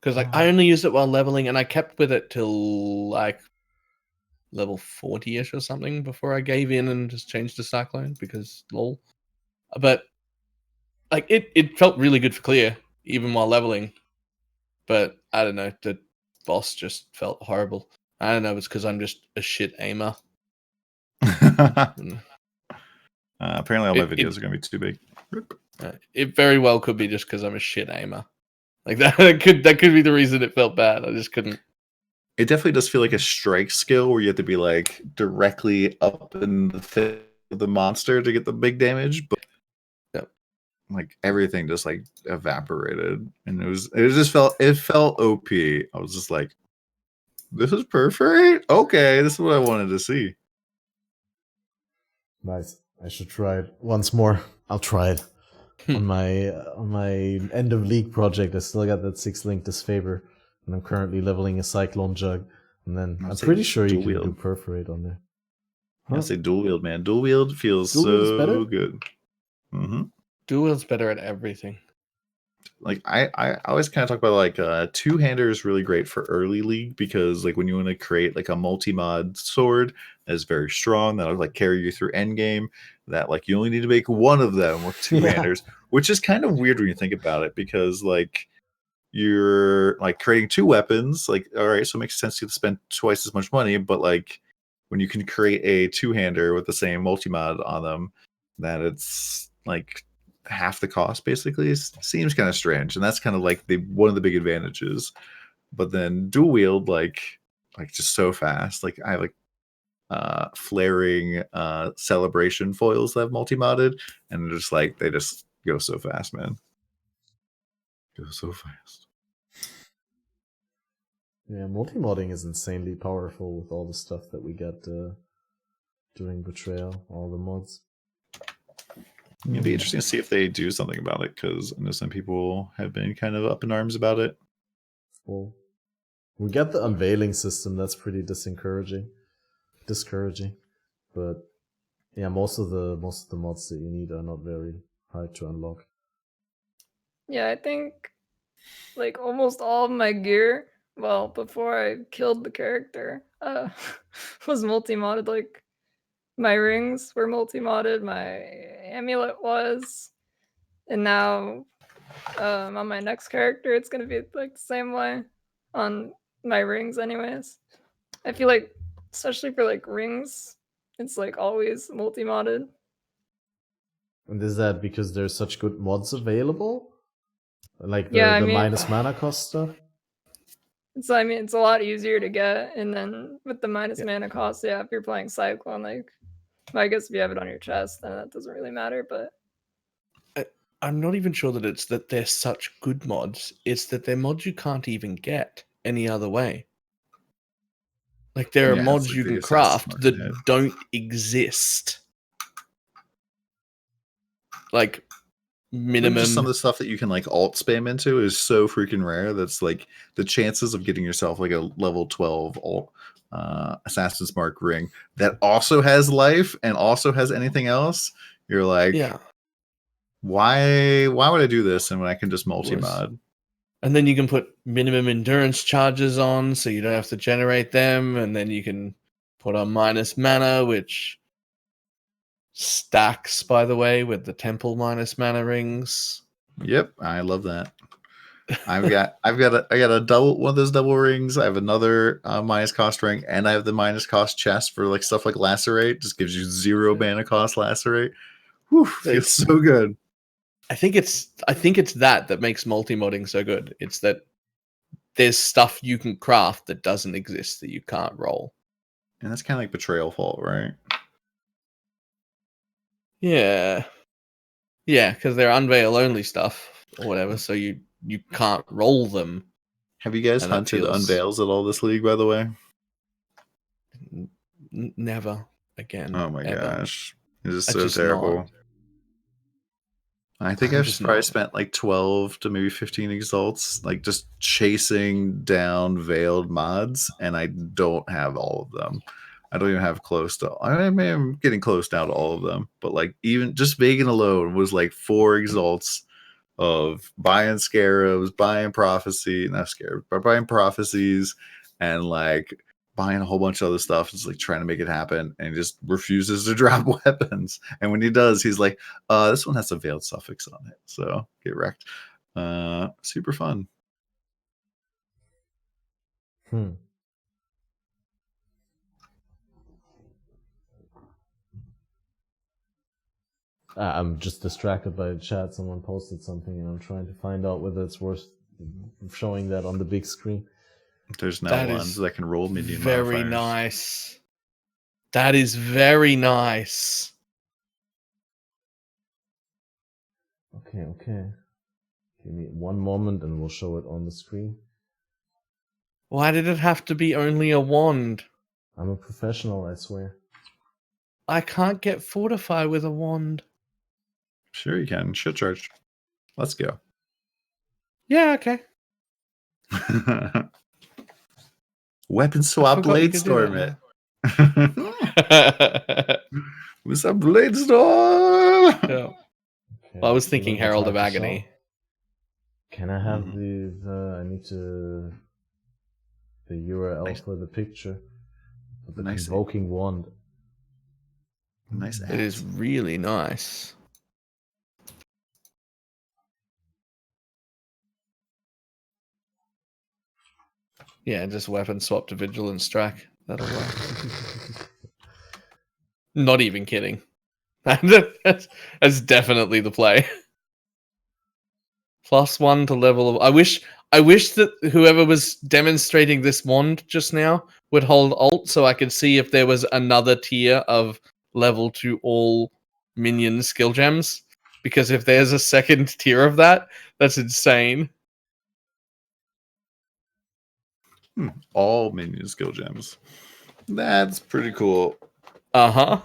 Because like I only used it while leveling, and I kept with it till like level 40-ish or something before I gave in and just changed to Cyclone because lol. But like it felt really good for clear even while leveling. But I don't know, the boss just felt horrible. I don't know, it's because I'm just a shit aimer. Apparently all my videos are going to be too big. It very well could be just because I'm a shit aimer. Like that could be the reason it felt bad. I just couldn't. It definitely does feel like a strike skill where you have to be like directly up in the thick of the monster to get the big damage. But like everything just like evaporated, and it felt OP. I was just like, this is perfect. Okay, this is what I wanted to see. Nice. I should try it once more. I'll try it on my end of league project. I still got that 6-link disfavor, and I'm currently leveling a Cyclone Jug. And then I'm pretty sure you can do Perforate on there. I say dual wield, man. Dual wield feels so good. Mm-hmm. Dual wield's better at everything. Like I always kind of talk about like two-hander is really great for early league, because like when you want to create like a multi-mod sword that is very strong, that'll like carry you through end game, that like you only need to make one of them with two-handers, which is kind of weird when you think about it, because like you're like creating two weapons, like all right, so it makes sense to spend twice as much money, but like when you can create a two-hander with the same multi-mod on them, that it's like half the cost basically seems kind of strange, and that's kind of like one of the big advantages. But then dual wield, like just so fast. Like I have like flaring celebration foils that have multi-modded, and just like they just go so fast, man. Go so fast. Yeah, multi-modding is insanely powerful with all the stuff that we got doing Betrayal, all the mods. It'd be interesting to see if they do something about it, because I know some people have been kind of up in arms about it. Well, we got the unveiling system. That's pretty discouraging. But yeah, most of the mods that you need are not very hard to unlock. Yeah, I think like almost all of my gear, well, before I killed the character, was multi-modded. Like my rings were multi-modded, my amulet was, and now on my next character it's gonna be like the same way on my rings anyways. I feel like, especially for like rings, it's like always multi-modded. And is that because there's such good mods available? Like Yeah, the minus mana cost stuff? I mean, it's a lot easier to get, and then with the minus mana cost, yeah, if you're playing Cyclone, like, well, I guess if you have it on your chest, then that doesn't really matter, but... I'm not even sure that it's that they're such good mods. It's that they're mods you can't even get any other way. Like, there are mods like you the can Assassin's craft that Market. don't exist. Like, minimum... Just some of the stuff that you can like alt spam into is so freaking rare. That's like the chances of getting yourself like a level 12 alt Assassin's Mark ring that also has life and also has anything else. You're like, yeah. Why would I do this? And when I can just multi-mod. And then you can put minimum endurance charges on, so you don't have to generate them. And then you can put on minus mana, which stacks, by the way, with the temple minus mana rings. Yep, I love that. I got a double one of those double rings. I have another minus cost ring, and I have the minus cost chest for like stuff like lacerate. Just gives you 0 mana cost lacerate. Whew, feels so good. I think it's that makes multi-modding so good. It's that there's stuff you can craft that doesn't exist that you can't roll. And that's kind of like Betrayal fault, right? Yeah. Yeah, because they're unveil only stuff or whatever, so you can't roll them. Have you guys hunted unveils at all this league, by the way? Never again. Oh my ever. gosh. It is so terrible. Not. I think I've probably spent like 12 to maybe 15 exalts, like just chasing down veiled mods, and I don't have all of them. I don't even have close to. I mean, I'm getting close down to all of them, but like even just Vegan alone was like 4 exalts of buying scarabs, buying prophecy, not scarabs, but buying prophecies, and like buying a whole bunch of other stuff. It's like trying to make it happen, and he just refuses to drop weapons. And when he does, he's like, this one has a veiled suffix on it, so get wrecked. Super fun. I'm just distracted by the chat. Someone posted something, and I'm trying to find out whether it's worth showing that on the big screen. There's now ones that can roll minion very modifiers. Nice. That is very nice. Okay. Give me one moment and we'll show it on the screen. Why did it have to be only a wand? I'm a professional, I swear. I can't get Fortify with a wand. Sure you can. Shit charge. Let's go. Yeah, okay. Weapon swap forgot you blade could do storm that, it. What's up, blade storm? Yeah. Okay, Well, I was a thinking little bit Herald of hard to Agony. show. Can I have Mhm. I need to the URL Nice. for the picture of the Nice. convoking wand. Nice It is ads. really nice. Yeah, just weapon swap to Vigilant Strike. That'll work. Not even kidding. That's definitely the play. +1 to level of. I wish that whoever was demonstrating this wand just now would hold Alt so I could see if there was another tier of level to all minion skill gems. Because if there's a second tier of that, that's insane. All minion skill gems. That's pretty cool. Uh-huh.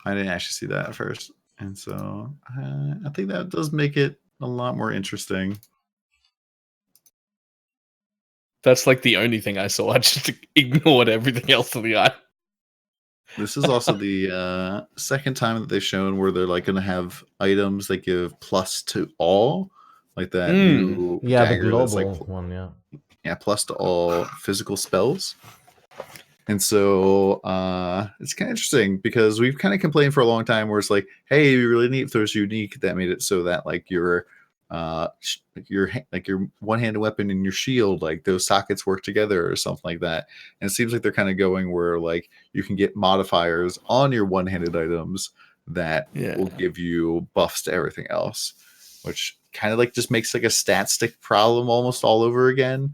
I didn't actually see that at first. And so I think that does make it a lot more interesting. That's like the only thing I saw. I just ignored everything else on the eye. This is also the second time that they've shown where they're like going to have items that give plus to all, like that new Yeah, the dagger that's like global one, yeah. plus to all physical spells. And so it's kind of interesting because we've kind of complained for a long time where it's like, hey, we really need those unique that made it so that like your one-handed weapon and your shield, like those sockets work together or something like that. And it seems like they're kind of going where like you can get modifiers on your one-handed items that will give you buffs to everything else, which kind of like just makes like a stat stick problem almost all over again.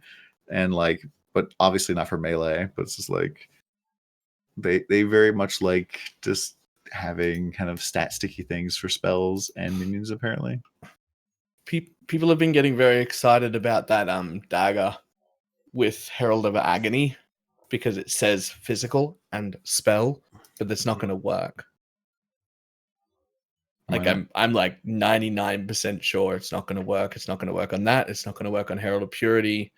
And like, but obviously not for melee, but it's just like they very much like just having kind of stat sticky things for spells and minions apparently. People have been getting very excited about that dagger with Herald of Agony because it says physical and spell, but that's not going to work. Like I'm like 99% sure it's not going to work. It's not going to work on that. It's not going to work on Herald of Purity.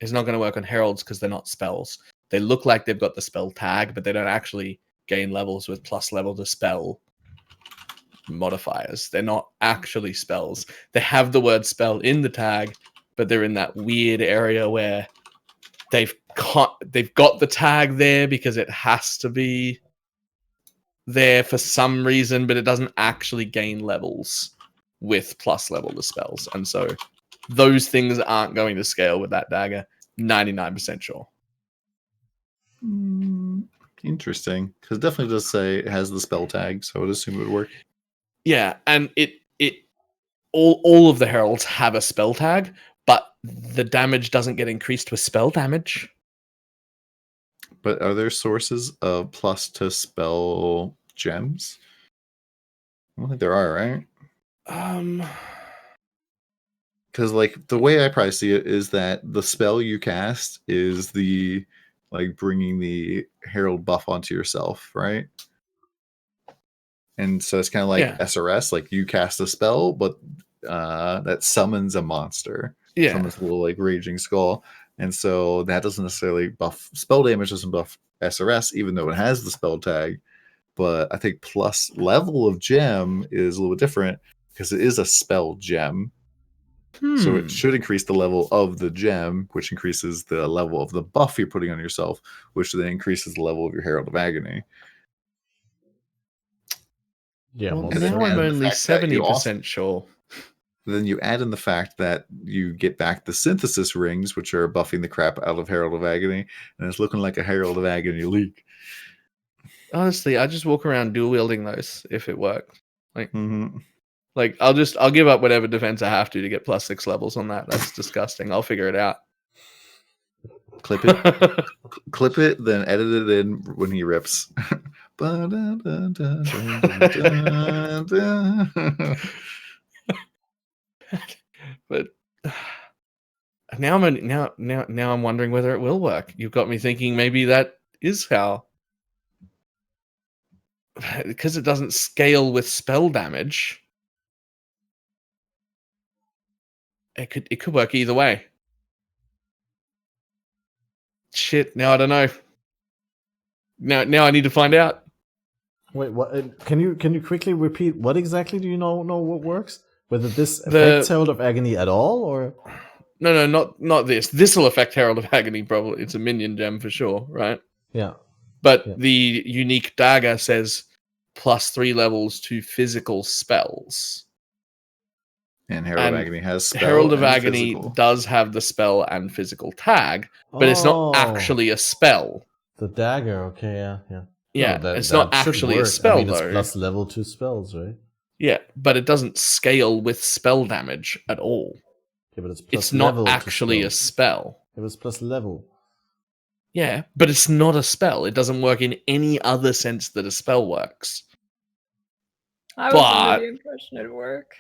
It's not going to work on Heralds because they're not spells. They look like they've got the spell tag, but they don't actually gain levels with plus level to spell modifiers. They're not actually spells. They have the word spell in the tag, but they're in that weird area where they've got the tag there because it has to be there for some reason, but it doesn't actually gain levels with plus level to spells. And so those things aren't going to scale with that dagger. 99% sure. Interesting, because it definitely does say it has the spell tag, so I would assume it would work. Yeah, and it all of the heralds have a spell tag, but the damage doesn't get increased with spell damage. But are there sources of plus to spell gems? I don't think there are, right? Because like the way I probably see it is that the spell you cast is the like bringing the herald buff onto yourself, right? And so it's kind of like SRS, like you cast a spell, but that summons a monster. Yeah, summons a little like raging skull, and so that doesn't necessarily buff spell damage. Doesn't buff SRS, even though it has the spell tag. But I think plus level of gem is a little bit different because it is a spell gem. So it should increase the level of the gem, which increases the level of the buff you're putting on yourself, which then increases the level of your Herald of Agony. Yeah, well, most now I'm only 70% sure. Then you add in the fact that you get back the synthesis rings, which are buffing the crap out of Herald of Agony, and it's looking like a Herald of Agony leak. Honestly, I just walk around dual wielding those if it works. Like I'll give up whatever defense I have to get +6 levels on that. That's disgusting. I'll figure it out. Clip it, clip it, then edit it in when he rips. But now I'm wondering whether it will work. You've got me thinking maybe that is how, because it doesn't scale with spell damage. It could work either way. Shit, now I don't know. Now I need to find out. Wait, what? Can you quickly repeat what exactly do you know what works? Whether this affects Herald of Agony at all, or no, not this. This will affect Herald of Agony probably. It's a minion gem for sure, right? yeah. But Yeah. the unique dagger says +3 levels to physical spells. And Herald And of Agony has spell Herald of and Agony physical. does have the spell and physical tag, but it's not actually a spell. The dagger. Okay, yeah. Yeah, No, it's not should actually a work. spell, I mean, it's though. plus level 2 spells, right? Yeah, but it doesn't scale with spell damage at all. Yeah, but it's plus It's not level to actually a spell. It was plus level. Yeah, but it's not a spell. It doesn't work in any other sense that a spell works. I was But- under the impression it'd work.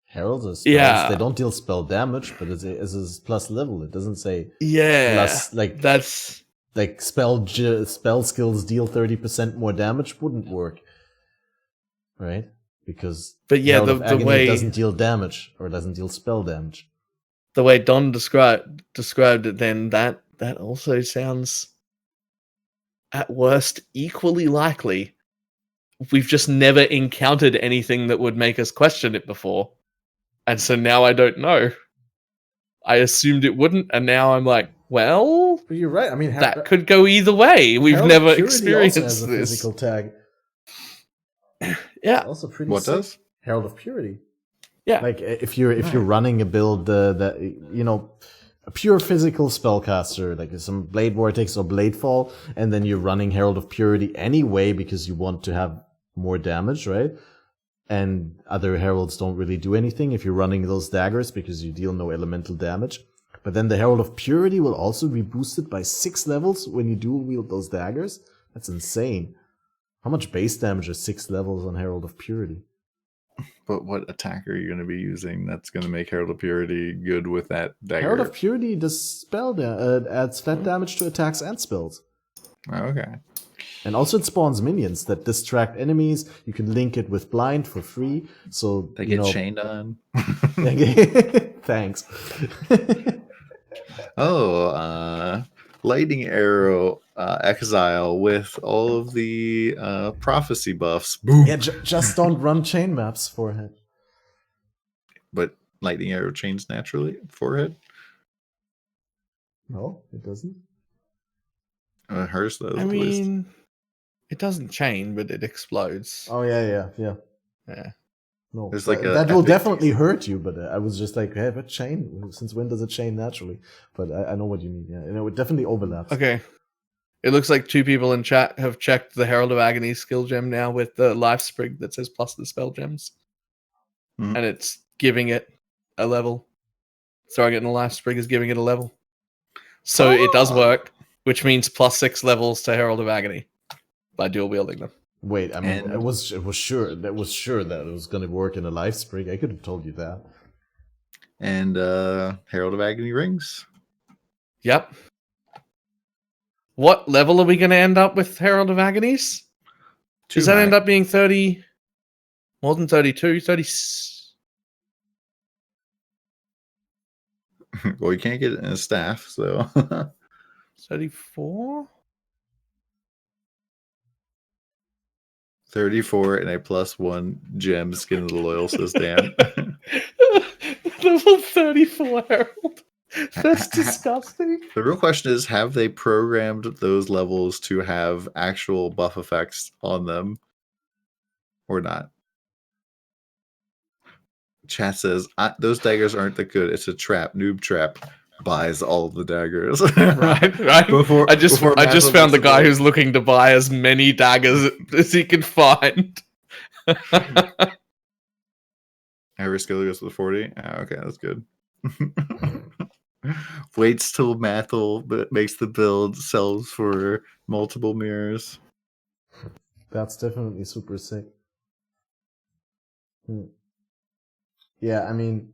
Heralds are spells. Yeah. They don't deal spell damage, but it's plus level. It doesn't say Yeah, plus that's like spell skills deal 30% more damage wouldn't work, right? Because But yeah, Herald of the Agony way doesn't deal damage or doesn't deal spell damage. the way Don described it, then that also sounds at worst equally likely. We've just never encountered anything that would make us question it before. And so now I don't know. I assumed it wouldn't, and now I'm like, well, But you're right. I mean, that could go either way. We've Herald never of Purity experienced also has a this. physical tag. Yeah. Also pretty. What sick. does? Herald of Purity? Yeah. Like if you're running a build that a pure physical spellcaster, like some Blade Vortex or Blade Fall, and then you're running Herald of Purity anyway because you want to have more damage, right? And other heralds don't really do anything if you're running those daggers because you deal no elemental damage. But then the Herald of Purity will also be boosted by 6 levels when you dual wield those daggers. That's insane. How much base damage are 6 levels on Herald of Purity? But what attacker are you going to be using that's going to make Herald of Purity good with that dagger? Herald of Purity does adds flat damage to attacks and spells. Okay. And also it spawns minions that distract enemies. You can link it with blind for free. So They get chained on. Thanks. Lightning Arrow Exile with all of the prophecy buffs. Boom. Yeah, just don't run chain maps forehead. But Lightning Arrow chains naturally forehead. No, it doesn't. Hers does. I at least. mean, it doesn't chain, but it explodes. Oh yeah. Yeah. No, There's like that will definitely hurt you. But I was just like, hey, but chain. Since when does it chain naturally? But I know what you mean. Yeah, and it definitely overlaps. Okay. It looks like 2 people in chat have checked the Herald of Agony skill gem now with the life sprig that says plus the spell gems. Mhm. And it's giving it a level. Throwing it in a life sprig is giving it a level. So it does work, which means plus 6 levels to Herald of Agony by dual wielding them. Wait, I mean, And- it was sure that it was going to work in a life sprig. I could have told you that. And Herald of Agony rings. Yep. What level are we going to end up with Herald of Agonies? Does that end up being 30? More than 32? 30? Well, you can't get it in a staff, so 34? 34 and a +1 gem skin of the loyal, says Dan. Level 34 Herald. That's disgusting. The real question is, have they programmed those levels to have actual buff effects on them or not? Chat says, those daggers aren't that good. It's a trap. Noob trap. Buys all of the daggers. Right. Before, I just before found the guy Massive- who's looking to buy as many daggers as he can find. Every skill goes to the 40. Okay, that's good. Waits till Mathel but makes the build, sells for multiple mirrors. That's definitely super sick. Yeah, I mean,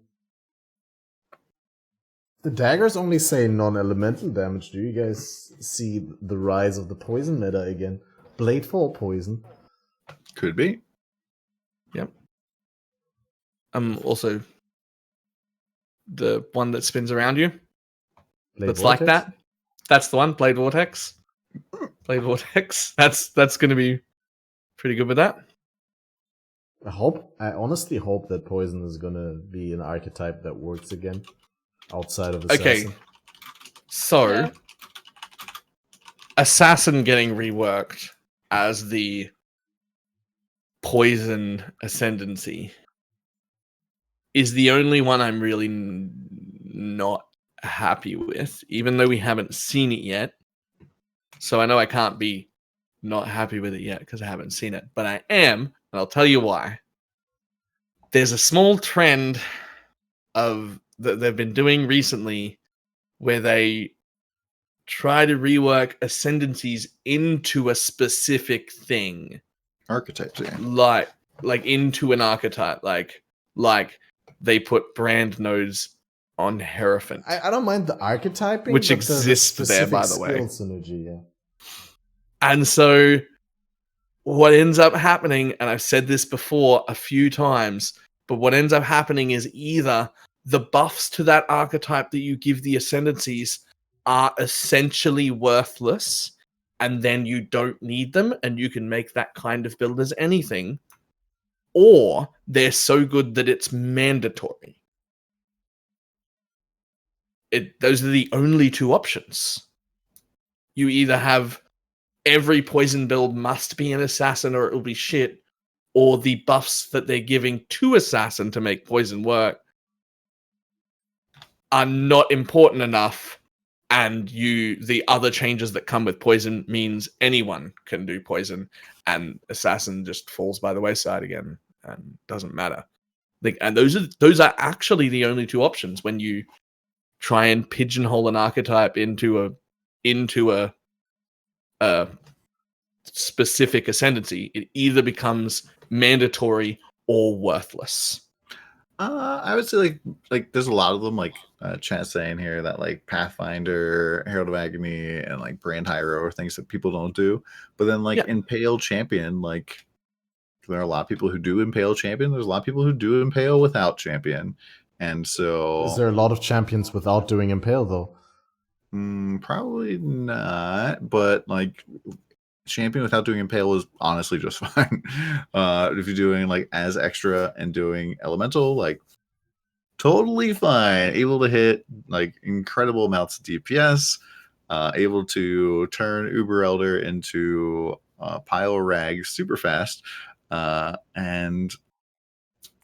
the daggers only say non-elemental damage. Do you guys see the rise of the poison meta again? Bladefall poison. Could be. Yep. Also the one that spins around you. Blade That's like Vortex? that. That's the one. Blade Vortex. Blade Vortex. That's going to be pretty good with that. I honestly hope that poison is gonna be an archetype that works again outside of Okay. assassin. So, Yeah. Assassin getting reworked as the poison ascendancy is the only one I'm really not happy with, even though we haven't seen it yet. So I know I can't be not happy with it yet because I haven't seen it, but I am, and I'll tell you why. There's a small trend of that they've been doing recently where they try to rework ascendancies into a specific thing, Archetypes, yeah. like into an archetype, like they put brand nodes on Hierophant, I don't mind the archetyping, which but exists the there, by the specific way. skill synergy, yeah. And so what ends up happening, and I've said this before a few times, but what ends up happening is either the buffs to that archetype that you give the ascendancies are essentially worthless, and then you don't need them, and you can make that kind of build as anything, or they're so good that it's mandatory. Those are the only two options. You either have every poison build must be an assassin or it'll be shit, or the buffs that they're giving to assassin to make poison work are not important enough, and the other changes that come with poison means anyone can do poison, and assassin just falls by the wayside again and doesn't matter. And those are actually the only two options when you try and pigeonhole an archetype into a specific ascendancy. It either becomes mandatory or worthless. I would say like there's a lot of them, like chat saying here that like Pathfinder, Herald of Agony, and like Brand Hero are things that people don't do. But then like Impale Champion, like there are a lot of people who do Impale Champion. There's a lot of people who do Impale without Champion. And so Is there a lot of champions without doing Impale though? Probably not, but like Champion without doing Impale is honestly just fine. If you're doing like as extra and doing Elemental, like totally fine. Able to hit like incredible amounts of DPS, able to turn Uber Elder into Pile Rag super fast. And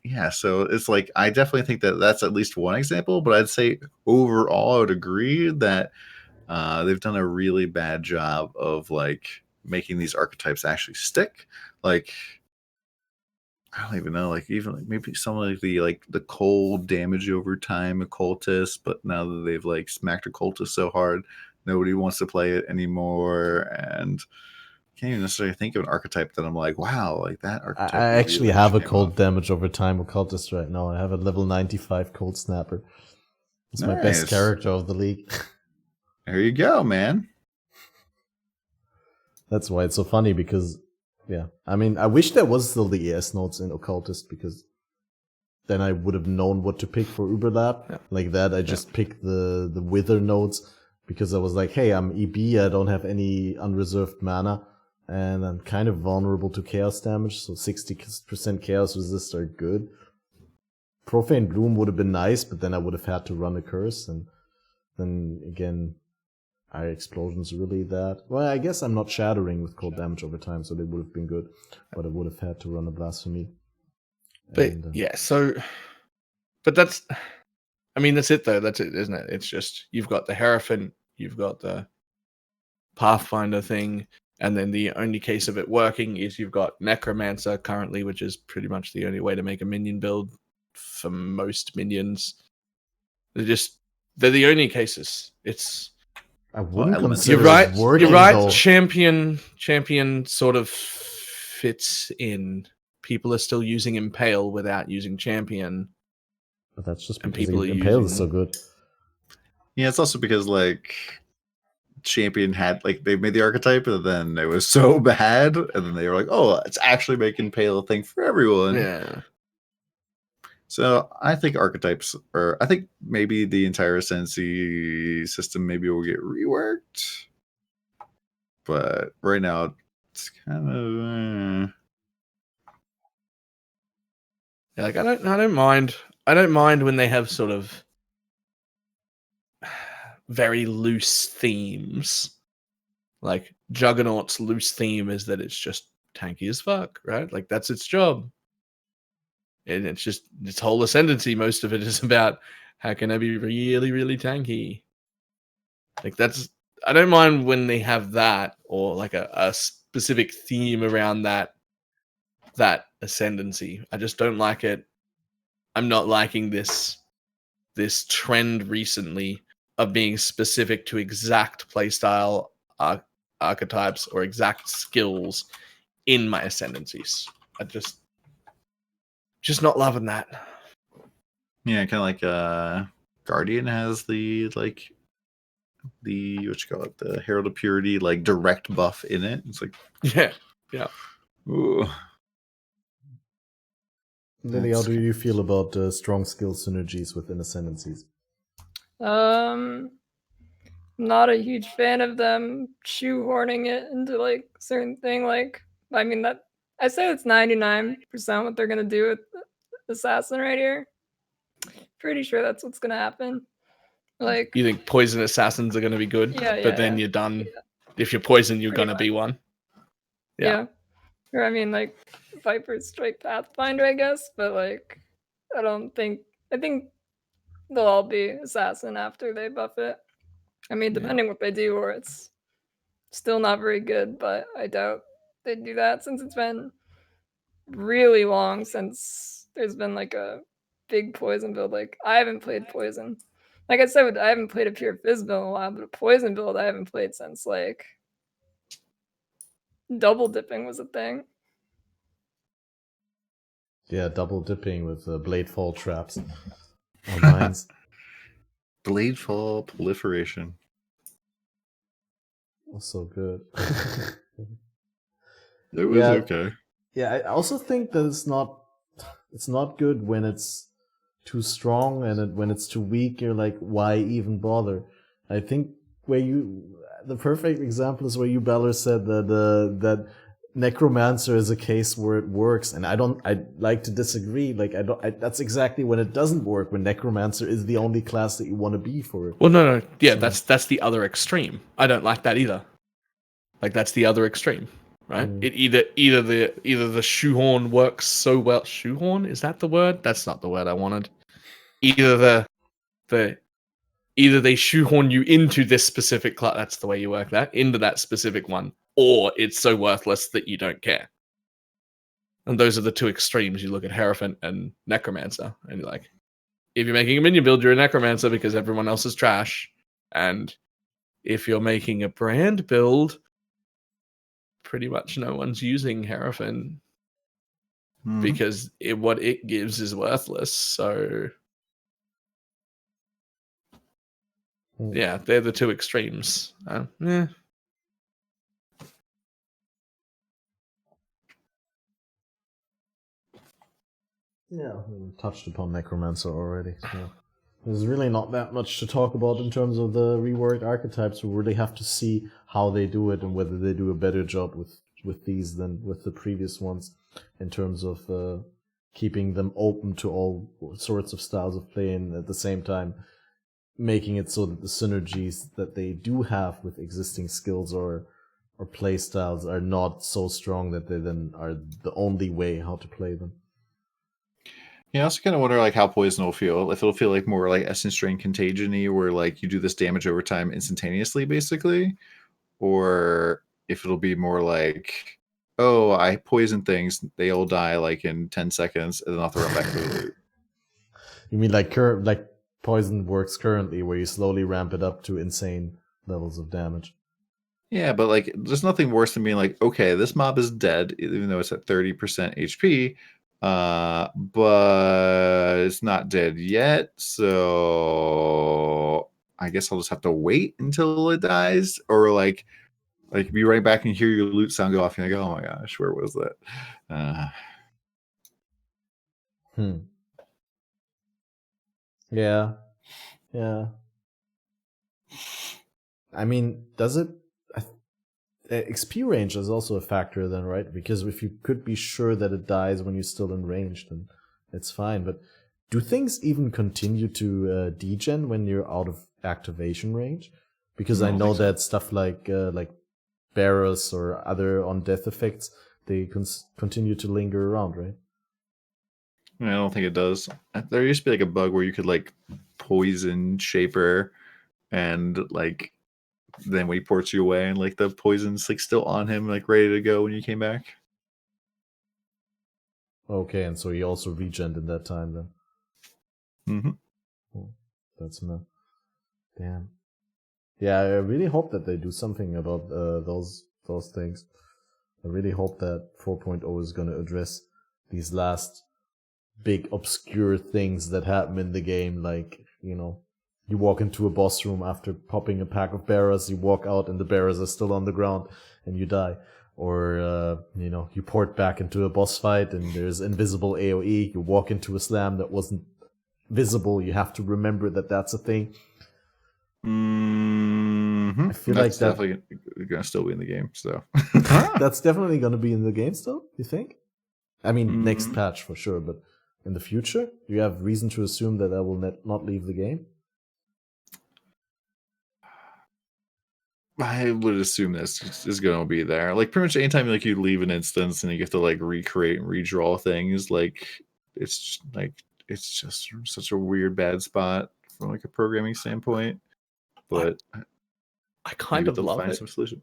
yeah, so it's like I definitely think that that's at least one example, but I'd say overall I would agree that they've done a really bad job of like making these archetypes actually stick. Like I don't even know, like even like maybe some of the cold damage over time occultist, but now that they've like smacked occultist so hard, nobody wants to play it anymore, and can't even necessarily think of an archetype that I'm like, wow, like that archetype. I actually have a cold damage over time occultist right now. I have a level 95 cold snapper. It's my best character of the league. There you go, man. That's why it's so funny because, yeah. I mean, I wish there was still the ES nodes in occultist because then I would have known what to pick for Uberlab. Yeah. Like that, I just picked the Wither nodes because I was like, hey, I'm EB, I don't have any unreserved mana. And I'm kind of vulnerable to chaos damage, so 60% chaos resist are good. Profane Bloom would have been nice, but then I would have had to run a curse, and then again, Ire Explosion's really that. Well, I guess I'm not shattering with cold damage over time, so they would have been good, but I would have had to run a Blasphemy. But yeah, so, but that's, I mean, that's it though. That's it, isn't it? It's just you've got the Hierophant, you've got the Pathfinder thing. And then the only case of it working is you've got Necromancer currently, which is pretty much the only way to make a minion build for most minions. They're just They're the only cases. It's I wouldn't Elements. consider you're right. it working, You're right. though. Champion sort of fits in. People are still using Impale without using Champion. But that's just And because people are Impale is using- so good. Yeah, it's also because like Champion had like they made the archetype and then it was so bad, and then they were like, oh, it's actually making Pale a thing for everyone. Yeah. So I think archetypes, or I think maybe the entire Ascendancy system maybe will get reworked. But right now, it's kind of. Yeah, like I don't mind. I don't mind when they have sort of very loose themes. Like Juggernaut's loose theme is that it's just tanky as fuck, right? Like that's its job. And it's just its whole ascendancy, most of it is about how can I be really, really tanky. Like that's I don't mind when they have that or like a specific theme around that ascendancy. I just don't like it. I'm not liking this trend recently of being specific to exact playstyle archetypes or exact skills in my ascendancies. I just not loving that. Yeah, kind of like Guardian has the what you call it, the Herald of Purity, like direct buff in it. It's like, Yeah. ooh. Lily, how do you feel about strong skill synergies within ascendancies? Not a huge fan of them shoehorning it into like certain thing. Like, I mean that I say it's 99% what they're gonna do with Assassin right here. Pretty sure that's what's gonna happen. Like, You think poison assassins are going to be good, Yeah, but then yeah. you're done. If you're poisoned, you're Pretty going to be one. yeah. Or I mean, like Viper Strike Pathfinder, I guess. But like, I think they'll all be Assassin after they buff it. I mean, Yeah. depending what they do, or it's still not very good, but I doubt they'd do that since it's been really long since there's been like a big poison build. Like, I haven't played poison. Like I said, I haven't played a pure fizz build in a while, but a poison build I haven't played since like double dipping was a thing. Yeah, double dipping with Bladefall traps or mines. Bladefall proliferation. Was so good. It was Yeah. okay. Yeah, I also think that it's not good when it's too strong, and when it's too weak, you're like, why even bother? I think the perfect example is where you, Balor, said that that Necromancer is a case where it works, and I'd like to disagree. Like that's exactly when it doesn't work, when Necromancer is the only class that you want to be for it. Well, no. Yeah, So- that's the other extreme. I don't like that either. Like that's the other extreme, right? Mm. It either the shoehorn works so well. Shoehorn, is that the word? That's not the word I wanted. Either they shoehorn you into this specific class. That's the way you work that, into that specific one, or it's so worthless that you don't care. And those are the two extremes. You look at Hierophant and Necromancer, and you're like, if you're making a minion build, you're a Necromancer because everyone else is trash. And if you're making a brand build, pretty much no one's using Hierophant because what it gives is worthless. So yeah, they're the two extremes. Yeah. Yeah, we touched upon Necromancer already. So there's really not that much to talk about in terms of the reworked archetypes. We really have to see how they do it and whether they do a better job with these than with the previous ones in terms of keeping them open to all sorts of styles of play, and at the same time making it so that the synergies that they do have with existing skills or play styles are not so strong that they then are the only way how to play them. Yeah, I also kind of wonder like how poison will feel. If it'll feel like more like Essence Drain Contagion-y, where like you do this damage over time instantaneously, basically, or if it'll be more like, oh, I poison things, they all die like in 10 seconds, and then I'll have to run back to the loot. You mean like poison works currently, where you slowly ramp it up to insane levels of damage. Yeah, but like, there's nothing worse than being like, okay, this mob is dead, even though it's at 30% HP, but it's not dead yet. So I guess I'll just have to wait until it dies, or like be right back and hear your loot sound go off, and you go, oh my gosh, where was that? Yeah. I mean, does it? XP range is also a factor then, right? Because if you could be sure that it dies when you're still in range, then it's fine. But do things even continue to degen when you're out of activation range? Because I know that stuff like Barrows or other on death effects, they continue to linger around, right? I don't think it does. There used to be like a bug where you could like poison Shaper, and like then when he ports you away, and like the poison's like still on him, like ready to go when you came back. Okay, and so he also regened in that time then. Mm-hmm. Oh, that's enough. Damn. Yeah, I really hope that they do something about those things. I really hope that 4.0 is going to address these last big obscure things that happen in the game, like, you know, you walk into a boss room after popping a pack of bearers, you walk out and the bearers are still on the ground and you die. Or, you know, you port back into a boss fight and there's invisible AoE, you walk into a slam that wasn't visible, you have to remember that that's a thing. Mm-hmm. I feel that's like definitely going to still be in the game, so. That's definitely going to be in the game still, you think? I mean, next Mm-hmm. patch for sure, but in the future, do you have reason to assume that will not leave the game? I would assume this is going to be there. Like, pretty much anytime like you leave an instance and you get to like recreate and redraw things, like it's just such a weird bad spot from like a programming standpoint. But I kind maybe of they'll love find it. some solution.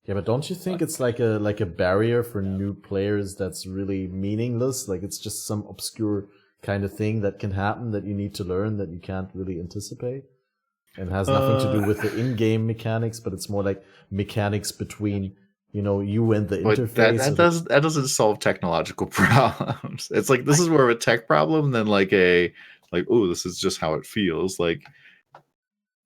Yeah, but don't you think it's like a barrier for new players that's really meaningless? Like it's just some obscure kind of thing that can happen that you need to learn that you can't really anticipate? And has nothing to do with the in-game mechanics, but it's more like mechanics between, you know, you and the But interface. that doesn't solve technological problems. It's like this is more of a tech problem than like oh, this is just how it feels. Like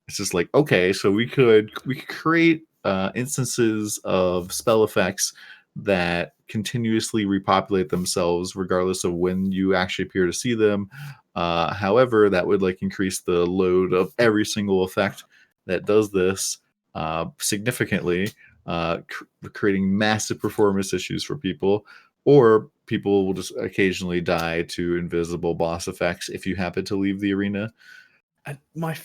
it's just like, okay, so we could create instances of spell effects that continuously repopulate themselves regardless of when you actually appear to see them. However, that would like increase the load of every single effect that does this significantly, creating massive performance issues for people. Or people will just occasionally die to invisible boss effects if you happen to leave the arena. And my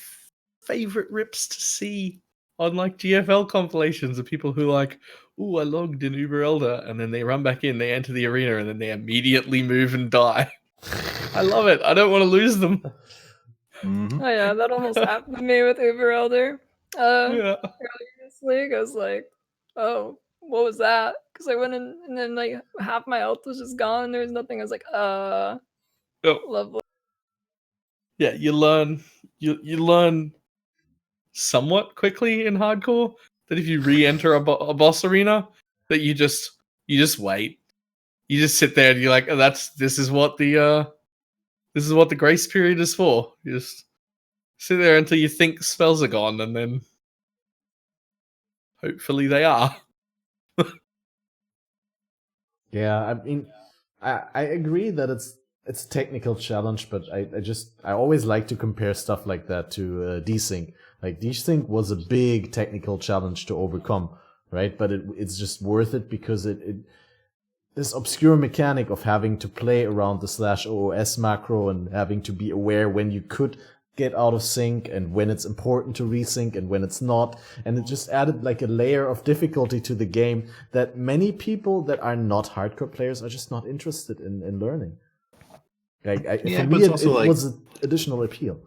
favorite rips to see on like GFL compilations of people who like, ooh, I logged in Uber Elder, and then they run back in, they enter the arena, and then they immediately move and die. I love it. I don't want to lose them. Mm-hmm. Oh yeah, that almost happened to me with Uber Elder. Yeah. Earlier this league, I was like, oh, what was that? Because I went in and then like half my health was just gone and there was nothing. I was like, Oh, lovely. yeah, you learn somewhat quickly in hardcore that if you re-enter a boss arena, that you just wait. You just sit there and you're like, oh, this is what the grace period is for. You just sit there until you think spells are gone, and then hopefully they are. Yeah, I mean, I agree that it's a technical challenge, but I always like to compare stuff like that to desync. Like desync was a big technical challenge to overcome, right? But it's just worth it because it this obscure mechanic of having to play around the /OOS macro and having to be aware when you could get out of sync and when it's important to resync and when it's not. And it just added like a layer of difficulty to the game that many people that are not hardcore players are just not interested in learning. Like for me, it was an additional appeal.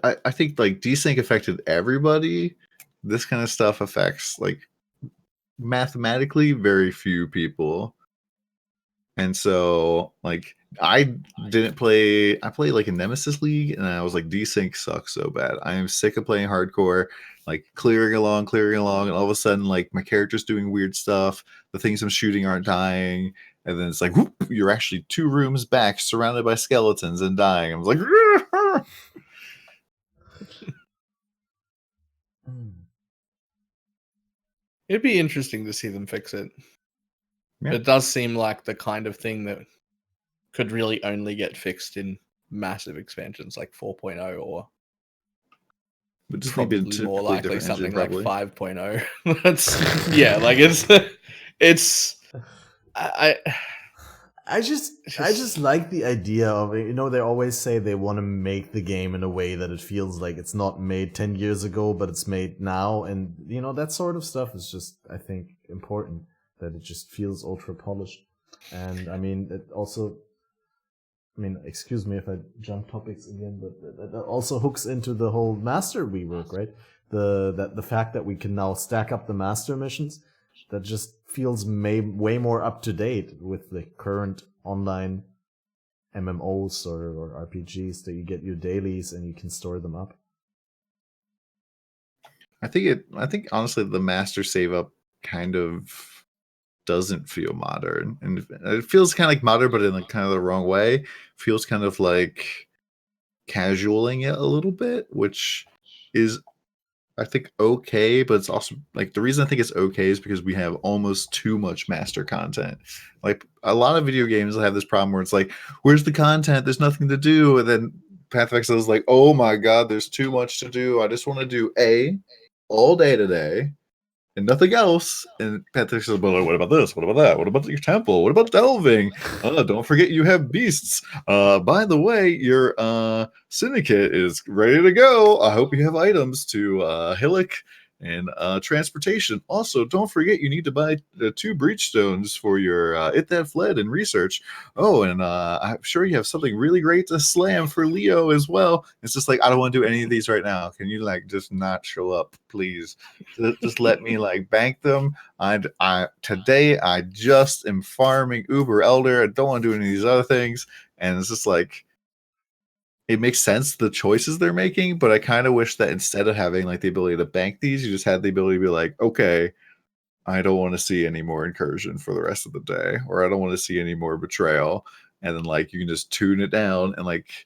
I think like desync affected everybody. This kind of stuff affects like mathematically very few people. And so, like, I didn't play. I played like a Nemesis League, and I was like, desync sucks so bad. I am sick of playing hardcore, like clearing along, and all of a sudden, like my character's doing weird stuff. The things I'm shooting aren't dying, and then it's like, whoop, you're actually 2 rooms back, surrounded by skeletons and dying. I was like, It'd be interesting to see them fix it. Yeah. It does seem like the kind of thing that could really only get fixed in massive expansions like 4.0 or but just probably maybe more typically likely different something engine, like probably. 5.0. That's yeah, like it's I I just like the idea of it. You know, they always say they want to make the game in a way that it feels like it's not made 10 years ago, but it's made now. And, you know, that sort of stuff is just, I think, important, that it just feels ultra polished. And, I mean, it also, I mean, excuse me if I jump topics again, but that also hooks into the whole master rework, right? The fact that we can now stack up the master missions, that just feels way more up to date with the current online MMOs or RPGs, that you get your dailies and you can store them up. I think honestly, the master save up kind of doesn't feel modern, and it feels kind of like modern, but in like kind of the wrong way. Feels kind of like casualing it a little bit, which is, I think, okay, but it's also like, the reason I think it's okay is because we have almost too much master content. Like a lot of video games have this problem where it's like, where's the content? There's nothing to do, and then Pathofexile is like, oh my god, there's too much to do. I just want to do all day today and nothing else. And Pathofexile says, well, what about this? What about that? What about your temple? What about delving? Don't forget you have beasts. By the way, your syndicate is ready to go. I hope you have items to hillock and transportation. Also, don't forget you need to buy 2 breachstones for your It That Fled and research. Oh, and I'm sure you have something really great to slam for Leo as well. It's just like, I don't want to do any of these right now. Can you like just not show up, please? Just let me like bank them. Today I just am farming Uber Elder. I don't want to do any of these other things. And it's just like, it makes sense, the choices they're making, but I kind of wish that instead of having like the ability to bank these, you just had the ability to be like, okay, I don't want to see any more incursion for the rest of the day, or I don't want to see any more betrayal. And then like you can just tune it down and like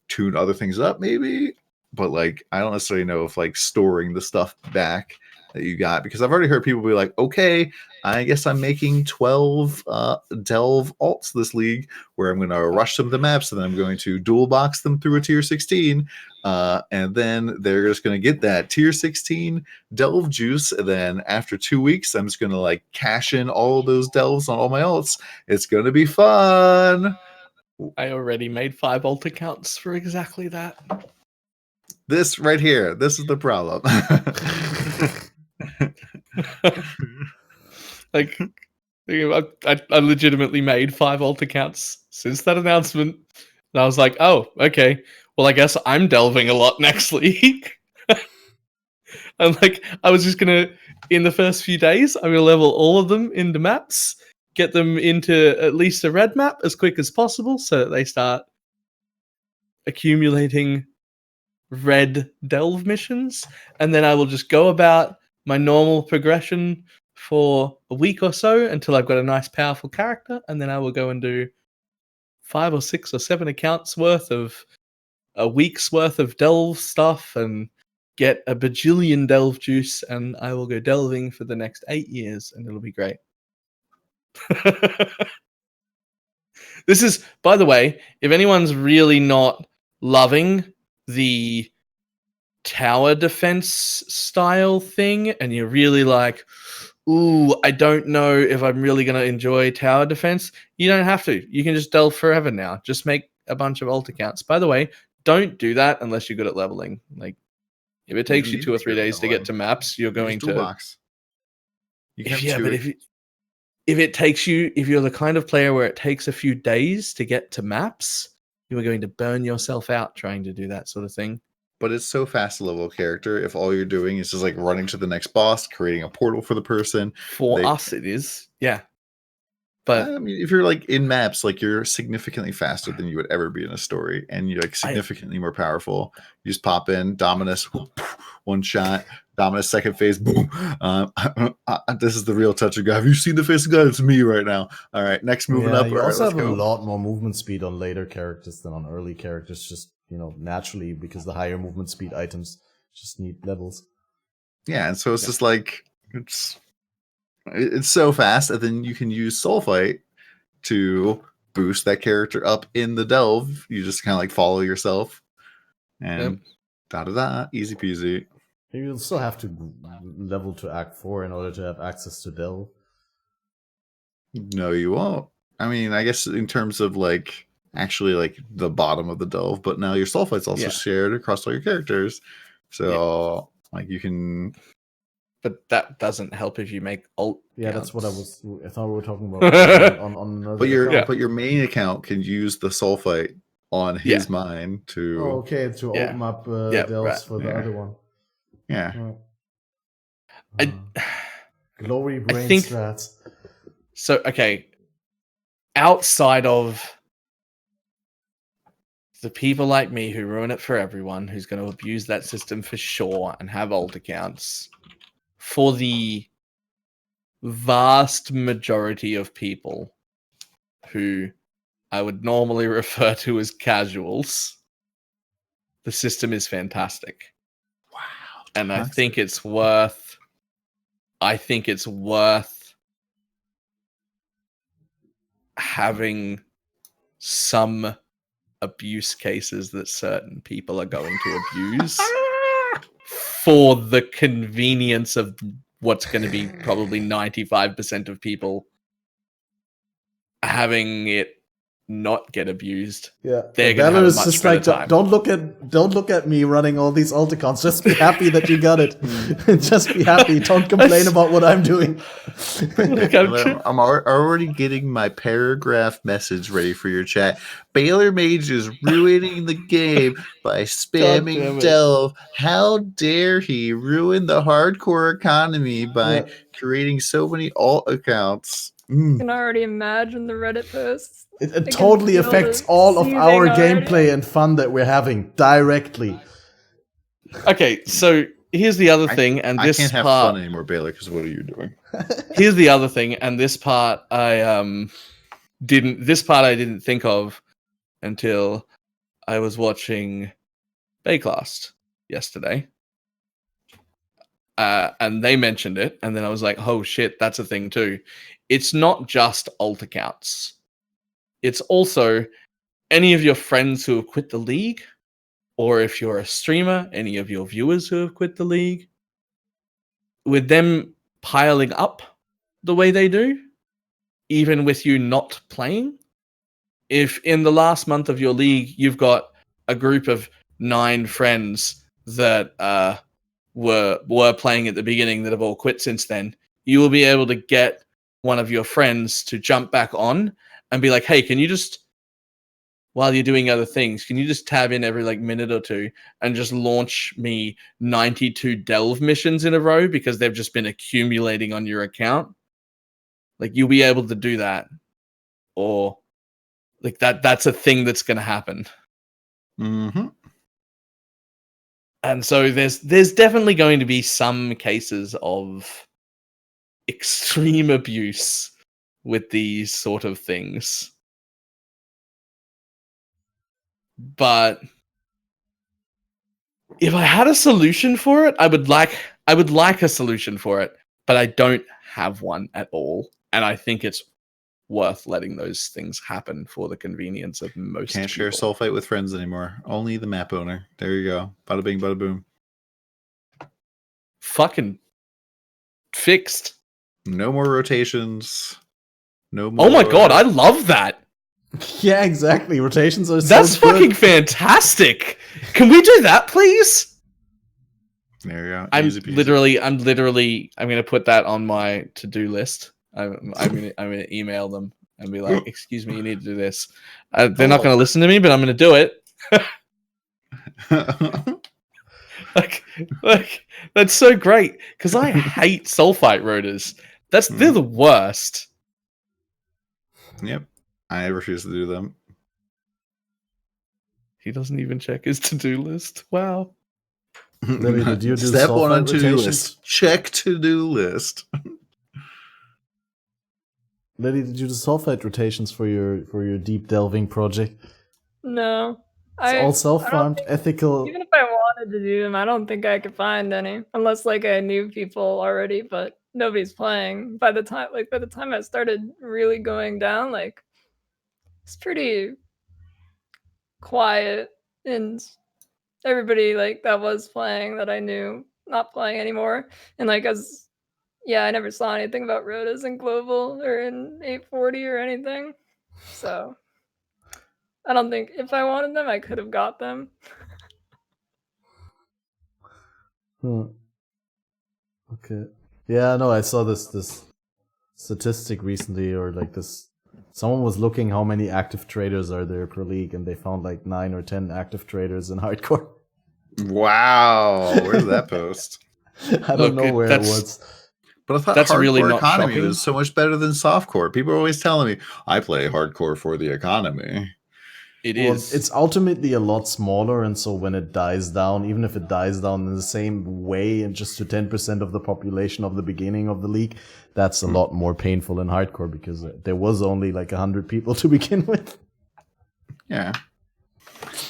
tune other things up maybe. But like, I don't necessarily know if like storing the stuff back that you got, because I've already heard people be like, okay, I guess I'm making 12 delve alts this league, where I'm going to rush them to maps, and then I'm going to dual box them through a tier 16, and then they're just going to get that tier 16 delve juice, and then after 2 weeks I'm just going to like cash in all of those delves on all my alts. It's going to be fun. I already made 5 alt accounts for exactly that. This right here, this is the problem. Like, I legitimately made 5 alt accounts since that announcement. And I was like, oh, okay. Well, I guess I'm delving a lot next league. And like, I was just gonna, in the first few days, I'm gonna level all of them into maps, get them into at least a red map as quick as possible, so that they start accumulating red delve missions, and then I will just go about my normal progression for a week or so until I've got a nice powerful character, and then I will go and do 5 or 6 or 7 accounts worth of a week's worth of delve stuff and get a bajillion delve juice, and I will go delving for the next 8 years, and it'll be great. This is, by the way, if anyone's really not loving the tower defense style thing, and you're really like, ooh, I don't know if I'm really going to enjoy tower defense, you don't have to. You can just delve forever now. Just make a bunch of alt accounts. By the way, don't do that unless you're good at leveling. Like, if it takes you 2 or 3 days to get to maps, you're going to toolbox. You can have yeah, 2. but if it takes you, if you're the kind of player where it takes a few days to get to maps, you are going to burn yourself out trying to do that sort of thing. But it's so fast level character if all you're doing is just like running to the next boss, creating a portal for the person. For us, it is. Yeah. But I mean, if you're like in maps, like you're significantly faster than you would ever be in a story, and you're like significantly more powerful. You just pop in, Dominus, one shot, Dominus second phase, boom. This is the real touch of God. Have you seen the face of God? It's me right now. All right, next moving up. You All right, also let's have a go. lot more movement speed on later characters than on early characters, just, naturally, because the higher movement speed items just need levels. Yeah, and so it's just like it's so fast, and then you can use Soulfight to boost that character up in the delve. You just kind of like follow yourself, and easy peasy. You'll still have to level to Act 4 in order to have access to Delve. No, you won't. I mean, I guess in terms of like actually like the bottom of the delve, but now your Soulfight's also shared across all your characters. So like you can. But that doesn't help if you make alt. Yeah, counts. that's what I thought we were talking about on another. But your main account can use the Soulfight on his mine to. Oh, okay, to open up delves for the other one. Yeah. Glory brain strats. So okay, outside of the people like me who ruin it for everyone, who's going to abuse that system for sure and have alt accounts, for the vast majority of people who I would normally refer to as casuals, the system is fantastic. Wow. And I think it's worth having some abuse cases that certain people are going to abuse for the convenience of what's going to be probably 95% of people having it not get abused. Yeah, they're going to have a much just better like, time. don't look at me running all these alt accounts. Just be happy that you got it. Just be happy. Don't complain about what I'm doing. I'm already getting my paragraph message ready for your chat. BALORMAGE is ruining the game by spamming delve. How dare he ruin the hardcore economy by creating so many alt accounts? I can already imagine the Reddit posts. It totally affects all of our gameplay and fun that we're having directly. Okay, so here's the other thing, and this I can't have part, fun anymore, Baylor, because what are you doing? Here's the other thing, and this part I didn't think of until I was watching Bayclast yesterday. And they mentioned it, and then I was like, oh shit, that's a thing too. It's not just alt accounts. It's also any of your friends who have quit the league, or if you're a streamer, any of your viewers who have quit the league. With them piling up the way they do, even with you not playing, if in the last month of your league, you've got a group of 9 friends that were playing at the beginning that have all quit since then, you will be able to get one of your friends to jump back on and be like, hey, can you just, while you're doing other things, can you just tab in every like minute or two and just launch me 92 delve missions in a row because they've just been accumulating on your account? Like, you'll be able to do that. Or like that's a thing that's going to happen. Mm-hmm. And so there's definitely going to be some cases of extreme abuse with these sort of things. But if I had a solution for it, I would like a solution for it, but I don't have one at all. And I think it's worth letting those things happen for the convenience of most Can't people. share Soulfight with friends anymore. Only the map owner. There you go. Bada bing, bada boom. Fucking fixed. No more rotations. No more. Oh my god, I love that. Yeah, exactly. Rotations are That's so good. fucking fantastic. Can we do that, please? There you go. I'm Easy peasy. gonna put that on my to-do list. I'm gonna email them and be like, excuse me, you need to do this. They're not gonna listen to me, but I'm gonna do it. like that's so great because I hate sulfite rotors. They're the worst. Yep. I refuse to do them. He doesn't even check his to-do list. Wow. Lily, did you do Step one sulfite on to-do rotations? list. Check to-do list. Lily, did you do sulfite rotations for your deep delving project? No. It's all I don't self-farmed, think, ethical. even if I wanted to do them, I don't think I could find any. Unless like I knew people already, but nobody's playing. By the time I started really going down, like it's pretty quiet and everybody like that was playing that I knew not playing anymore. And like as yeah, I never saw anything about Rotas in Global or in 840 or anything. So I don't think if I wanted them I could have got them. Okay. Yeah, no, I saw this statistic recently, or like this. Someone was looking how many active traders are there per league, and they found like 9 or 10 active traders in hardcore. Wow. Where's that post? I don't know where it was. But I thought That's hardcore really not economy shocking. was so much better than softcore. People are always telling me, I play hardcore for the economy. It Well, is. it's ultimately a lot smaller, and so when it dies down, even if it dies down in the same way and just to 10% of the population of the beginning of the league, that's a lot more painful in hardcore because there was only like 100 people to begin with. Yeah.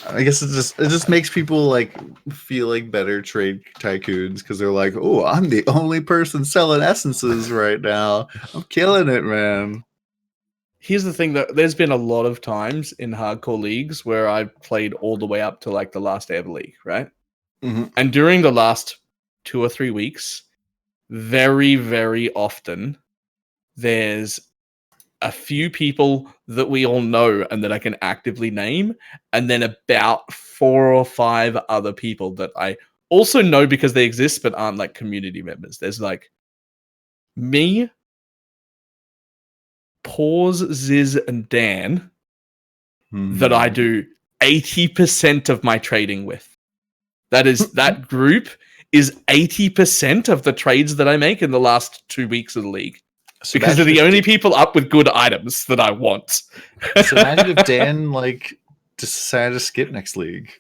I guess it just makes people like feel like better trade tycoons because they're like, oh, I'm the only person selling essences right now. I'm killing it, man. Here's the thing, that there's been a lot of times in hardcore leagues where I've played all the way up to like the last ever league, right? Mhm. And during the last 2 or 3 weeks, very, very often, there's a few people that we all know and that I can actively name, and then about 4 or 5 other people that I also know because they exist but aren't like community members. There's like me, Pause, Ziz, and Dan that I do 80% of my trading with. That group is 80% of the trades that I make in the last 2 weeks of the league. So Because they're the only people up with good items that I want. So imagine if Dan like decided to skip next league,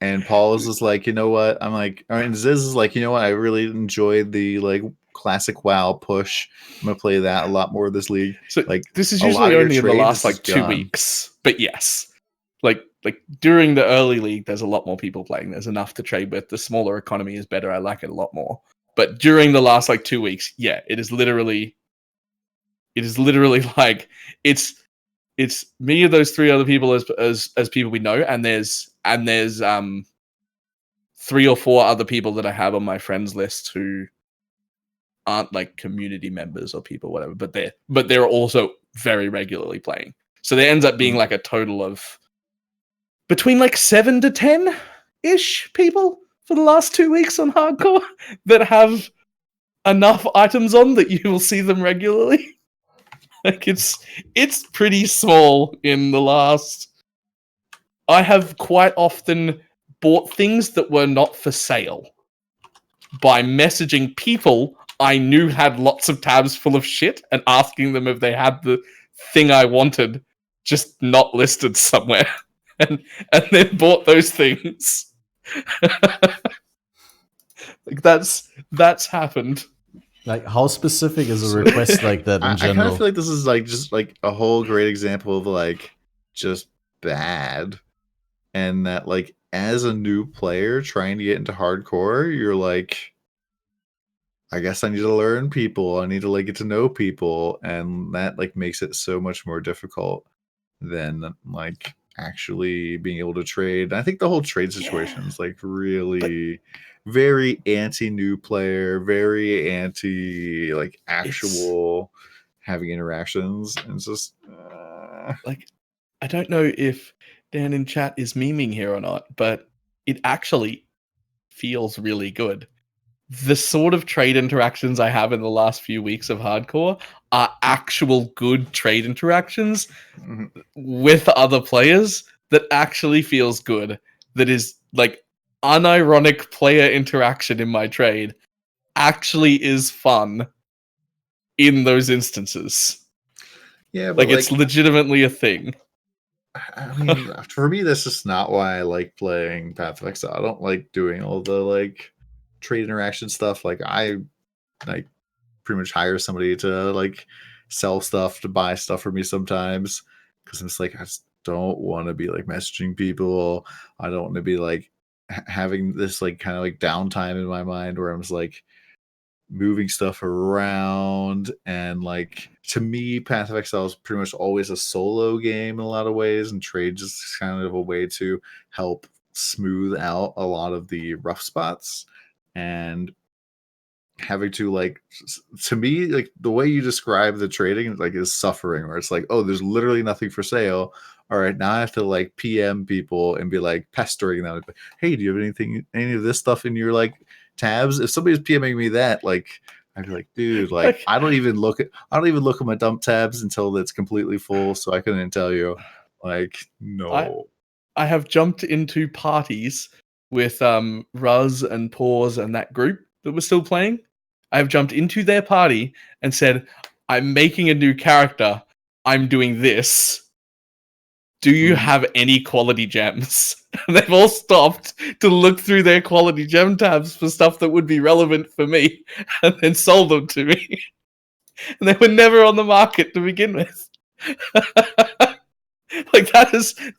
and Paul's is like, you know what? I'm like, and Ziz is like, you know what? I really enjoyed the like classic WoW push. I'm gonna play that a lot more this league. So Like this is a lot usually of your only in the trades last is like 2 gone. weeks. But yes. Like during the early league, there's a lot more people playing. There's enough to trade with. The smaller economy is better. I like it a lot more. But during the last like 2 weeks, yeah, it is literally like it's me and those 3 other people as people we know, and there's 3 or 4 other people that I have on my friends list who aren't like community members or people, whatever, but they're also very regularly playing. So there ends up being like a total of between like 7 to 10 ish people for the last 2 weeks on hardcore that have enough items on that you will see them regularly. Like it's pretty small in the last. I have quite often bought things that were not for sale by messaging people I knew had lots of tabs full of shit and asking them if they had the thing I wanted just not listed somewhere, and then bought those things. Like that's happened. Like, how specific is a request like that in I kind general? of feel like this is like just like a whole great example of like just bad, and that like as a new player trying to get into hardcore, you're like, I guess I need to learn people. I need to like get to know people, and that like makes it so much more difficult than like actually being able to trade. I think the whole trade situation is like really very anti new player, very anti like actual having interactions, and it's just Like, I don't know if Dan in chat is memeing here or not, but it actually feels really good. The sort of trade interactions I have in the last few weeks of hardcore are actual good trade interactions with other players that actually feels good. That is like unironic player interaction in my trade actually is fun in those instances. Yeah, but Like it's legitimately a thing. I mean, for me, that's just not why I like playing Pathofexile. I don't like doing all the like trade interaction stuff. Like I like pretty much hire somebody to like sell stuff, to buy stuff for me sometimes, because I'm just like, I just don't want to be like messaging people. I don't want to be like having this like kind of like downtime in my mind where I'm just like moving stuff around. And like, to me, Path of Exile is pretty much always a solo game in a lot of ways, and trade just kind of a way to help smooth out a lot of the rough spots. And having to like, to me, like the way you describe the trading like is suffering, where it's like, oh, there's literally nothing for sale. All right, now I have to like PM people and be like pestering them, like, hey, do you have any of this stuff in your like tabs? If somebody's PMing me that, like, I'd be like, dude, like I don't even look at my dump tabs until it's completely full, so I couldn't tell you. Like, no. I have jumped into parties with Ruz and Paws and that group that was still playing. I've jumped into their party and said, I'm making a new character. I'm doing this. Do you have any quality gems? And they've all stopped to look through their quality gem tabs for stuff that would be relevant for me, and then sold them to me. And they were never on the market to begin with. Like that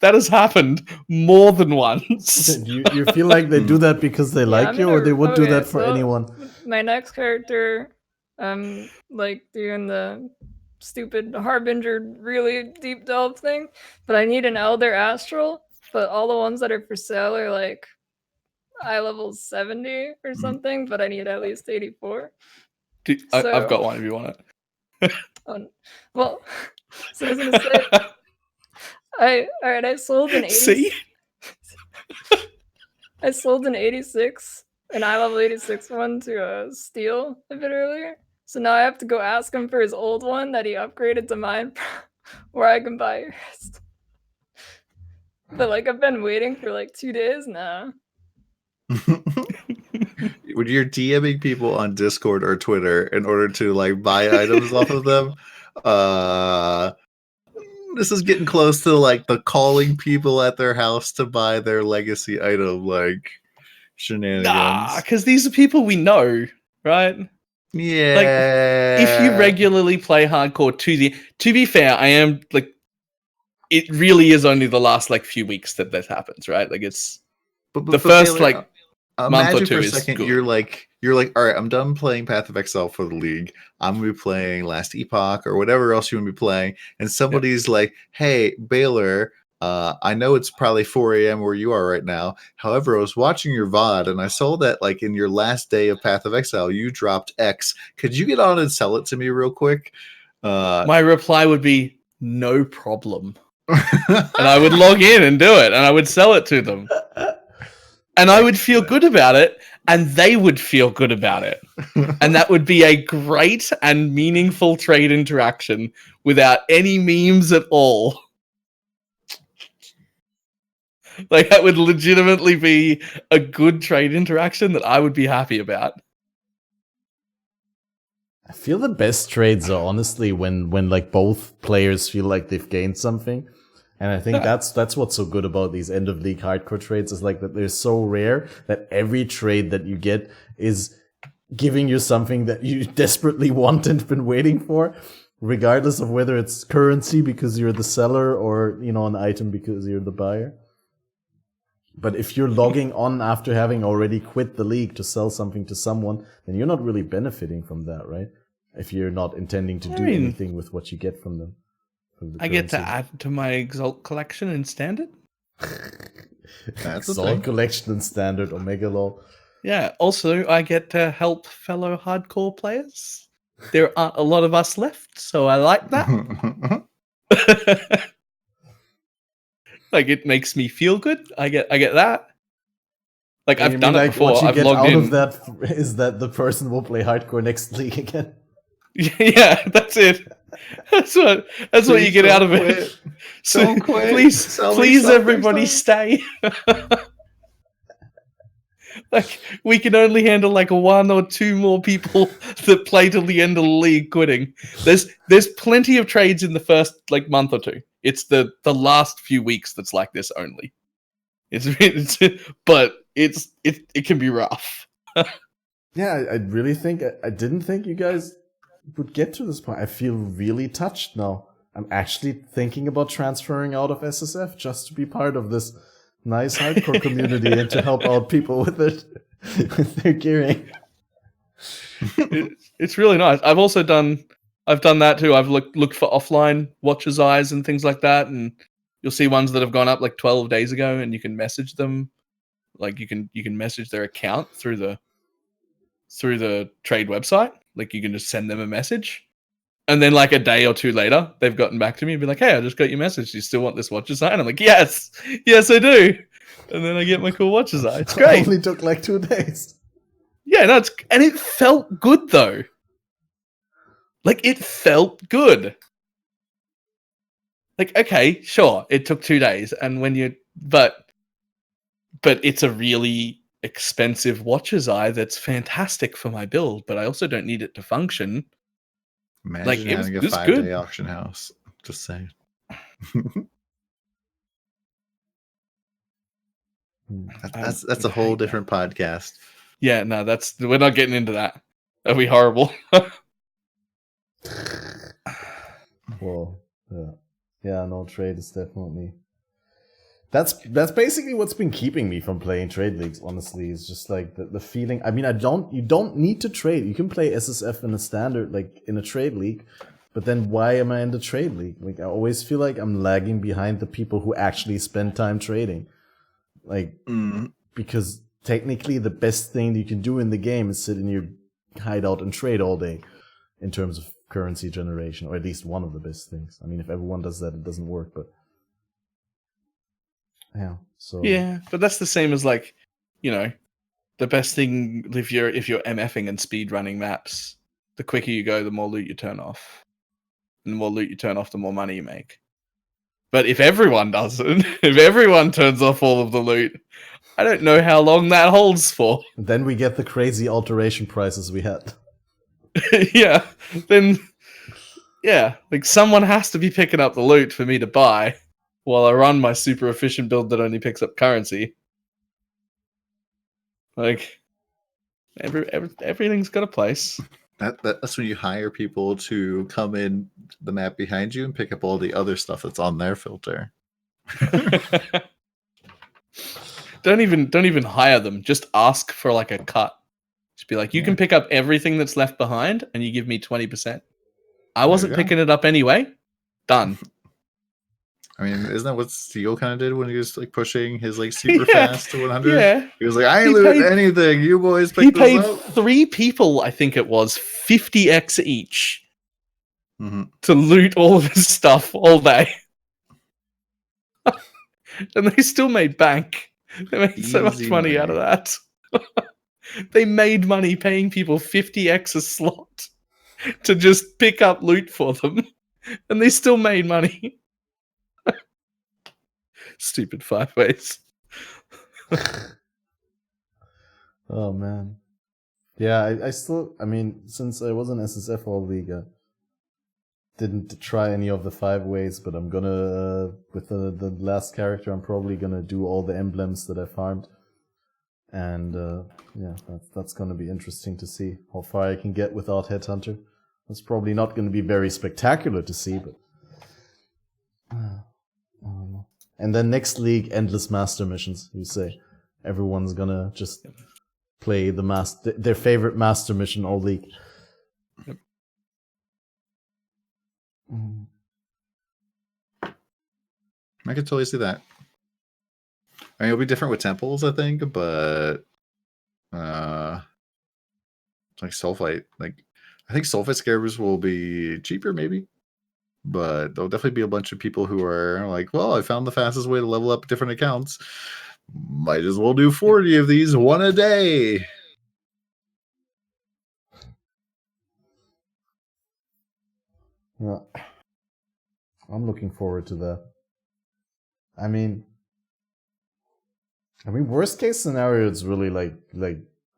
has happened more than once. You feel like they do that because they like you, or they would do that for anyone? My next character, like doing the stupid Harbinger really deep delve thing, but I need an Elder Astral, but all the ones that are for sale are like eye level 70 or something, but I need at least 84. I've got one if you want it. Well, so I was gonna say, I sold an 86. See? I sold an 86, an eye level 86 one to Steel a bit earlier. So now I have to go ask him for his old one that he upgraded to mine, where I can buy yours. But like I've been waiting for like 2 days now. When you're DMing people on Discord or Twitter in order to like buy items off of them, this is getting close to like the calling people at their house to buy their legacy item, like shenanigans. Nah, because these are people we know, right? Yeah. Like, if you regularly play hardcore, to be fair, I am like, it really is only the last like few weeks that this happens, right? Like it's the first Taylor, like month or two for a is second, good. you're like, all right, I'm done playing Path of Exile for the league. I'm gonna be playing Last Epoch or whatever else you want to be playing, and somebody's like, hey, Baylor, I know it's probably 4 a.m. where you are right now. However, I was watching your VOD and I saw that like in your last day of Path of Exile, you dropped X. Could you get on and sell it to me real quick? My reply would be no problem. And I would log in and do it, and I would sell it to them. And I would feel good about it, and they would feel good about it. And that would be a great and meaningful trade interaction without any memes at all. Like, that would legitimately be a good trade interaction that I would be happy about. I feel the best trades are honestly when like both players feel like they've gained something. And I think that's what's so good about these end of league hardcore trades, is like that they're so rare that every trade that you get is giving you something that you desperately want and been waiting for, regardless of whether it's currency because you're the seller or, you know, an item because you're the buyer. But if you're logging on after having already quit the league to sell something to someone, then you're not really benefiting from that, right? If you're not intending to do anything with what you get from them. I get to add to my Exalt collection in Standard. That's Exalt collection in Standard, Omega Law. Yeah, also I get to help fellow hardcore players. There aren't a lot of us left, so I like that. Like, it makes me feel good. I get that. Like, I've done it before. What you I've get logged out in. of that is that the person will play hardcore next league again. Yeah, that's it. That's what you get out of it. So don't quit. Please, everybody stay. Like, we can only handle like 1 or 2 more people that play till the end of the league quitting. There's plenty of trades in the first like month or two. It's the last few weeks that's like this only. But it can be rough. Yeah, I really think I didn't think you guys would get to this point. I feel really touched now. I'm actually thinking about transferring out of SSF just to be part of this nice hardcore community and to help out people with it, with their gearing. It's really nice. I've done that too. I've looked for offline watchers' eyes and things like that, and you'll see ones that have gone up like 12 days ago, and you can message them. Like you can message their account through the trade website. Like you can just send them a message, and then like a day or two later, they've gotten back to me and be like, "Hey, I just got your message. Do you still want this watcher's eye?" And I'm like, "Yes, I do." And then I get my cool watcher's eye. It's great. It only took like 2 days. Yeah, no, and it felt good though. Like it felt good. Like, okay, sure, it took 2 days, and but it's a really expensive watcher's eye that's fantastic for my build, but I also don't need it to function. Imagine Like, it having a was 5-day good. auction house. Just saying. That's a whole different podcast. Yeah, no, we're not getting into that. That'd be horrible. Well, yeah, no, trade is definitely. That's basically what's been keeping me from playing trade leagues. Honestly, is just like the feeling. I mean, you don't need to trade. You can play SSF in a standard, like in a trade league. But then why am I in the trade league? Like I always feel like I'm lagging behind the people who actually spend time trading. Like because technically the best thing you can do in the game is sit in your hideout and trade all day, in terms of currency generation, or at least one of the best things. I mean, if everyone does that, it doesn't work. But yeah, so yeah, but that's the same as like, the best thing if you're MFing and speed running maps, the quicker you go, the more loot you turn off. And the more loot you turn off, the more money you make. But if everyone does it, if everyone turns off all of the loot, I don't know how long that holds for. then we get the crazy alteration prices we had. Yeah, then like someone has to be picking up the loot for me to buy while I run my super efficient build that only picks up currency. Like everything's got a place. That's when you hire people to come in the map behind you and pick up all the other stuff that's on their filter. Don't even hire them. Just ask for like a cut. Just be like, you can pick up everything that's left behind, and you give me 20%. I wasn't picking it up anyway. Done. I mean, isn't that what Steel kind of did when he was like pushing his like super fast to 100? Yeah. He was like, I ain't looting anything. You boys pick this up. He paid 3 people, I think it was, 50x each to loot all of his stuff all day. And they still made bank. They made so much money out of that. They made money paying people 50x a slot to just pick up loot for them. And they still made money. Stupid 5-ways. Oh man. Yeah, I still, I mean, since I was in SSF all league, I didn't try any of the 5-ways, but I'm gonna, with the last character, I'm probably gonna do all the emblems that I farmed. And yeah, that's gonna be interesting to see how far I can get without Headhunter. That's probably not gonna be very spectacular to see, but I don't know. And then next league, endless master missions. You say everyone's gonna just play their favorite master mission all league. Yep. I could totally see that. I mean, it'll be different with temples, I think, but like sulfite, like I think sulfite scarabs will be cheaper, maybe, but there'll definitely be a bunch of people who are like, well, I found the fastest way to level up different accounts. Might as well do 40 of these, one a day. Yeah. I'm looking forward to that. I mean, I mean, worst case scenario, it's really like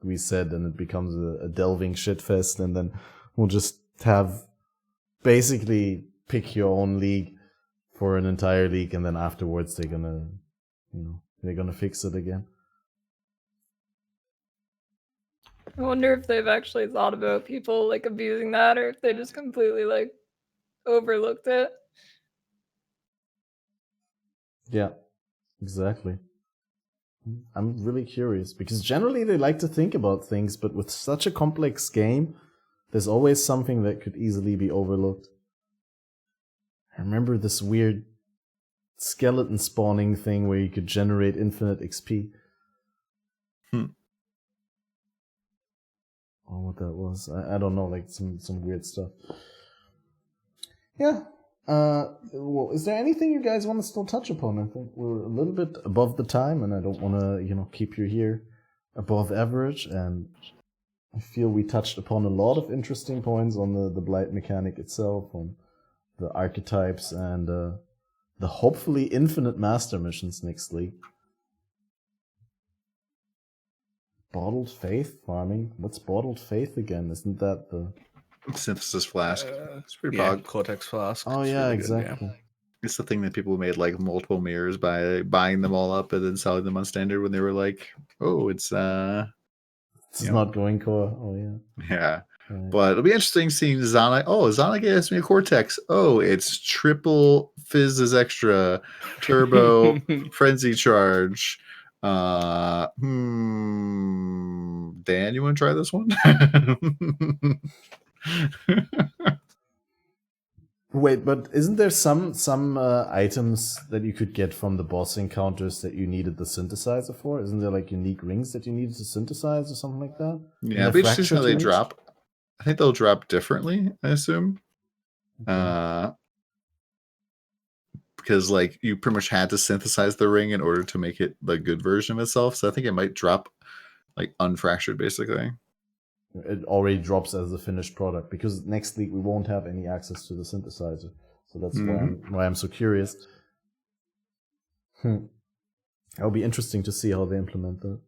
we said, and it becomes a delving shitfest, and then we'll just have basically pick your own league for an entire league, and then afterwards they're gonna fix it again. I wonder if they've actually thought about people like abusing that, or if they just completely like overlooked it. Yeah, exactly. I'm really curious because generally they like to think about things, but with such a complex game, there's always something that could easily be overlooked. I remember this weird skeleton spawning thing where you could generate infinite XP. Or what that was. I don't know, like some weird stuff. Yeah. Well, is there anything you guys want to still touch upon? I think we're a little bit above the time, and I don't want to, keep you here above average. And I feel we touched upon a lot of interesting points on the blight mechanic itself, on the archetypes, and the hopefully infinite master missions next league. Bottled Faith farming? What's Bottled Faith again? Isn't that the Synthesis flask? It's pretty Yeah, bog. Cortex Flask. Oh It's yeah, really good, exactly. It's the thing that people made like multiple mirrors by buying them all up and then selling them on standard when they were like, oh, it's It's not going core. Oh yeah. yeah. Right. But it'll be interesting seeing Zana. Oh, Zana gave me a Cortex. Oh, it's triple Fizz is extra, turbo frenzy charge. Dan, you want to try this one? Wait, but isn't there some items that you could get from the boss encounters that you needed the synthesizer for? Isn't there like unique rings that you needed to synthesize or something like that? Yeah, And it'll the be interesting how they fractured drop. I think they'll drop differently, I assume. Okay. Because like you pretty much had to synthesize the ring in order to make it the good version of itself. So I think it might drop like unfractured basically. It already drops as a finished product because next week we won't have any access to the synthesizer. So that's why I'm so curious. It'll be interesting to see how they implement that.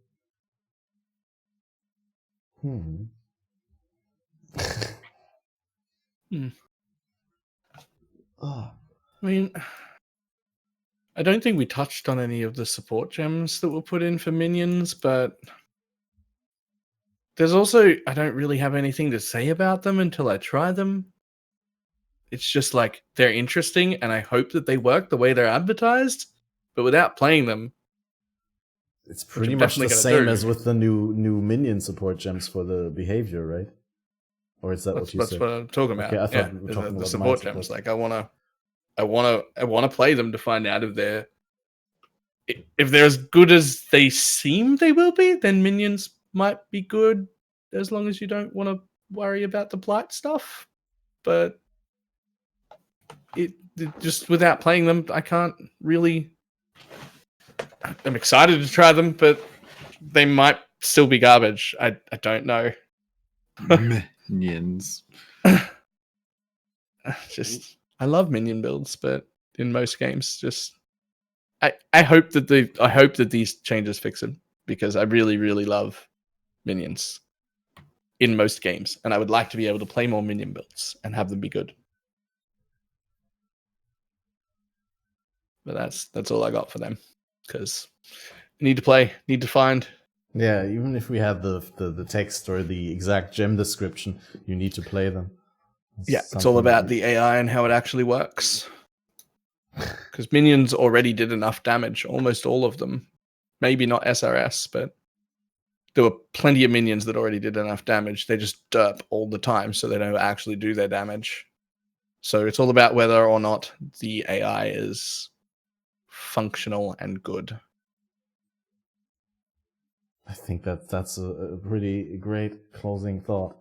I mean, I don't think we touched on any of the support gems that were put in for minions, but there's also, I don't really have anything to say about them until I try them. It's just like, they're interesting, and I hope that they work the way they're advertised, but without playing them, it's pretty much the definitely gonna same do. as with the new minion support gems for the behavior, right? Or is that what you that's said? what I'm talking about. Okay, I thought Yeah, we were talking the about support mind gems. support. Like, I wanna play them to find out if they're as good as they seem they will be, then minions might be good as long as you don't want to worry about the blight stuff. But it just without playing them, I can't really. I'm excited to try them, but they might still be garbage. I don't know. Minions. Just I love minion builds, but in most games, just I hope that these changes fix it, because I really love minions in most games, and I would like to be able to play more minion builds and have them be good. But that's all I got for them, because I need to play, need to find. Yeah, even if we have the text or the exact gem description, you need to play them. It's all about the AI and how it actually works. Because minions already did enough damage, almost all of them. Maybe not SRS, but there were plenty of minions that already did enough damage. They just derp all the time, so they don't actually do their damage. So it's all about whether or not the AI is functional and good. I think that's a pretty great closing thought.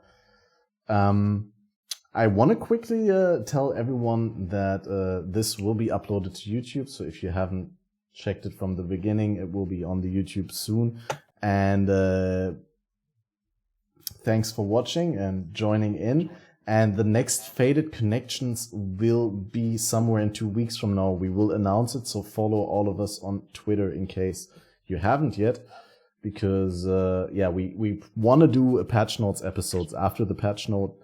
I want to quickly tell everyone that this will be uploaded to YouTube. So if you haven't checked it from the beginning, it will be on the YouTube soon. And thanks for watching and joining in. And the next Faded Connections will be somewhere in 2 weeks from now. We will announce it, so follow all of us on Twitter in case you haven't yet, because we want to do a patch notes episodes after the patch notes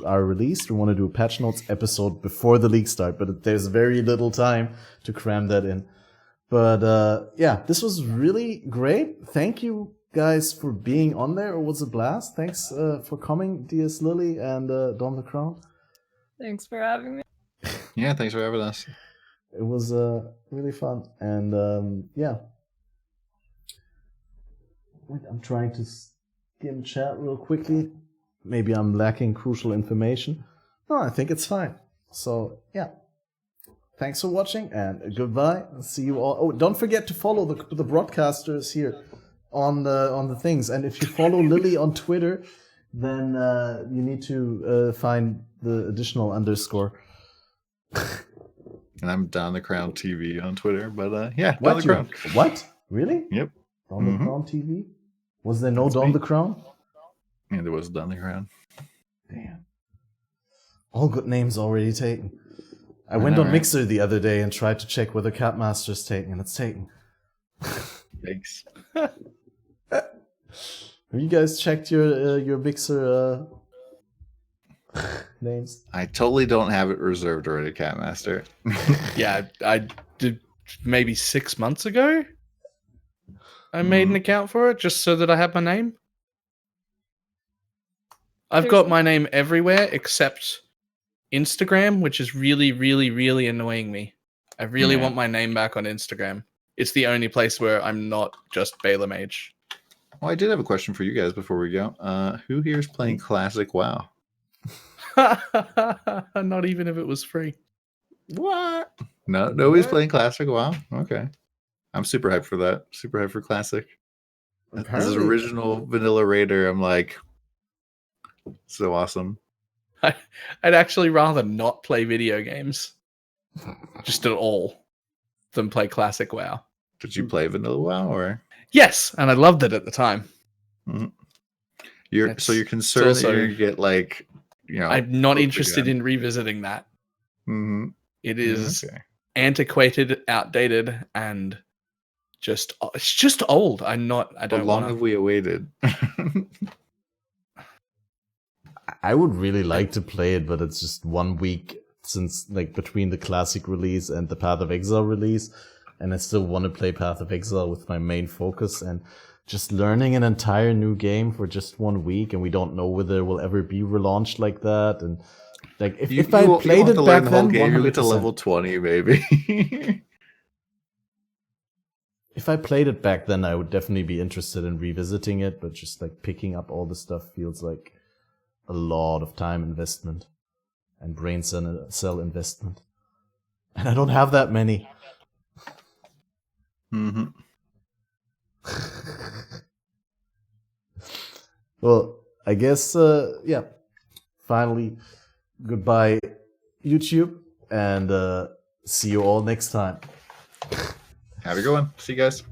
are released. We want to do a patch notes episode before the league start, but there's very little time to cram that in. But this was really great. Thank you guys for being on there. It was a blast. Thanks for coming, DS Lily and DonTheCrown. Thanks for having me. Yeah, thanks for having us. It was really fun. And wait, I'm trying to skim chat real quickly. Maybe I'm lacking crucial information. No, I think it's fine. So, yeah. Thanks for watching, and goodbye. See you all. Oh, don't forget to follow the broadcasters here on the things. And if you follow Lily on Twitter, then you need to find the additional underscore. And I'm DonTheCrown TV on Twitter, but yeah, What? DonTheCrown. What? Really? Yep. DonTheCrown TV? Was there no DonTheCrown? Yeah, there was DonTheCrown. Damn. All good names already taken. I went know, on right? Mixer the other day and tried to check whether CatMaster's taken, and it's taken. Thanks. Have you guys checked your Mixer names? I totally don't have it reserved already, CatMaster. Yeah, I did maybe 6 months ago. I made an account for it just so that I have my name. I've got my name everywhere except Instagram, which is really, really, really annoying me. I really want my name back on Instagram. It's the only place where I'm not just BALORMAGE. Well, I did have a question for you guys before we go. Who here is playing Classic WoW? Not even if it was free. What? No, nobody's playing Classic WoW? Okay. I'm super hyped for that. Super hyped for Classic. As an Apparently- original vanilla raider, I'm like, so awesome. I'd actually rather not play video games, just at all, than play classic WoW. Did you play vanilla WoW or? Yes, and I loved it at the time. You're concerned also- that you're gonna get like, I'm not hooked interested again. in revisiting that. Mm-hmm. It is Okay. antiquated, outdated, and it's just old. I How don't long want have we awaited? I would really like to play it, but it's just 1 week since, like, between the classic release and the Pathofexile release, and I still want to play Pathofexile with my main focus, and just learning an entire new game for just 1 week, and we don't know whether it will ever be relaunched like that, and like if I played it back then, you get to 100%. level 20 maybe. If I played it back then, I would definitely be interested in revisiting it, but just like picking up all the stuff feels like a lot of time investment and brain cell investment. And I don't have that many. Mm-hmm. Well, I guess, finally, goodbye, YouTube, and see you all next time. Have a good one. See you guys.